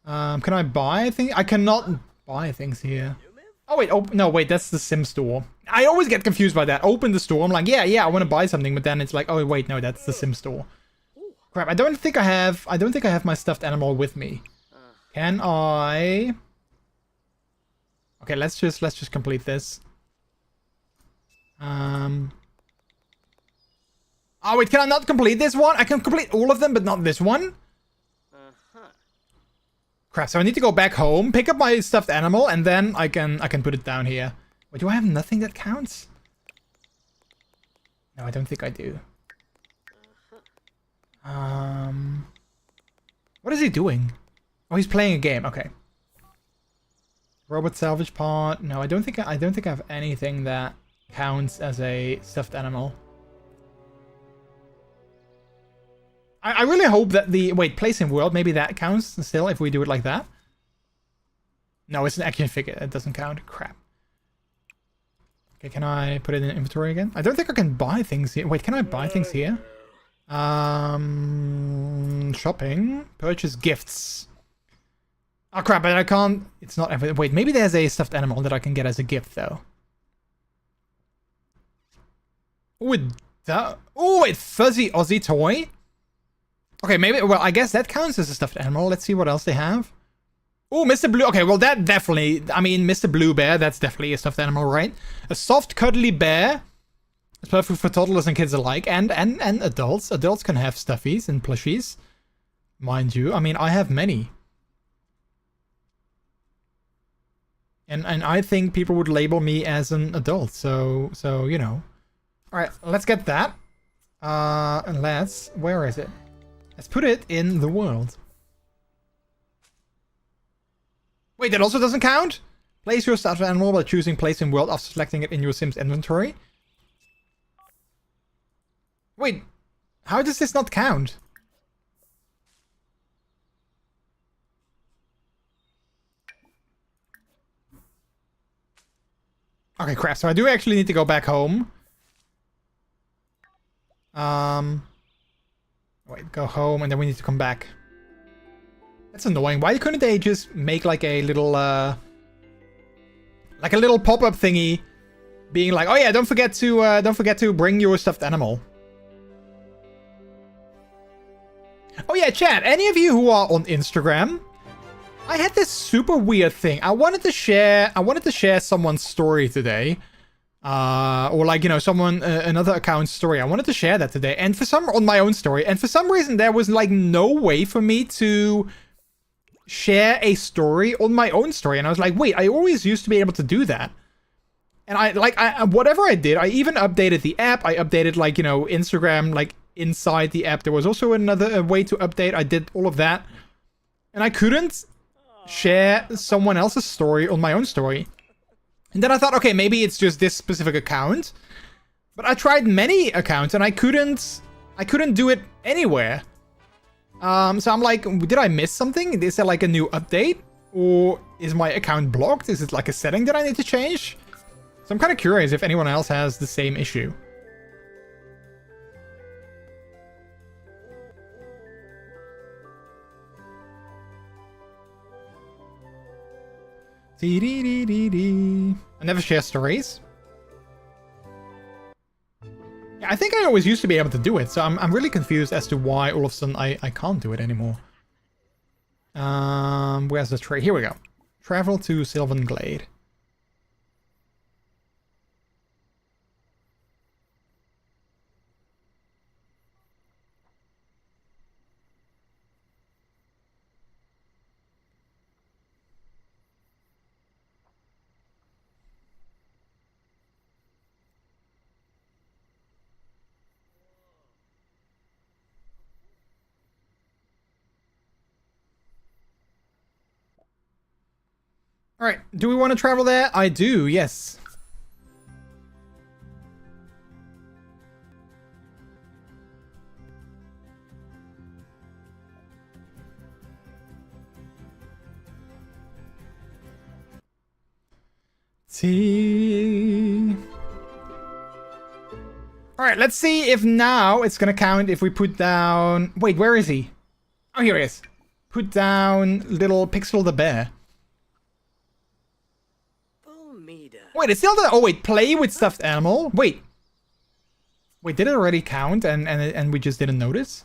Can I buy things? I cannot buy things here. Oh wait, no wait, that's the sim store. I always get confused by that. Open the store, I'm like, yeah, I want to buy something, but then it's like, oh wait, no, that's the sim store. Crap, I don't think I have my stuffed animal with me. Can I? Okay, let's just complete this. Oh wait, can I not complete this one? I can complete all of them, but not this one? Crap, so I need to go back home, pick up my stuffed animal, and then I can put it down here. Wait, do I have nothing that counts? No, I don't think I do. What is he doing? Oh, he's playing a game. Okay. Robot salvage part. No, I don't think I have anything that counts as a stuffed animal. I really hope that the... Wait, place in world, maybe that counts still if we do it like that? No, it's an action figure. It doesn't count. Crap. Okay, can I put it in inventory again? I don't think I can buy things here. Wait, can I buy things here? Shopping. Purchase gifts. Oh crap, but I can't... It's not... Wait, maybe there's a stuffed animal that I can get as a gift, though. Oh, wait, Fuzzy Aussie toy? Okay, maybe... Well, I guess that counts as a stuffed animal. Let's see what else they have. Oh, Mr. Blue... Okay, well, that definitely... I mean, Mr. Blue Bear, that's definitely a stuffed animal, right? A soft, cuddly bear. It's perfect for toddlers and kids alike. And adults. Adults can have stuffies and plushies. Mind you. I mean, I have many. And I think people would label me as an adult, so you know. Alright, let's get that. And where is it? Let's put it in the world. Wait, that also doesn't count? Place your stuffed animal by choosing place in world after selecting it in your Sims inventory. Wait, how does this not count? Okay, crap. So I do actually need to go back home. Wait, go home and then we need to come back. That's annoying. Why couldn't they just make like a little pop-up thingy being like, "Oh yeah, don't forget to bring your stuffed animal." Oh yeah, chat. Any of you who are on Instagram, I had this super weird thing. I wanted to share someone's story today. Or like, you know, another account's story. I wanted to share that today. And on my own story. And for some reason, there was like no way for me to share a story on my own story. And I was like, wait, I always used to be able to do that. And whatever I did, I even updated the app. I updated like, you know, Instagram, like inside the app. There was also another way to update. I did all of that. And I couldn't share someone else's story on my own story. And then I thought, okay, maybe it's just this specific account. But I tried many accounts and I couldn't do it anywhere. So I'm like, did I miss something? Is there like a new update? Or is my account blocked? Is it like a setting that I need to change? So I'm kind of curious if anyone else has the same issue. I never share stories. Yeah, I think I always used to be able to do it, so I'm really confused as to why all of a sudden I can't do it anymore. Where's the tray? Here we go. Travel to Sylvan Glade. Alright, do we want to travel there? I do, yes. Alright, let's see if now it's gonna count if we put down... Wait, where is he? Oh, here he is. Put down little Pixel the bear. Wait, it's still the... Oh, wait, play with stuffed animal? Wait. Wait, did it already count and we just didn't notice?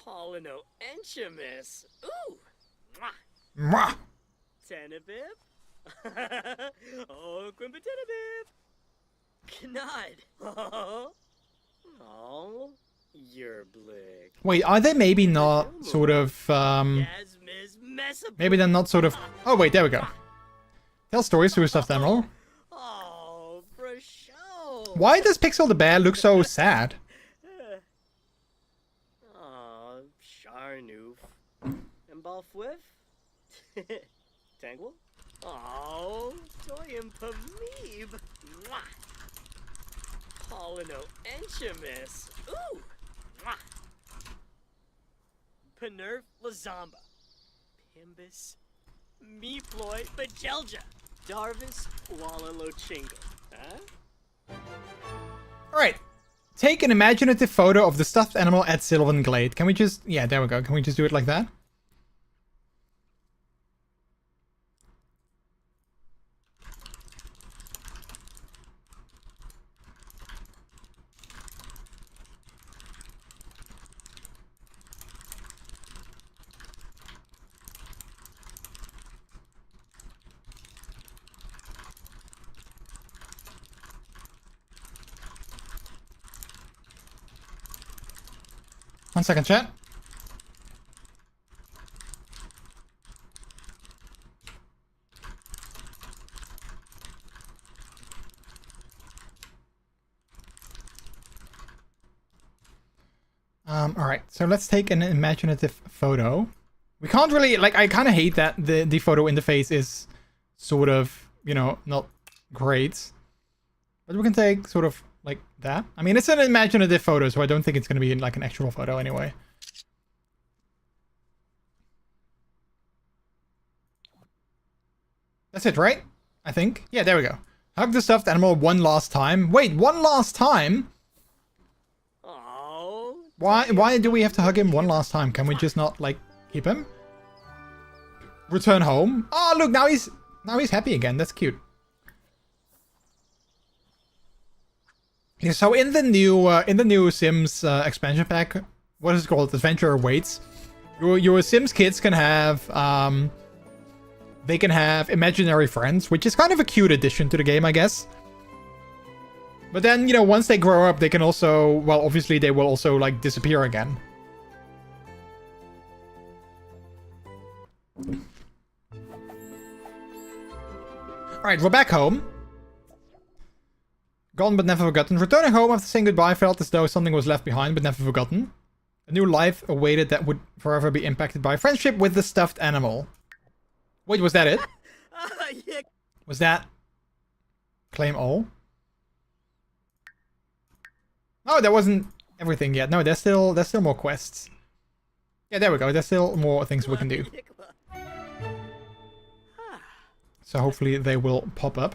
Paulino Enchamus. Ooh. Mwah. Tenebib. Oh, Quimbatenebib. Knud. Oh, you're blick. Wait, are they maybe not sort of... Maybe they're not sort of... Oh, wait, there we go. Tell stories to a stuffed animal. Oh, for sure. Why does Pixel the bear look so sad? Oh, Sharnoof. And Balfwif? Tangle? Oh, Toy and Pameeb. Paulino Enchamus. Ooh. Panerf Lazamba. Pimbus. Meeploy Bajelja. Darvis Wallalochingo. Huh? Alright. Take an imaginative photo of the stuffed animal at Sylvan Glade. Can we just... Yeah, there we go. Can we just do it like that? One second, chat. Alright, so let's take an imaginative photo. We can't really, like, I kind of hate that the photo interface is sort of, you know, not great. But we can take sort of like that. I mean, it's an imaginative photo, so I don't think it's going to be like an actual photo anyway. That's it, right? I think. Yeah, there we go. Hug the stuffed animal one last time. Wait, one last time? Oh. Why do we have to hug him one last time? Can we just not, like, keep him? Return home. Oh, look, now he's happy again. That's cute. Yeah, so in the new Sims expansion pack, what is it called? Adventure Awaits. Your Sims kids can have they can have imaginary friends, which is kind of a cute addition to the game, I guess. But then, you know, once they grow up, they can also, well, obviously they will also like disappear again. Alright, we're back home. Gone but never forgotten. Returning home after saying goodbye felt as though something was left behind but never forgotten. A new life awaited that would forever be impacted by friendship with the stuffed animal. Wait, was that it? Yeah. Was that claim all? Oh, that wasn't everything yet. No, there's still more quests. Yeah, there we go. There's still more things we can do. So hopefully they will pop up.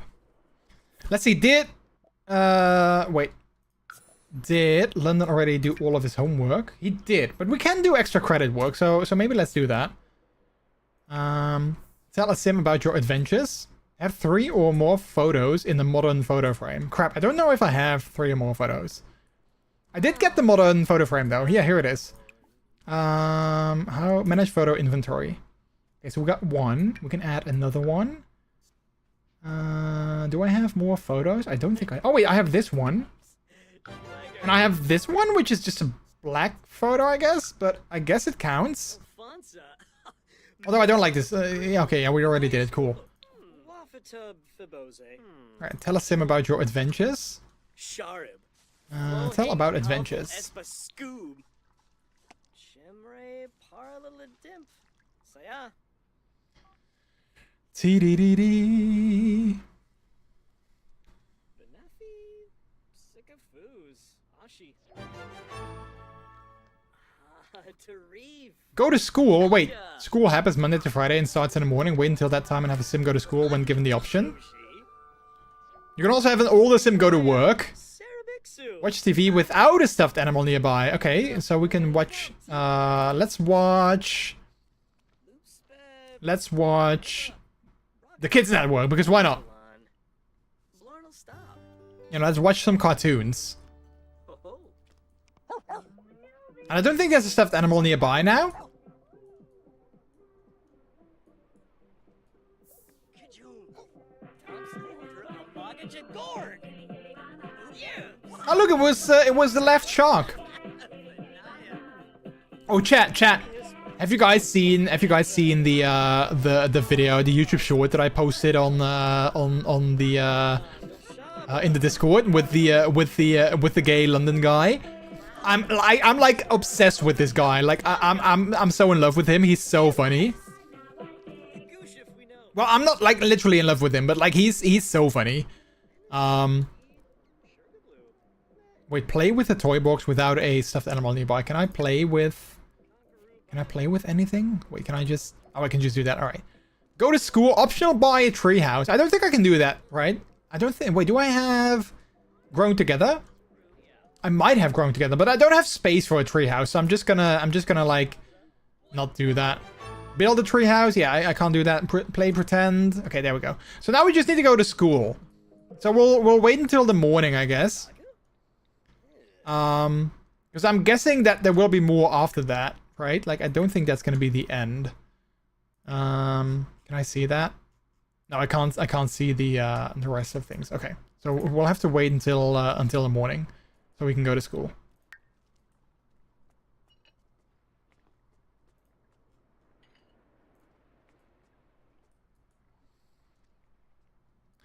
Let's see, wait. Did London already do all of his homework? He did, but we can do extra credit work, so maybe let's do that. Tell a sim about your adventures. Have 3 or more photos in the modern photo frame. Crap, I don't know if I have 3 or more photos. I did get the modern photo frame though. Yeah, here it is. How manage photo inventory. Okay, so we got 1. We can add another one. Do I have more photos? I don't think I... Oh wait, I have this one. And I have this one, which is just a black photo, I guess. But I guess it counts. Although I don't like this. Yeah, okay, yeah, we already did it. Cool. Alright, tell us, Sim, about your adventures. Tell about adventures. T-D-D-D. Go to school. Wait, school happens Monday to Friday and starts in the morning. Wait until that time and have a sim go to school when given the option. You can also have an older sim go to work. Watch TV without a stuffed animal nearby. Okay, so we can watch... let's watch the Kids Network, because why not? You know, let's watch some cartoons. And I don't think there's a stuffed animal nearby now. Oh look, it was the left shark. Oh, chat. Have you guys seen the video, the YouTube short that I posted on the in the Discord with the gay London guy? I'm like obsessed with this guy. Like I'm so in love with him. He's so funny. Well, I'm not like literally in love with him, but like he's so funny. Wait, play with a toy box without a stuffed animal nearby. Can I play with anything? Wait, can I just... Oh, I can just do that. All right. Go to school. Optional buy a tree house. I don't think I can do that, right? I don't think... Wait, do I have Grown Together? I might have grown together, but I don't have space for a treehouse, so I'm just gonna like not do that. Build a treehouse? Yeah, I can't do that. Play pretend. Okay, there we go. So now we just need to go to school. So we'll wait until the morning, I guess. Because I'm guessing that there will be more after that, right? Like, I don't think that's gonna be the end. Can I see that? No, I can't. I can't see the rest of things. Okay, so we'll have to wait until the morning, so we can go to school.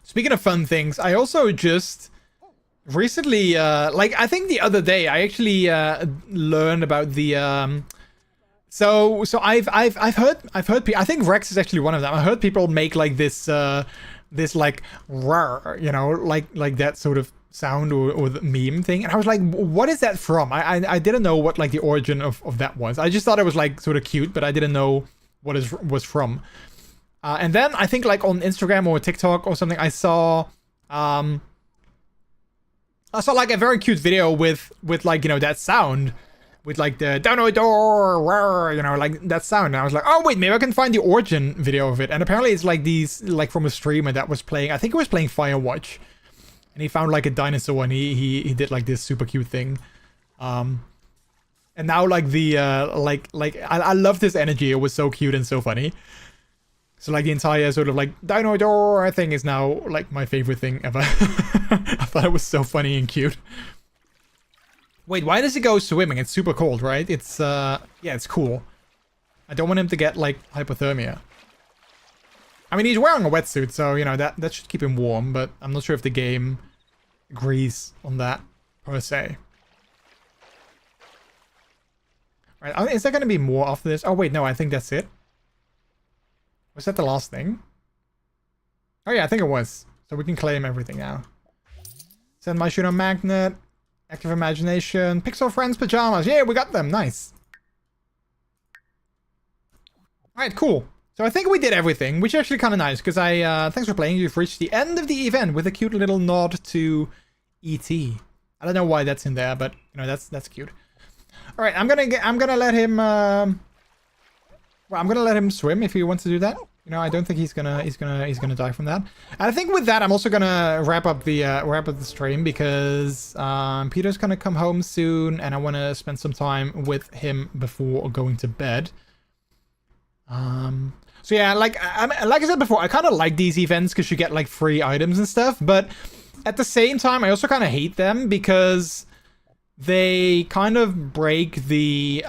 Speaking of fun things, I also just recently, like I think the other day, I actually learned about the. So I've heard people. I think Rex is actually one of them. I heard people make like this this like rawr, you know, like that sort of sound or the meme thing, and I was like, what is that from? I didn't know what like the origin of that was. I just thought it was like sort of cute, but I didn't know what it was from. And then I think like on Instagram or TikTok or something, I saw like a very cute video with like, you know, that sound with like the down the door, you know, like that sound. And I was like, oh wait, maybe I can find the origin video of it. And apparently it's like these, like from a streamer that was playing, I think he was playing Firewatch, and he found like a dinosaur and he did like this super cute thing. And now like the I love this energy. It was so cute and so funny. So like the entire sort of like dino door thing is now like my favorite thing ever. I thought it was so funny and cute. Wait, why does he go swimming? It's super cold, right? It's yeah, it's cool. I don't want him to get like hypothermia. I mean, he's wearing a wetsuit, so you know that should keep him warm, but I'm not sure if the game agrees on that per se. Right, is there gonna be more after this? Oh wait, no, I think that's it. Was that the last thing? Oh yeah, I think it was. So we can claim everything now. Send my shooter magnet. Active imagination. Pixel friends pajamas. Yeah, we got them. Nice. Alright, cool. So I think we did everything, which is actually kind of nice, because thanks for playing. You've reached the end of the event with a cute little nod to E.T. I don't know why that's in there, but you know, that's cute. Alright, I'm gonna let him well, I'm gonna let him swim if he wants to do that. You know, I don't think he's gonna die from that. And I think with that, I'm also gonna wrap up the stream, because Peter's gonna come home soon, and I want to spend some time with him before going to bed. So yeah, like I said before, I kind of like these events because you get like free items and stuff, but at the same time, I also kind of hate them because they kind of break the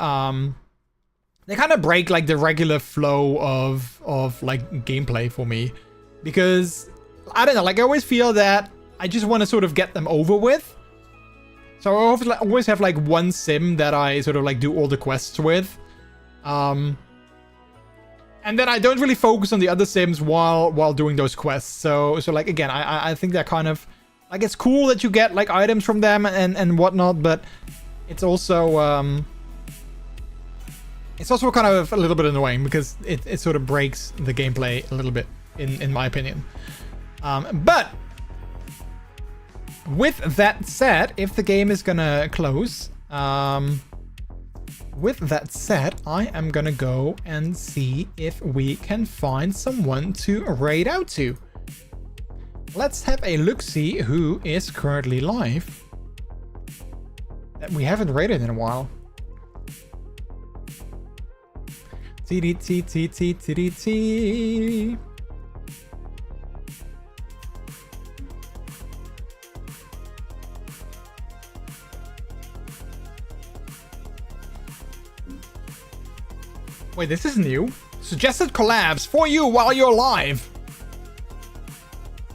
like the regular flow of like gameplay for me, because I don't know, like I always feel that I just want to sort of get them over with. So I always have like one sim that I sort of like do all the quests with, and then I don't really focus on the other sims while doing those quests. So like again, I think that kind of like, it's cool that you get like items from them and whatnot, but it's also kind of a little bit annoying because it sort of breaks the gameplay a little bit, in my opinion. But with that said, if the game is gonna close, with that said, I am gonna go and see if we can find someone to raid out to. Let's have a look-see who is currently live that we haven't raided in a while. T. Wait, this is new. Suggested collabs for you while you're live.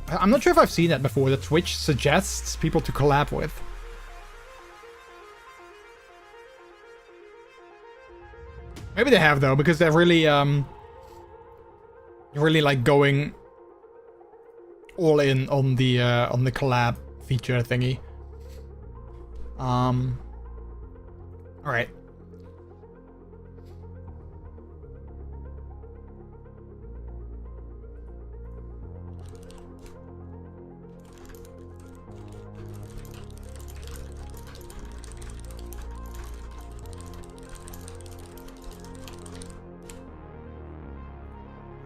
I'm not sure if I've seen that before, that Twitch suggests people to collab with. Maybe they have though, because they're really like going all in on the collab feature thingy. All right.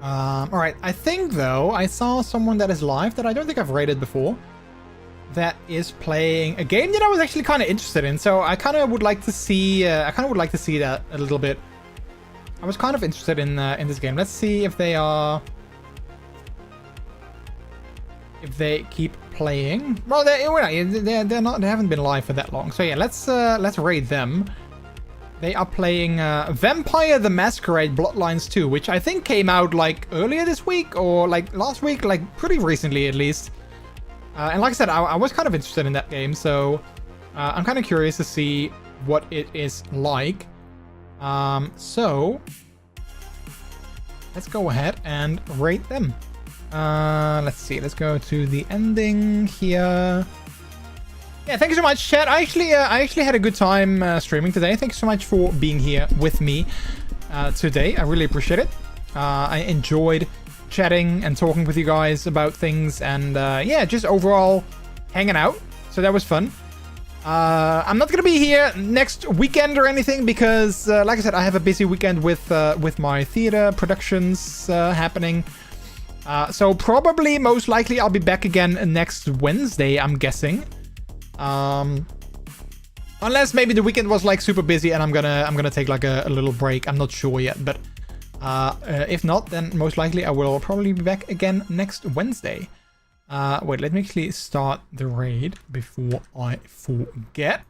Alright, I think though, I saw someone that is live that I don't think I've rated before. That is playing a game that I was actually kind of interested in. So I kind of would like to see, that a little bit. I was kind of interested in this game. Let's see if they are, if they keep playing. Well, they're not. They haven't been live for that long. So yeah, let's raid them. They are playing Vampire the Masquerade Bloodlines 2, which I think came out like earlier this week or like last week, like pretty recently at least. And like I said, I was kind of interested in that game, so I'm kind of curious to see what it is like. So let's go ahead and rate them. Let's see. Let's go to the ending here. Yeah, thank you so much, chat. I actually had a good time streaming today. Thank you so much for being here with me today. I really appreciate it. I enjoyed chatting and talking with you guys about things, and yeah, just overall hanging out. So that was fun. I'm not gonna be here next weekend or anything because, like I said, I have a busy weekend with my theater productions happening. So probably, most likely, I'll be back again next Wednesday, I'm guessing. Unless maybe the weekend was like super busy and I'm gonna take like a little break. I'm not sure yet, but if not, then most likely I will probably be back again next Wednesday. Wait, let me actually start the raid before I forget.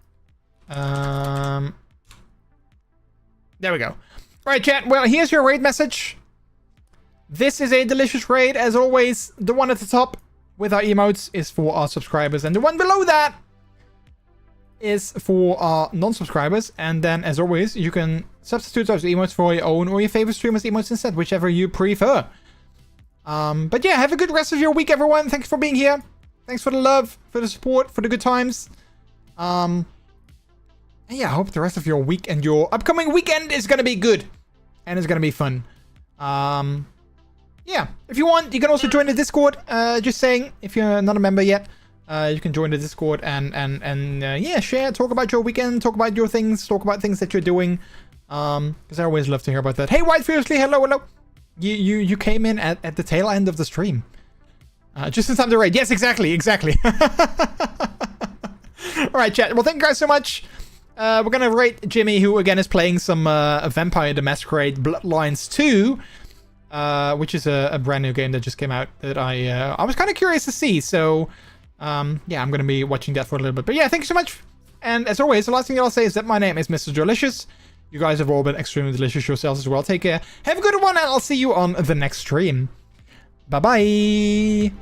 There we go. Right, chat. Well, here's your raid message. This is a delicious raid, as always. The one at the top with our emotes is for our subscribers, and the one below that is for our non-subscribers. And then, as always, you can substitute those emotes for your own or your favorite streamers' emotes instead, whichever you prefer. But yeah, have a good rest of your week, everyone. Thanks for being here. Thanks for the love, for the support, for the good times. And yeah, I hope the rest of your week and your upcoming weekend is gonna be good. And it's gonna be fun. Yeah, if you want, you can also join the Discord. Just saying, if you're not a member yet, you can join the Discord and yeah, share, talk about your weekend, talk about your things, talk about things that you're doing. Because I always love to hear about that. Hey, White Fiercely, hello. You came in at the tail end of the stream. Just in time to raid. Yes, exactly. Alright, chat. Well, thank you guys so much. We're gonna rate Jimmy, who again is playing some Vampire the Masquerade Bloodlines 2. Which is a brand new game that just came out that I was kind of curious to see. So, yeah, I'm going to be watching that for a little bit. But yeah, thank you so much. And as always, the last thing I'll say is that my name is MrJordilicious. You guys have all been extremely delicious yourselves as well. Take care. Have a good one, and I'll see you on the next stream. Bye-bye.